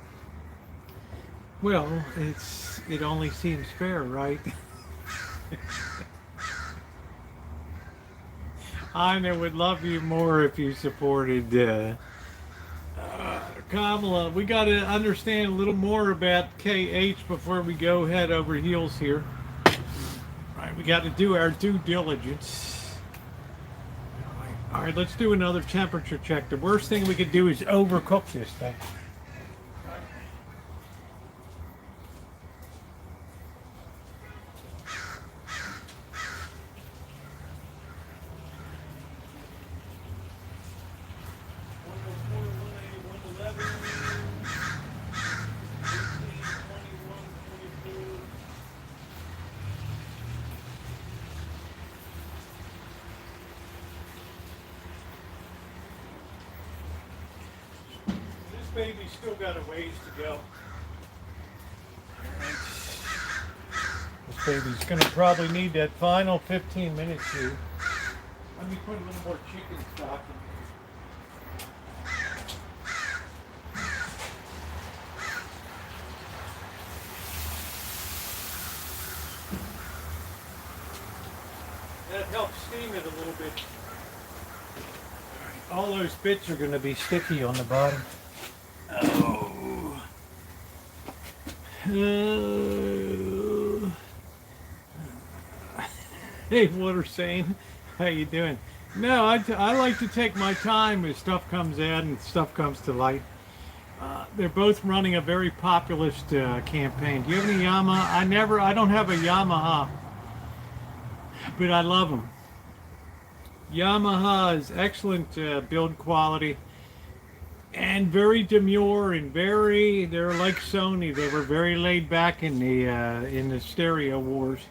Speaker 1: Well, it only seems fair, right? I would love you more if you supported Kamala. We got to understand a little more about KH before we go head over heels here. Right, we got to do our due diligence. All right, let's do another temperature check. The worst thing we could do is overcook this thing. Baby's still got a ways to go. This baby's gonna probably need that final 15 minutes here. Let me put a little more chicken stock in. That helps steam it a little bit. All those bits are gonna be sticky on the bottom. Oh. Hey, Water Sane, how you doing? No, I like to take my time as stuff comes out and stuff comes to light. They're both running a very populist campaign. Do you have any Yamaha? I don't have a Yamaha, but I love them. Yamaha is excellent build quality and very demure and they're like Sony. They were very laid back in the stereo wars.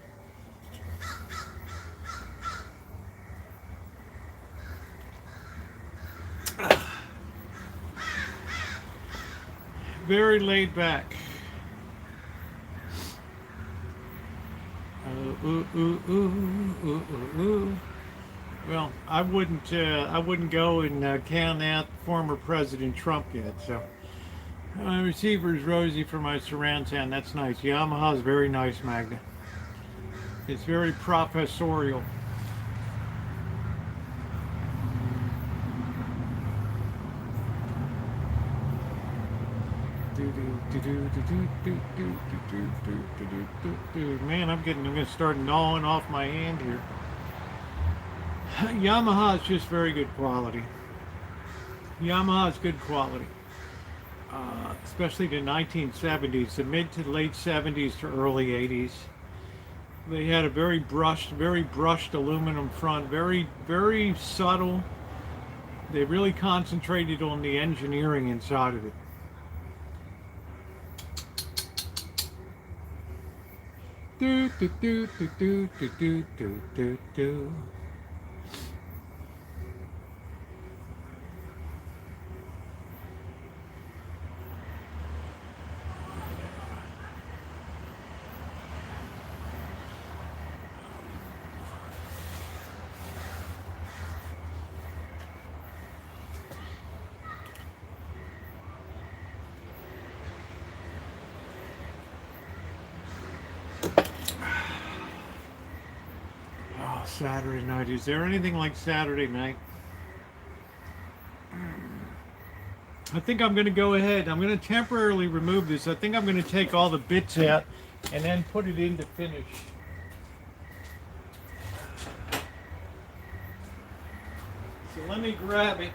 Speaker 1: Very laid back. Well, I wouldn't go and count out former President Trump yet. So, receiver is Rosie for my surround sound. That's nice. Yamaha is very nice, Magda. It's very professorial. Man, I'm gonna start gnawing off my hand here. Yamaha is just very good quality. Yamaha is good quality, especially the 1970s, the mid to late 70s to early 80s. They had a very brushed aluminum front, very subtle. They really concentrated on the engineering inside of it. Do do do do do do do do do. Saturday night. Is there anything like Saturday night? I think I'm going to go ahead. I'm going to temporarily remove this. I think I'm going to take all the bits out and then put it in to finish. So let me grab it.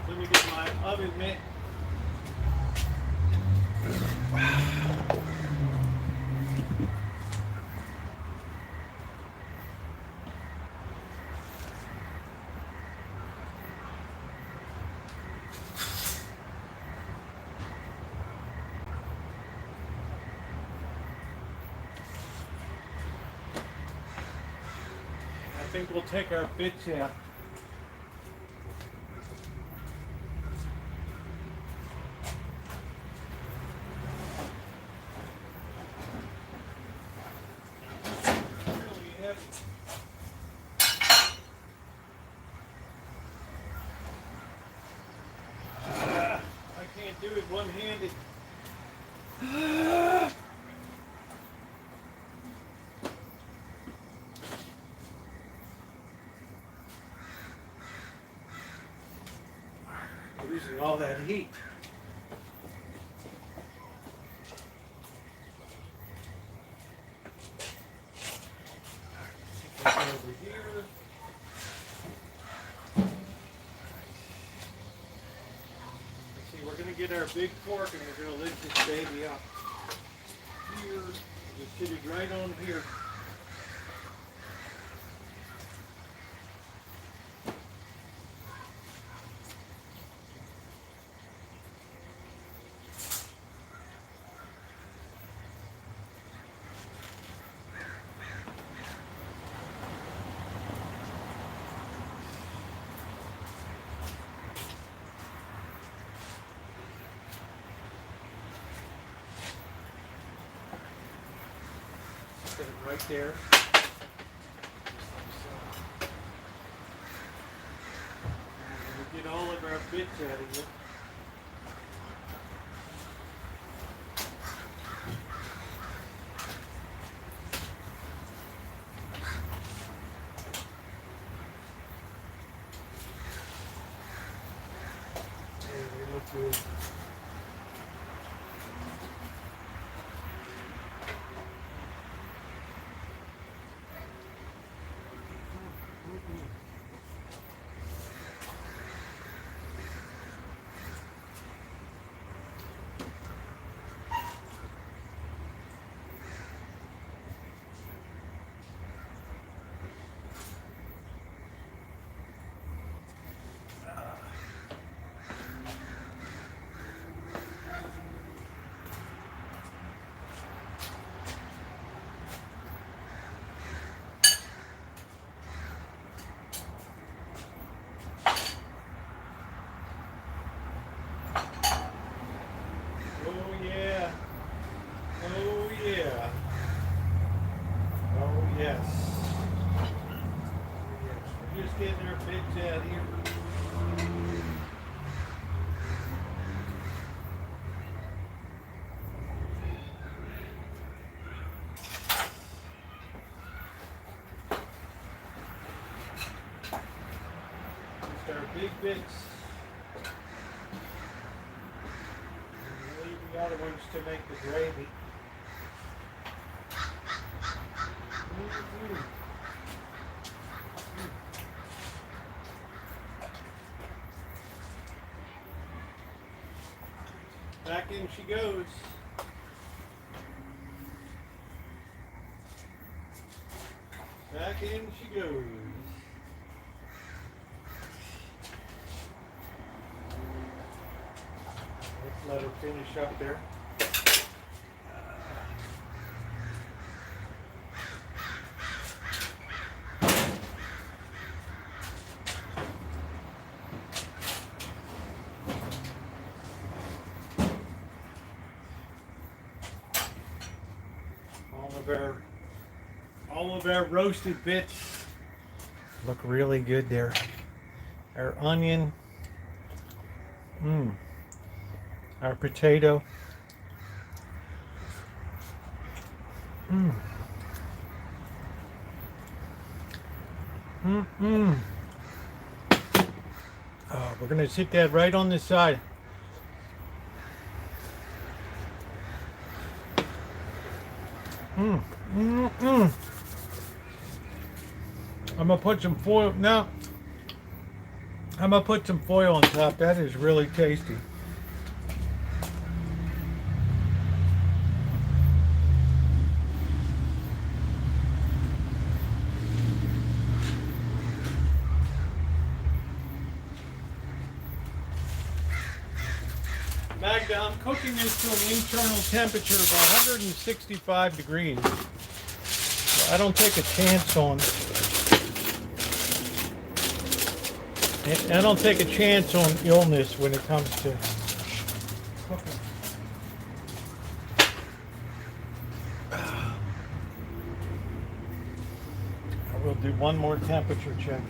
Speaker 1: Let me get my oven mitt. I think we'll take our bits out. Do it one-handed. Losing all that heat. Take this over here. We're going to get our big fork and we're going to lift this baby up. Here, just sit it right on here. Set it right there. And we get all of our bits out of it. good. Oh yeah. Oh yeah. Oh yes. We're just getting our pigs out here. Just our big bits. And leave the other ones to make the gravy. Mm-hmm. Back in she goes. Back in she goes. Let's let her finish up there. All of our roasted bits look really good there. Our onion, our potato, Oh, we're gonna sit that right on this side. I'm gonna put some foil now. I'm gonna put some foil on top. That is really tasty. Magda, I'm cooking this to an internal temperature of 165 degrees. I don't take a chance on. I don't take a chance on illness when it comes to cooking. I will do one more temperature check.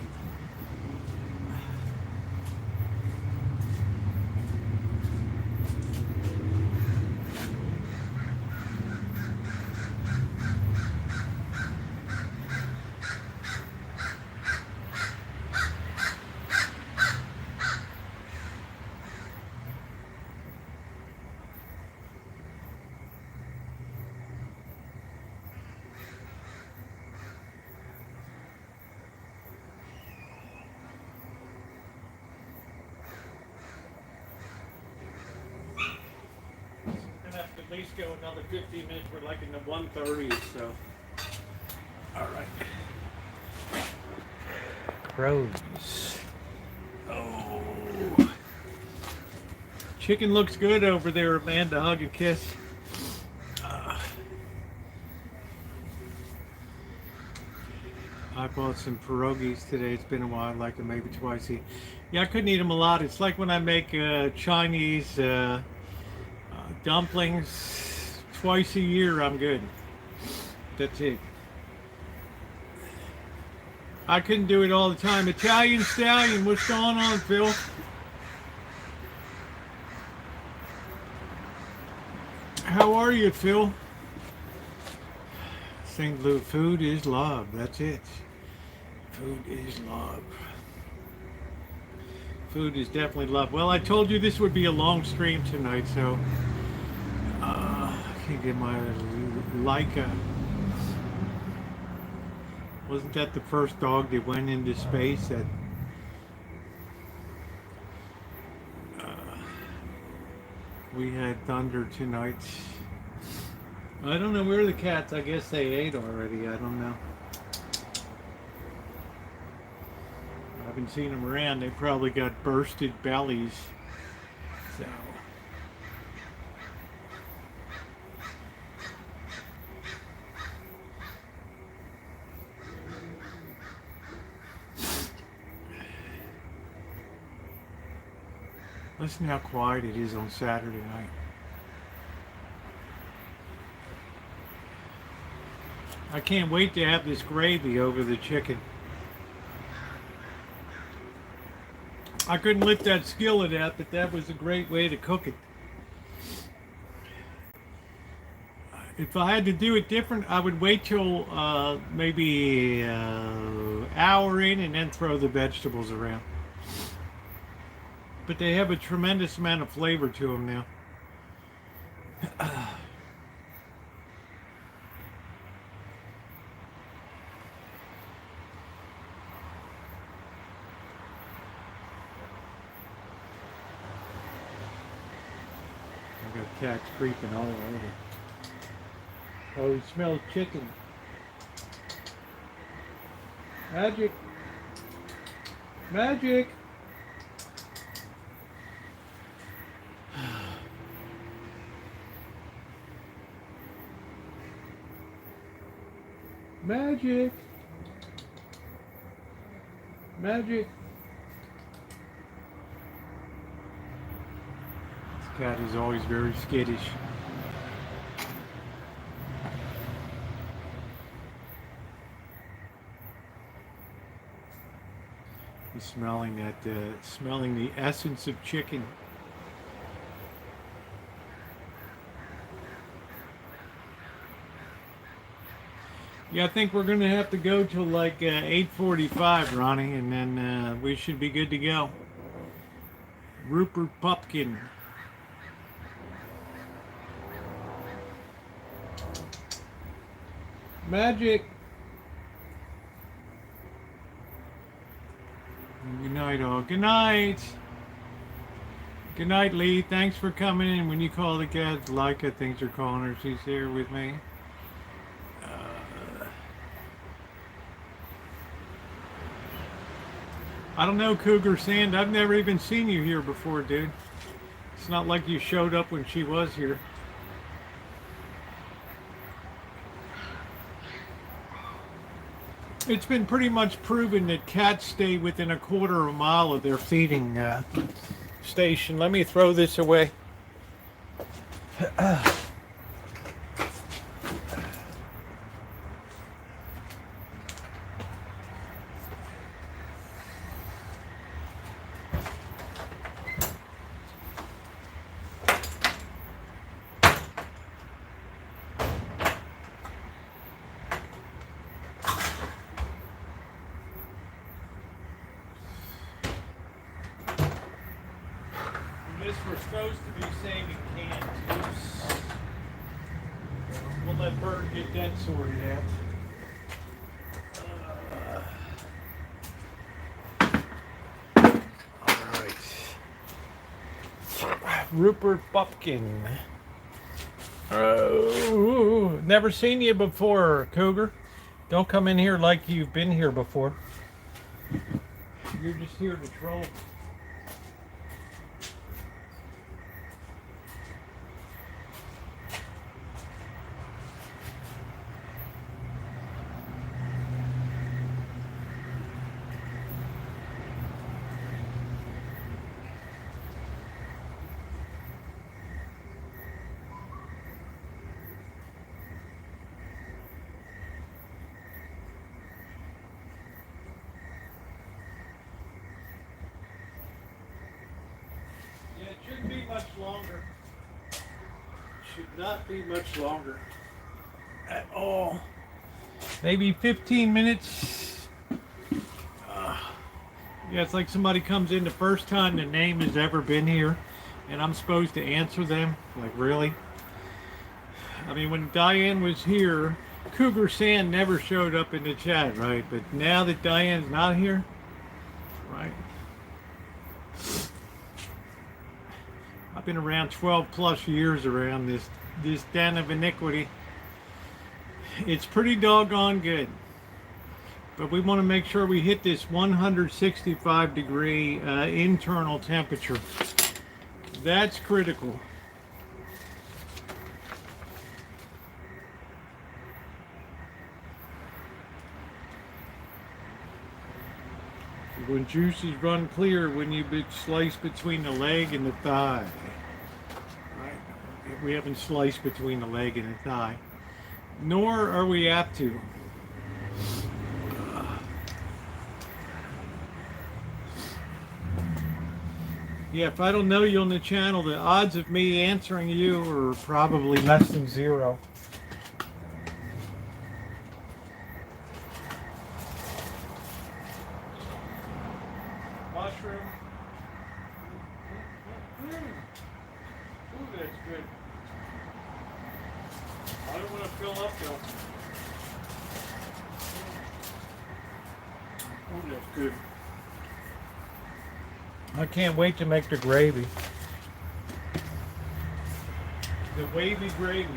Speaker 1: At least go another 15 minutes. We're like in the 130s, so. All right. Rose. Oh. Chicken looks good over there, Amanda. Hug and kiss. I bought some pierogies today. It's been a while. I like them maybe twice a year. Yeah, I couldn't eat them a lot. It's like when I make Chinese dumplings twice a year. I'm good. That's it. I couldn't do it all the time. Italian Stallion, what's going on, Phil? How are you, Phil? St. Louis, food is love. That's it. Food is love. Food is definitely love. Well, I told you this would be a long stream tonight, so I can't get my Leica. Wasn't that the first dog that went into space? That we had thunder tonight. I don't know where the cats. I guess they ate already. I don't know. I haven't seen them around. They probably got bursted bellies. So. Listen how quiet it is on Saturday night. I can't wait to have this gravy over the chicken. I couldn't lift that skillet out, but that was a great way to cook it. If I had to do it different, I would wait till maybe an hour in and then throw the vegetables around. But they have a tremendous amount of flavor to them now. I've got cats creeping all over. Oh, he smells chicken. Magic. Magic. Magic. Magic. This cat is always very skittish. He's smelling that, smelling the essence of chicken. Yeah, I think we're going to have to go till like 8:45, Ronnie, and then we should be good to go. Rupert Pupkin. Magic. Good night, all. Good night. Good night, Lee. Thanks for coming in. When you call the cat, Leica thinks you're calling her. She's here with me. I don't know, Cougar Sand. I've never even seen you here before, dude. It's not like you showed up when she was here. It's been pretty much proven that cats stay within a quarter of a mile of their feeding station. Let me throw this away. We're supposed to be saving canned juice. We'll let Bert get that sorted out. Alright. Rupert Pupkin. Oh, never seen you before, Cougar. Don't come in here like you've been here before. You're just here to troll. Shouldn't be much longer. Should not be much longer at all. Maybe 15 minutes. Yeah, it's like somebody comes in the first time the name has ever been here, and I'm supposed to answer them. Like, really? I mean, when Diane was here, Cougar Sand never showed up in the chat, right? But now that Diane's not here, right? I've been around 12 plus years around this den of iniquity. It's pretty doggone good. But we want to make sure we hit this 165 degree internal temperature. That's critical. When juices run clear, when you slice between the leg and the thigh. Right? We haven't sliced between the leg and the thigh. Nor are we apt to. Yeah, if I don't know you on the channel, the odds of me answering you are probably less than 0. Mushroom. Ooh, that's good. I don't want to fill up though. Ooh, that's good. I can't wait to make the gravy. The wavy gravy.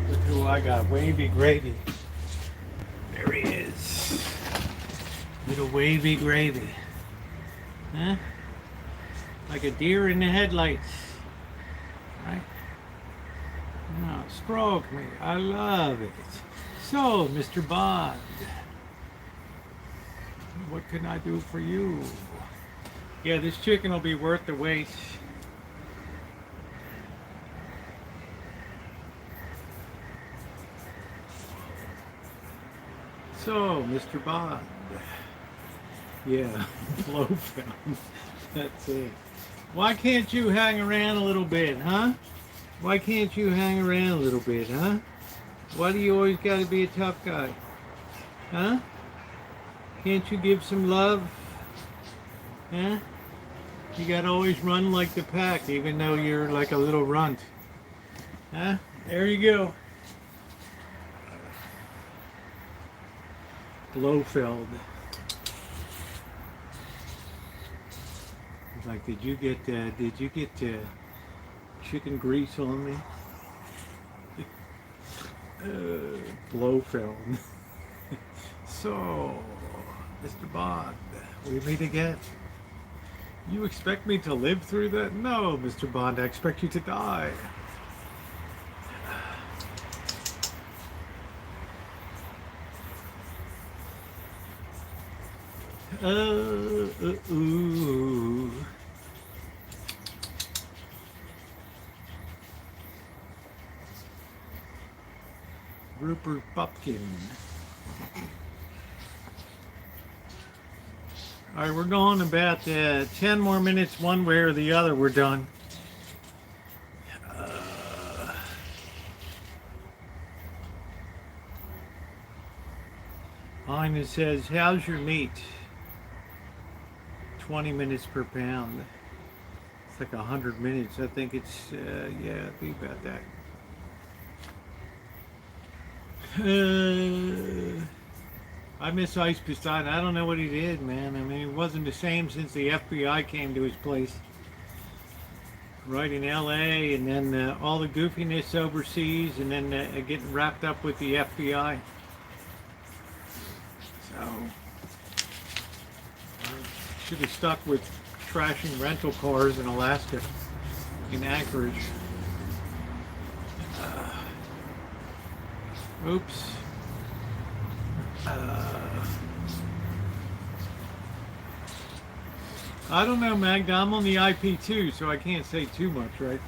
Speaker 1: Look who I got, wavy gravy. There he is. Little wavy gravy. Huh? Like a deer in the headlights. Right? No, stroke me. I love it. So, Mr. Bond, what can I do for you? Yeah, this chicken will be worth the wait. So, Mr. Bond. Yeah, blow found. That's it. Why can't you hang around a little bit, huh? Why can't you hang around a little bit, huh? Why do you always got to be a tough guy? Huh? Can't you give some love? Huh? You got to always run like the pack, even though you're like a little runt. Huh? There you go. Blofeld. It's like, did you get chicken grease on me? Blofeld. So, Mr. Bond, we meet again. You expect me to live through that? No, Mr. Bond, I expect you to die. Ooh. Rupert Pupkin. All right, we're going about 10 more minutes one way or the other. We're done. Mine it says, how's your meat? 20 minutes per pound. It's like 100 minutes. I think it's, yeah, it'd be about that. I miss Ice Poseidon. I don't know what he did, man. I mean, it wasn't the same since the FBI came to his place. Right in LA, and then all the goofiness overseas, and then getting wrapped up with the FBI. Oh. Should have stuck with trashing rental cars in Alaska, in Anchorage. Oops. I don't know, Magda. I'm on the IP2, so I can't say too much, right?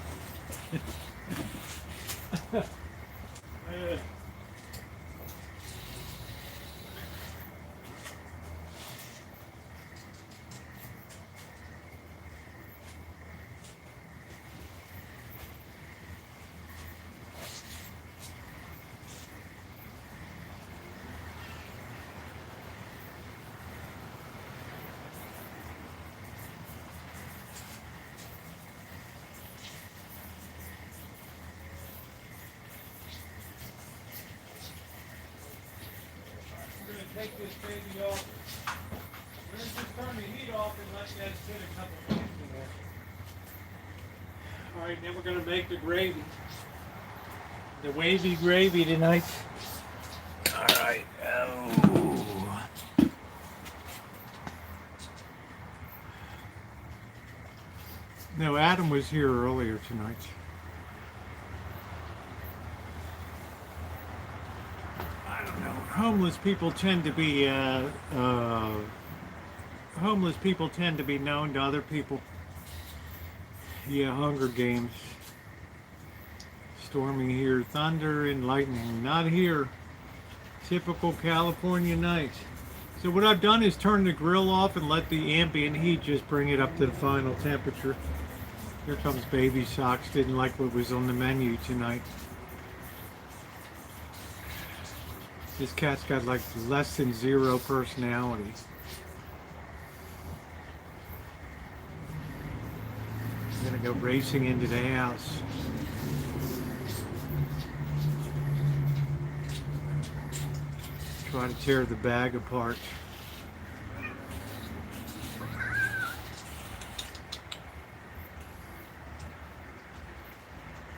Speaker 1: Take this baby off. We're going to just turn the heat off and let that sit a couple minutes in there. Alright, then we're going to make the gravy. The wavy gravy tonight. Alright. Oh. No, Adam was here earlier tonight. Homeless people tend to be known to other people. Yeah, Hunger Games. Storming here, thunder and lightning. Not here. Typical California night. So what I've done is turn the grill off and let the ambient heat just bring it up to the final temperature. Here comes Baby Socks. Didn't like what was on the menu tonight. This cat's got like less than 0 personality. I'm gonna go racing into the house. Try to tear the bag apart.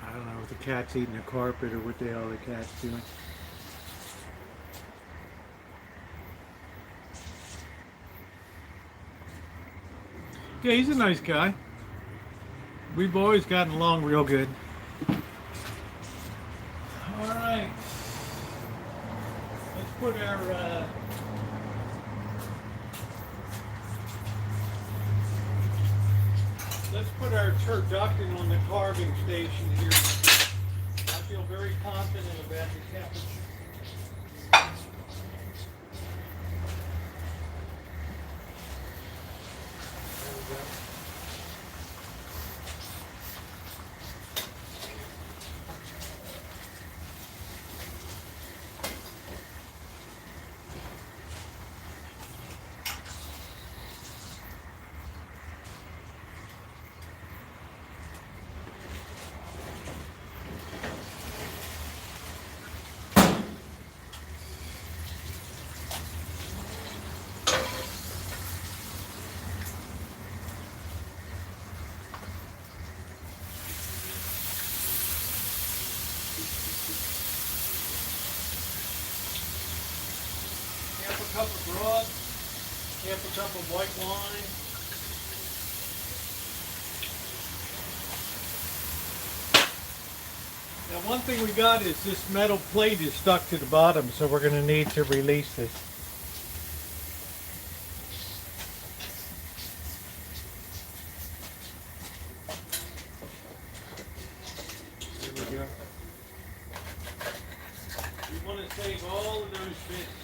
Speaker 1: I don't know if the cat's eating the carpet or what the hell the cat's doing. Yeah, he's a nice guy. We've always gotten along real good. All right. Let's put our turducken on the carving station here. I feel very confident about the temperature. Cup of broth, half a cup of white wine. Now one thing we got is this metal plate is stuck to the bottom, so we're going to need to release this. There we go. We want to save all of those bits.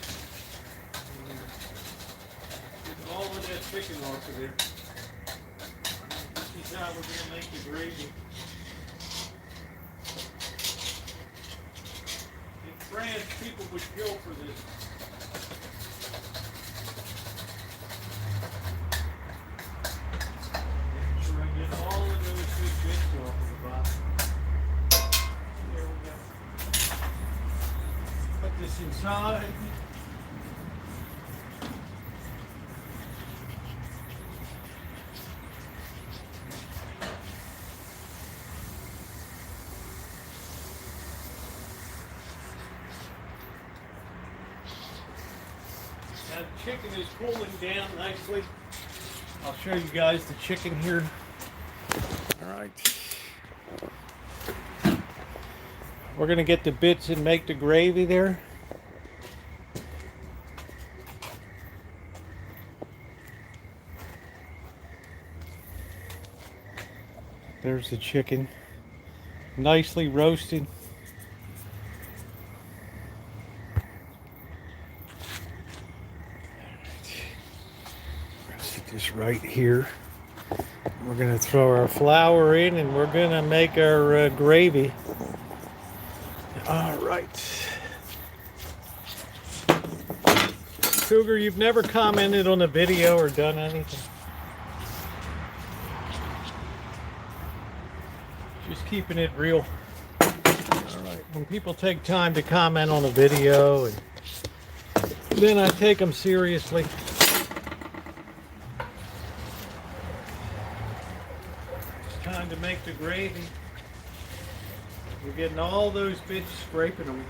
Speaker 1: All of that chicken off of there. This is how we're going to make the gravy. In France, people would kill for this. Make sure I get all of those good bits off of the bottom. There we go. Put this inside. chicken is cooling down nicely. I'll show you guys the chicken here. All right. We're gonna get the bits and make the gravy there. There's the chicken, nicely roasted. Set this right here. We're gonna throw our flour in, and we're gonna make our gravy. All right. Cougar, you've never commented on a video or done anything. Just keeping it real. All right. When people take time to comment on a video, and then I take them seriously. It's time to make the gravy. We're getting all those bits, scraping them.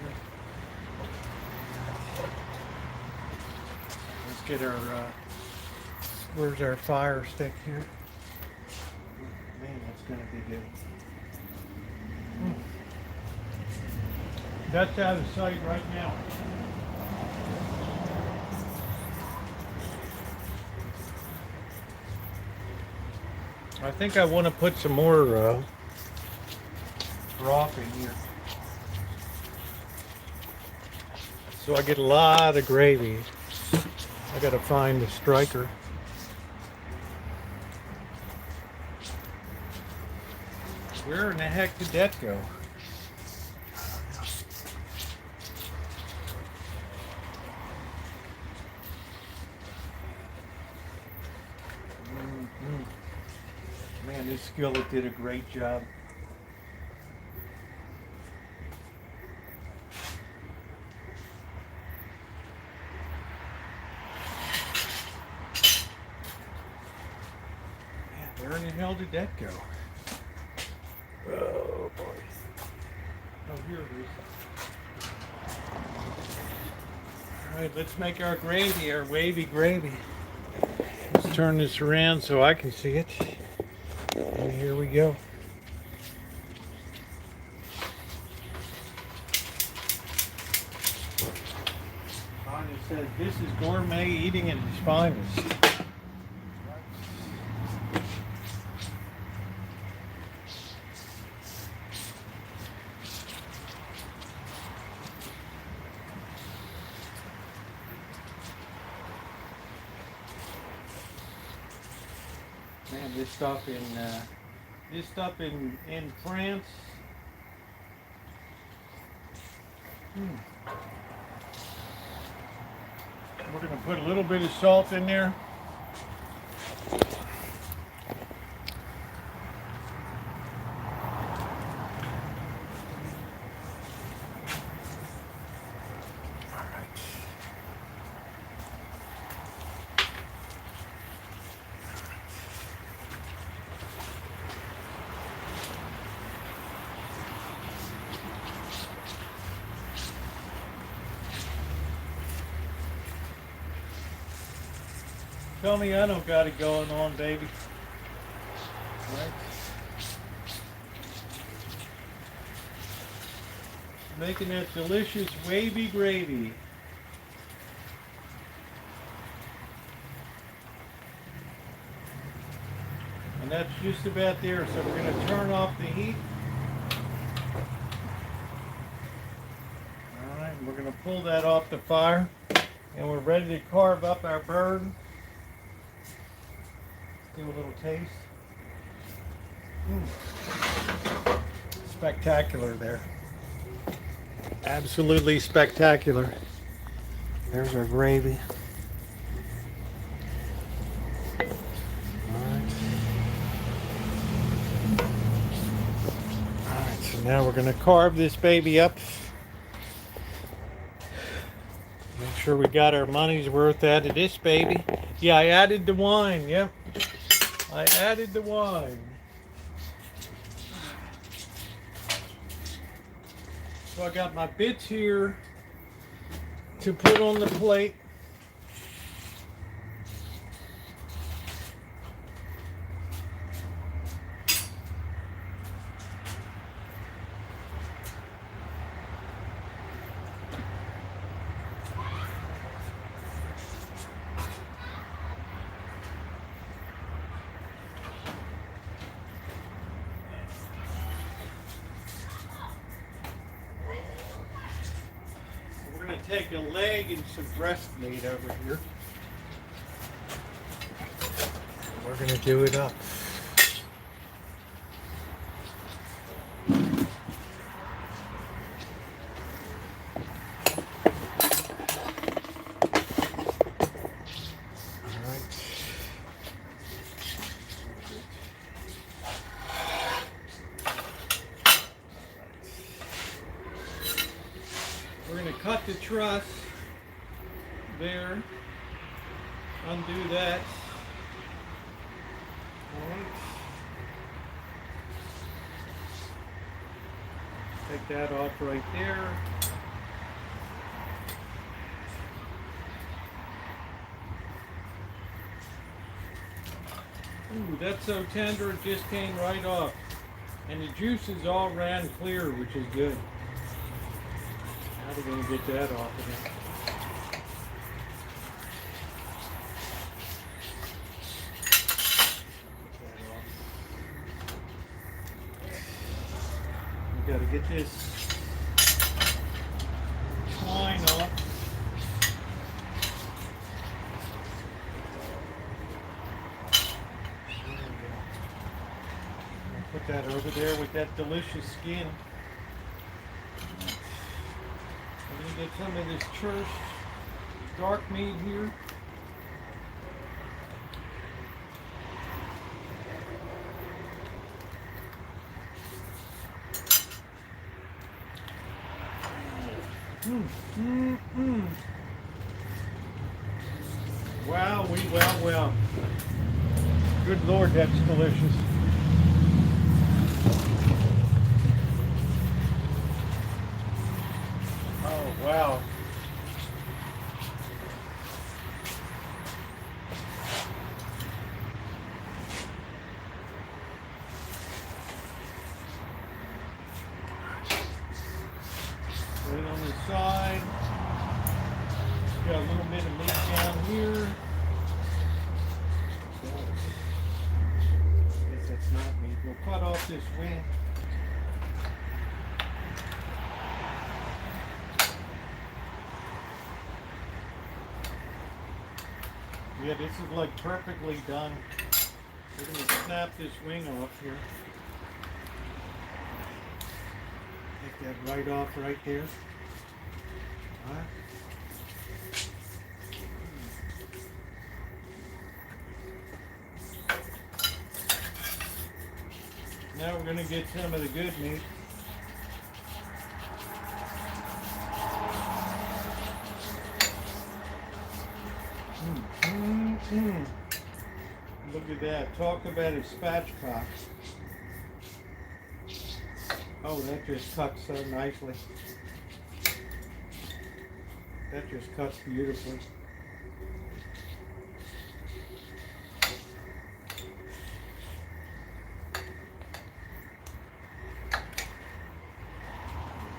Speaker 1: Let's get our, where's our fire stick here? Man, that's gonna be good. That's out of sight right now. I think I want to put some more broth in here, so I get a lot of gravy. I gotta find the striker. Where in the heck did that go? Man, this skillet did a great job. Man, where in the hell did that go? Oh boy. Oh, here it is. Alright, let's make our gravy, our wavy gravy. Let's turn this around so I can see it. And here we go. Tanya says this is gourmet eating at its finest. Man, this stuff in France. We're gonna put a little bit of salt in there. Tell me I don't got it going on, baby. Right? Making that delicious wavy gravy. And that's just about there, so we're going to turn off the heat. Alright, we're going to pull that off the fire. And we're ready to carve up our bird. Do a little taste. Spectacular there. Absolutely spectacular. There's our gravy. Alright, so now we're going to carve this baby up. Make sure we got our money's worth out of this baby. Yeah, I added the wine, yep. I added the wine. So I got my bits here to put on the plate. take a leg and some breast meat over here. We're going to do it up. We're going to cut the truss there, undo that. All right. Take that off right there. Ooh, that's so tender, it just came right off. And the juices all ran clear, which is good. How are we going to get that off of there? We got to get this twine off. Put that over there with that delicious skin. I'm going to get some of this church dark meat here. Wow, well. Good Lord, that's delicious. Oh, wow. Right on the side. Got a little bit of meat down here. I guess that's not meat. We'll cut off this wing. Yeah, this is like perfectly done. We're going to snap this wing off here. Take that right off right there. All right. Now we're going to get some of the good meat. Look at that. Talk about a spatchcock. Oh, that just cuts so nicely. That just cuts beautifully.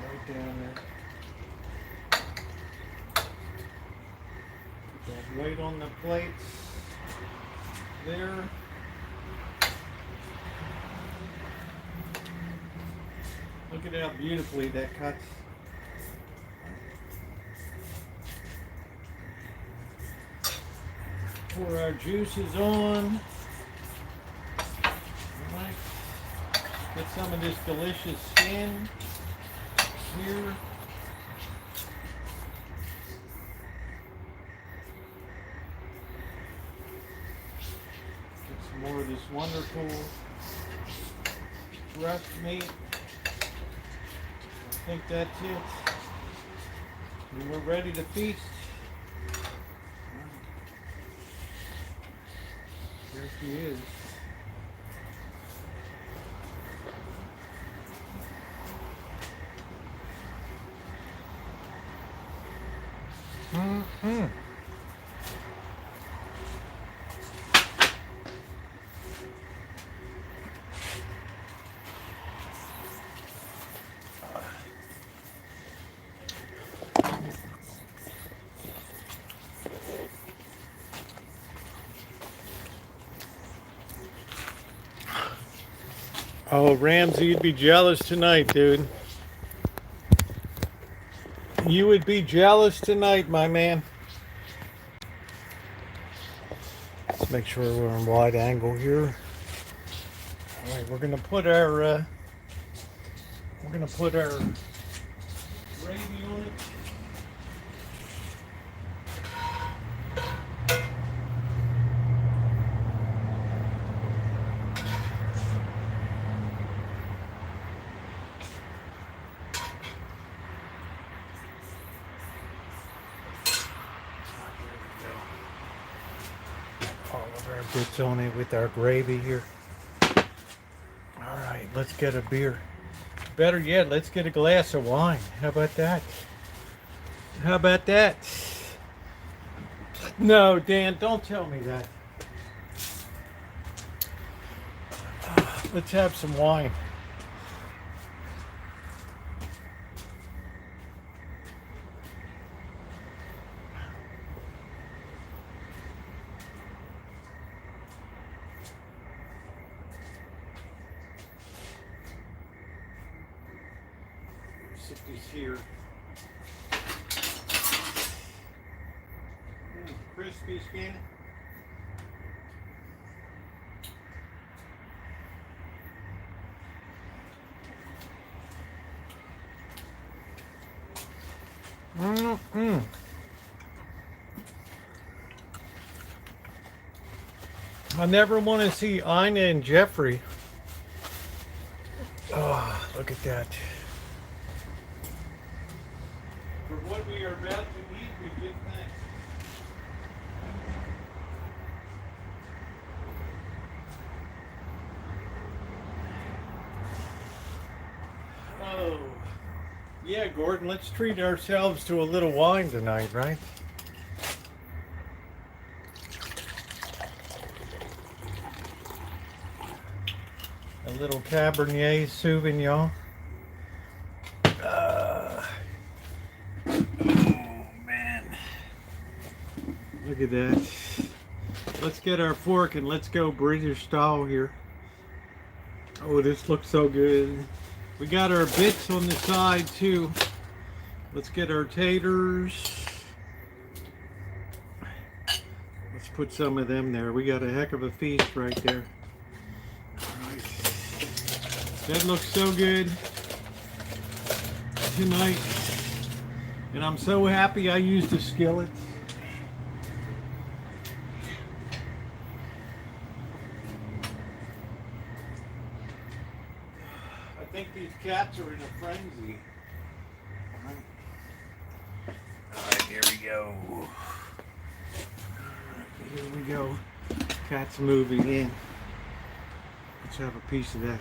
Speaker 1: Right down there. Put that weight on the plates. There. Look at how beautifully that cuts. Pour our juices on. Alright. Get some of this delicious skin here. More of this wonderful breast meat. I think that's it. And we're ready to feast. There she is. Oh, Ramsey, you'd be jealous tonight, dude. You would be jealous tonight, my man. Let's make sure we're in wide angle here. All right, we're gonna put our gravy on it. All of our bits on it with our gravy here. All right, let's get a beer. Better yet, let's get a glass of wine. How about that? How about that? No, Dan, don't tell me that. Let's have some wine. Sit these here. Crispy skin. I never want to see Ina and Jeffrey. Oh, look at that. For what we are about to eat, we give thanks. Oh, yeah, Gordon, let's treat ourselves to a little wine tonight, right? A little Cabernet Sauvignon. Oh, man. Look at that. Let's get our fork and let's go British style here. Oh, this looks so good. We got our bits on the side too. Let's get our taters. Let's put some of them there. We got a heck of a feast right there. All right. That looks so good tonight. And I'm so happy I used a skillet. I think these cats are in a frenzy. All right, here we go. All right, here we go. Cat's moving in. Let's have a piece of that.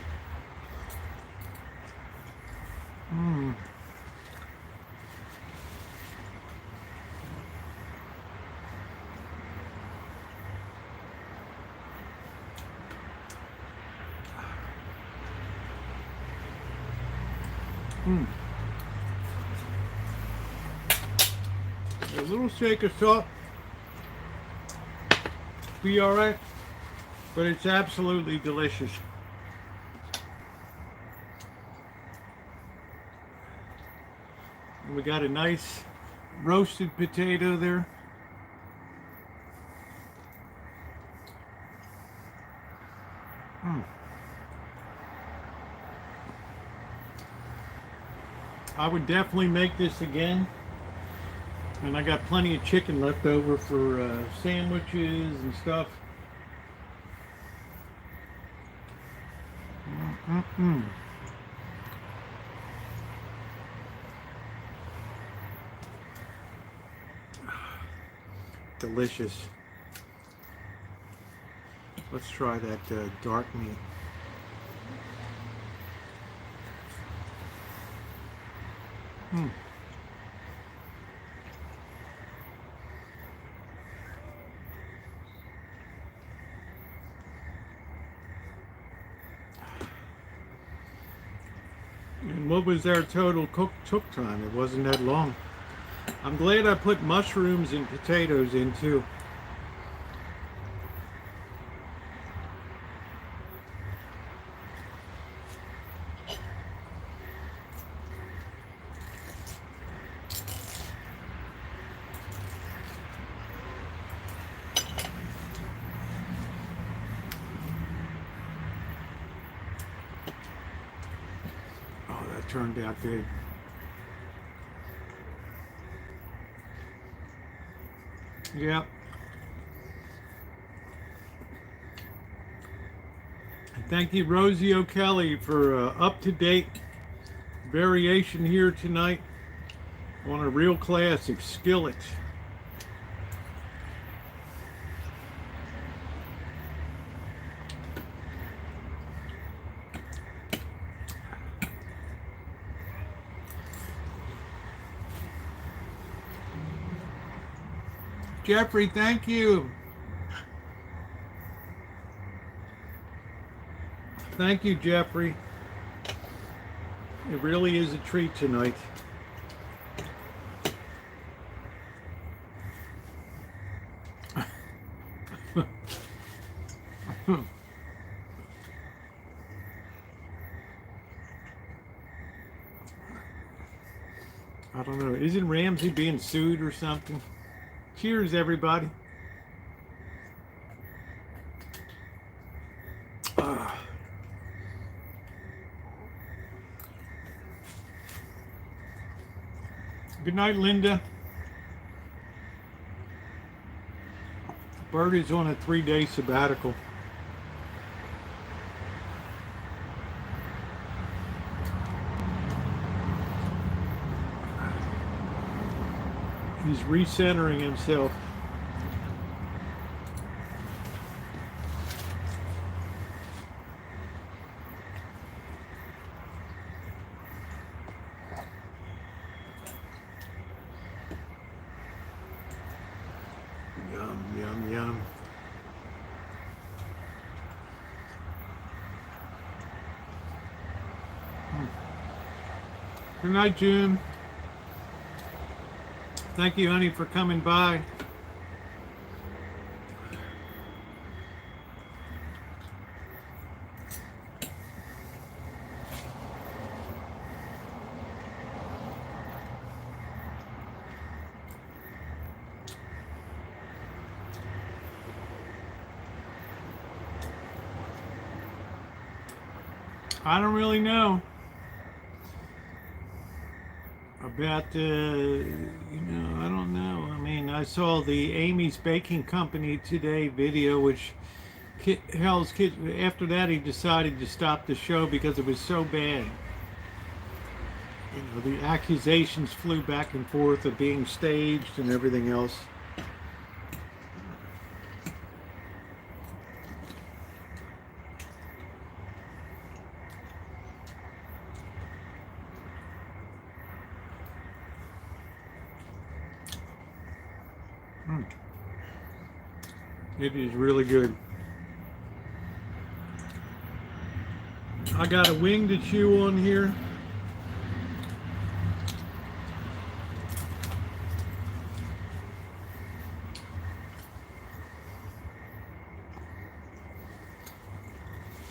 Speaker 1: A little shake of salt, be alright, but it's absolutely delicious. And we got a nice roasted potato there. I would definitely make this again. And I got plenty of chicken left over for sandwiches and stuff. Delicious. Let's try that dark meat. And what was our total cook time? It wasn't that long. I'm glad I put mushrooms and potatoes in too. turned out good. Yep. Thank you, Rosieokelly, for up-to-date variation here tonight on a real classic skillet. Jeffrey, thank you. Thank you, Jeffrey. It really is a treat tonight. I don't know. Isn't Ramsey being sued or something? Cheers, everybody. Good night, Linda. Bert is on a 3-day sabbatical. He's recentering himself. Yum, yum, yum. Good night, June. Thank you, honey, for coming by. I don't really know about, I don't know. I mean, I saw the Amy's Baking Company today video, which Hell's Kids, after that he decided to stop the show because it was so bad. The accusations flew back and forth of being staged and everything else. It is really good. I got a wing to chew on here.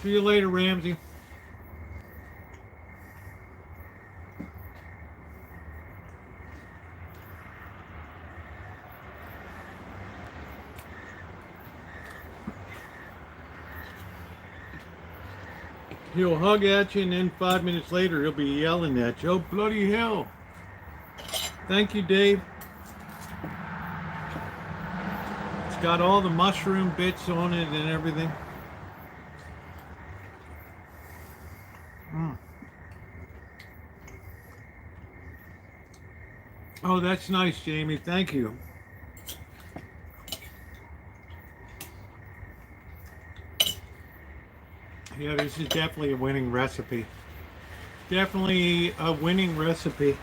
Speaker 1: See you later, Ramsey. He'll hug at you, and then 5 minutes later he'll be yelling at you. Oh, bloody hell. Thank you, Dave. It's got all the mushroom bits on it and everything. Oh, that's nice, Jamie. Thank you. Yeah, this is definitely a winning recipe. Definitely a winning recipe.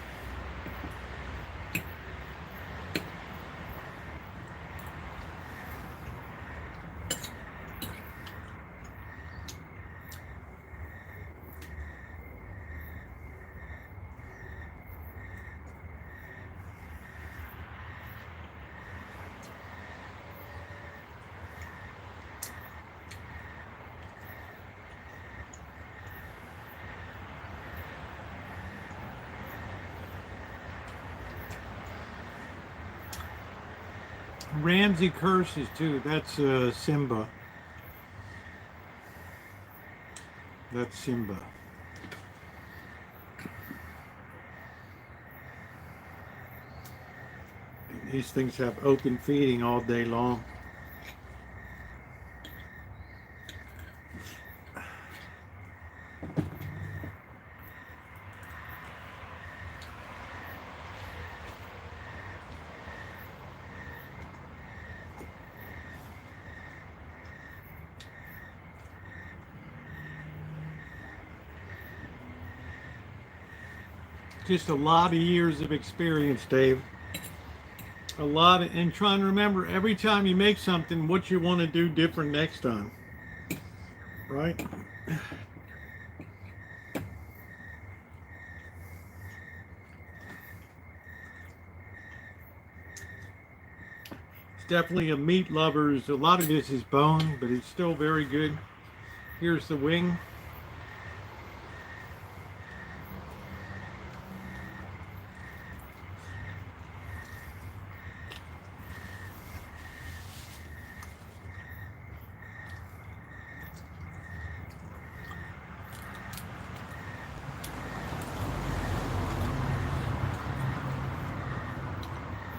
Speaker 1: Ramsey curses too. That's Simba. That's Simba. These things have open feeding all day long. Just a lot of years of experience, Dave. A lot of, and trying to remember every time you make something, what you want to do different next time. Right? It's definitely a meat lover's. A lot of this is bone, but it's still very good. Here's the wing.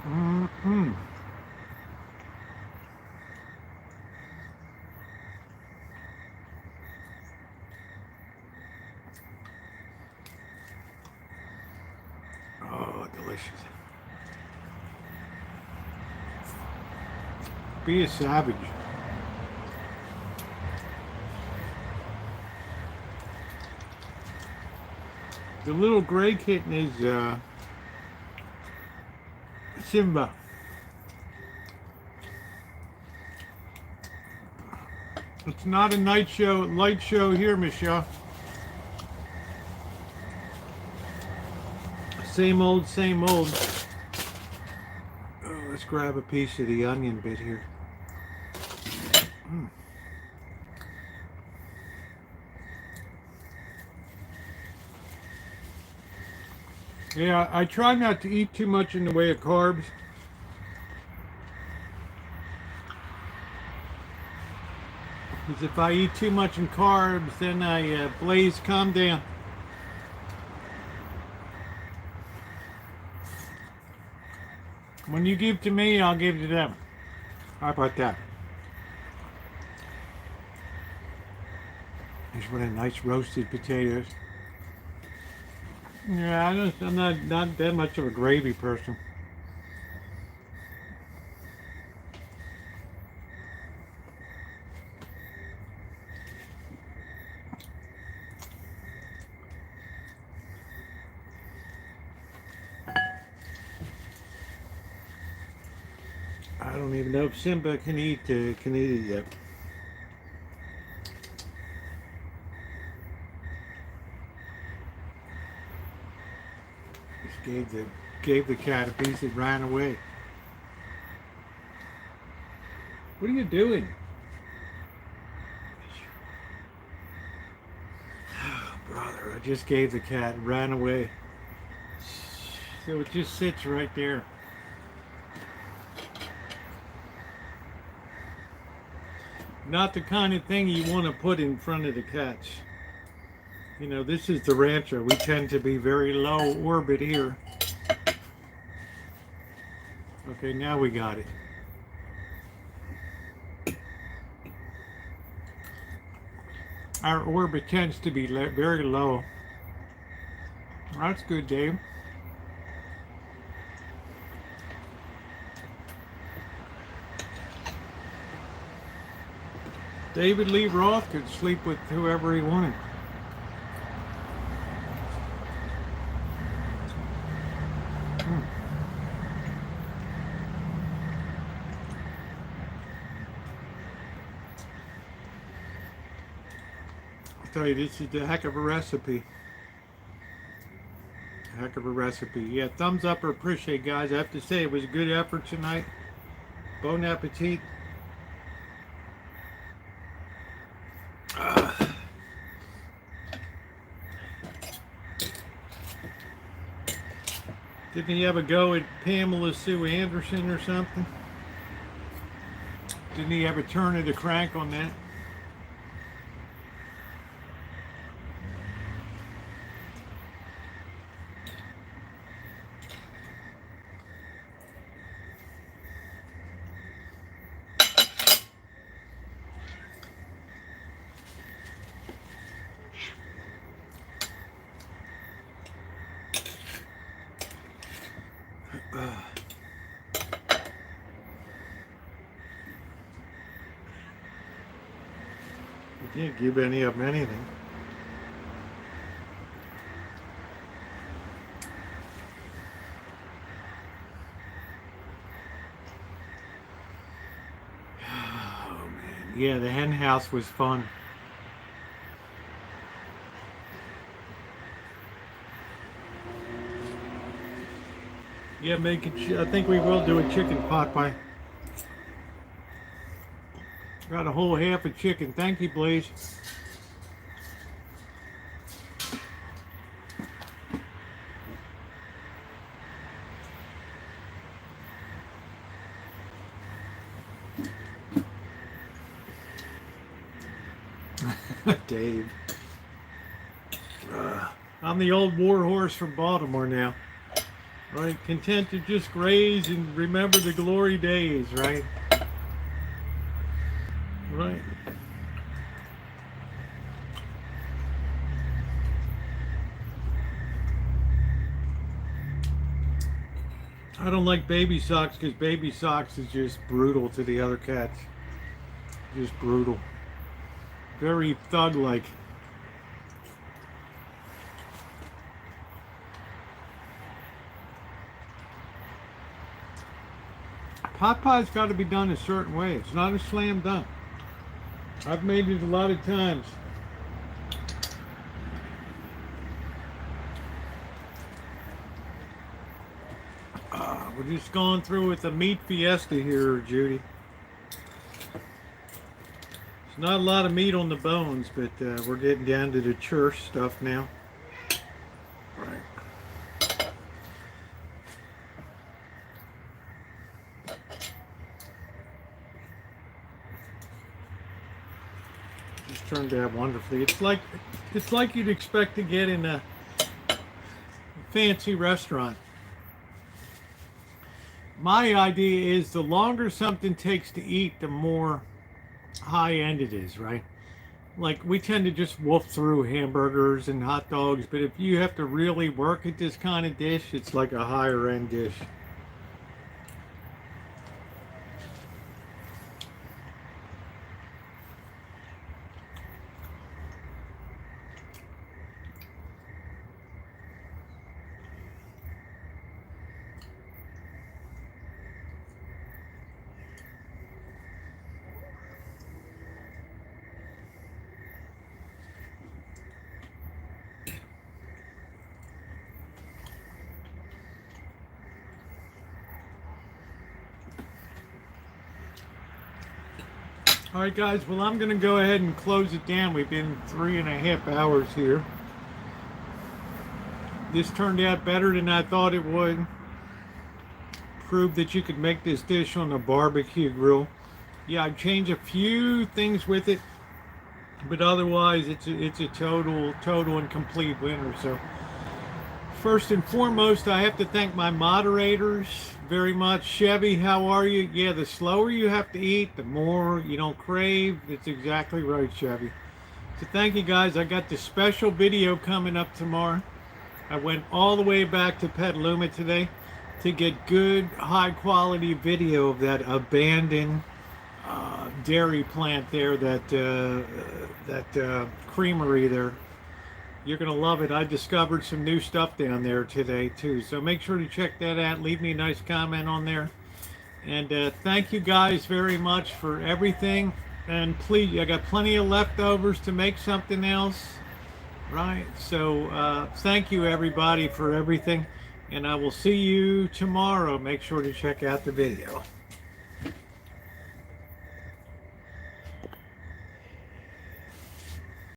Speaker 1: Mm-hmm. Oh, delicious. Be a savage. The little gray kitten is Simba. It's not a light show here, Michelle. Same old, same old. Oh, let's grab a piece of the onion bit here. Mm. Yeah, I try not to eat too much in the way of carbs. Because if I eat too much in carbs, then I blaze, calm down. When you give to me, I'll give to them. How about that? Here's one of the nice roasted potatoes. Yeah, I'm not that much of a gravy person. I don't even know if Simba can eat it yet. Just gave the cat a piece that ran away. What are you doing? Oh, brother, I just gave the cat and ran away. So it just sits right there. Not the kind of thing you want to put in front of the cats. You know, this is the Rancho. We tend to be very low orbit here. Okay, now we got it. Our orbit tends to be very low. That's good, Dave. David Lee Roth could sleep with whoever he wanted. I'll tell you, this is a heck of a recipe. A heck of a recipe. Yeah, thumbs up or appreciate, guys. I have to say, it was a good effort tonight. Bon appetit. Didn't he have a go at Pamela Sue Anderson or something? Didn't he have a turn of the crank on that? Yeah, give any of them anything. Oh man, yeah, the hen house was fun. Yeah, I think we will do a chicken pot pie. Got a whole half a chicken. Thank you, Blaze. Dave. I'm the old war horse from Baltimore now. Right? Content to just graze and remember the glory days, right? Right. I don't like baby socks because baby socks is just brutal to the other cats. Just brutal. Very thug-like. Pot pie's got to be done a certain way. It's not a slam dunk. I've made it a lot of times. We're just going through with a meat fiesta here, Judy. There's not a lot of meat on the bones, but we're getting down to the church stuff now. Right. Just turned out wonderfully. It's like you'd expect to get in a fancy restaurant. My idea is the longer something takes to eat, the more high-end it is, right? Like, we tend to just wolf through hamburgers and hot dogs, but if you have to really work at this kind of dish, it's like a higher-end dish. All right, guys, well, I'm going to go ahead and close it down. We've been 3.5 hours here. This turned out better than I thought it would. Proved that you could make this dish on a barbecue grill. Yeah, I've changed a few things with it, but otherwise it's a total and complete winner. So first and foremost, I have to thank my moderators very much. Chevy, how are you? Yeah, the slower you have to eat, the more you don't crave. It's exactly right, Chevy. So thank you, guys. I got the special video coming up tomorrow. I went all the way back to Petaluma today to get good, high-quality video of that abandoned dairy plant there, that creamery there. You're going to love it. I discovered some new stuff down there today, too. So make sure to check that out. Leave me a nice comment on there. And thank you guys very much for everything. And please, I got plenty of leftovers to make something else. Right? So thank you, everybody, for everything. And I will see you tomorrow. Make sure to check out the video.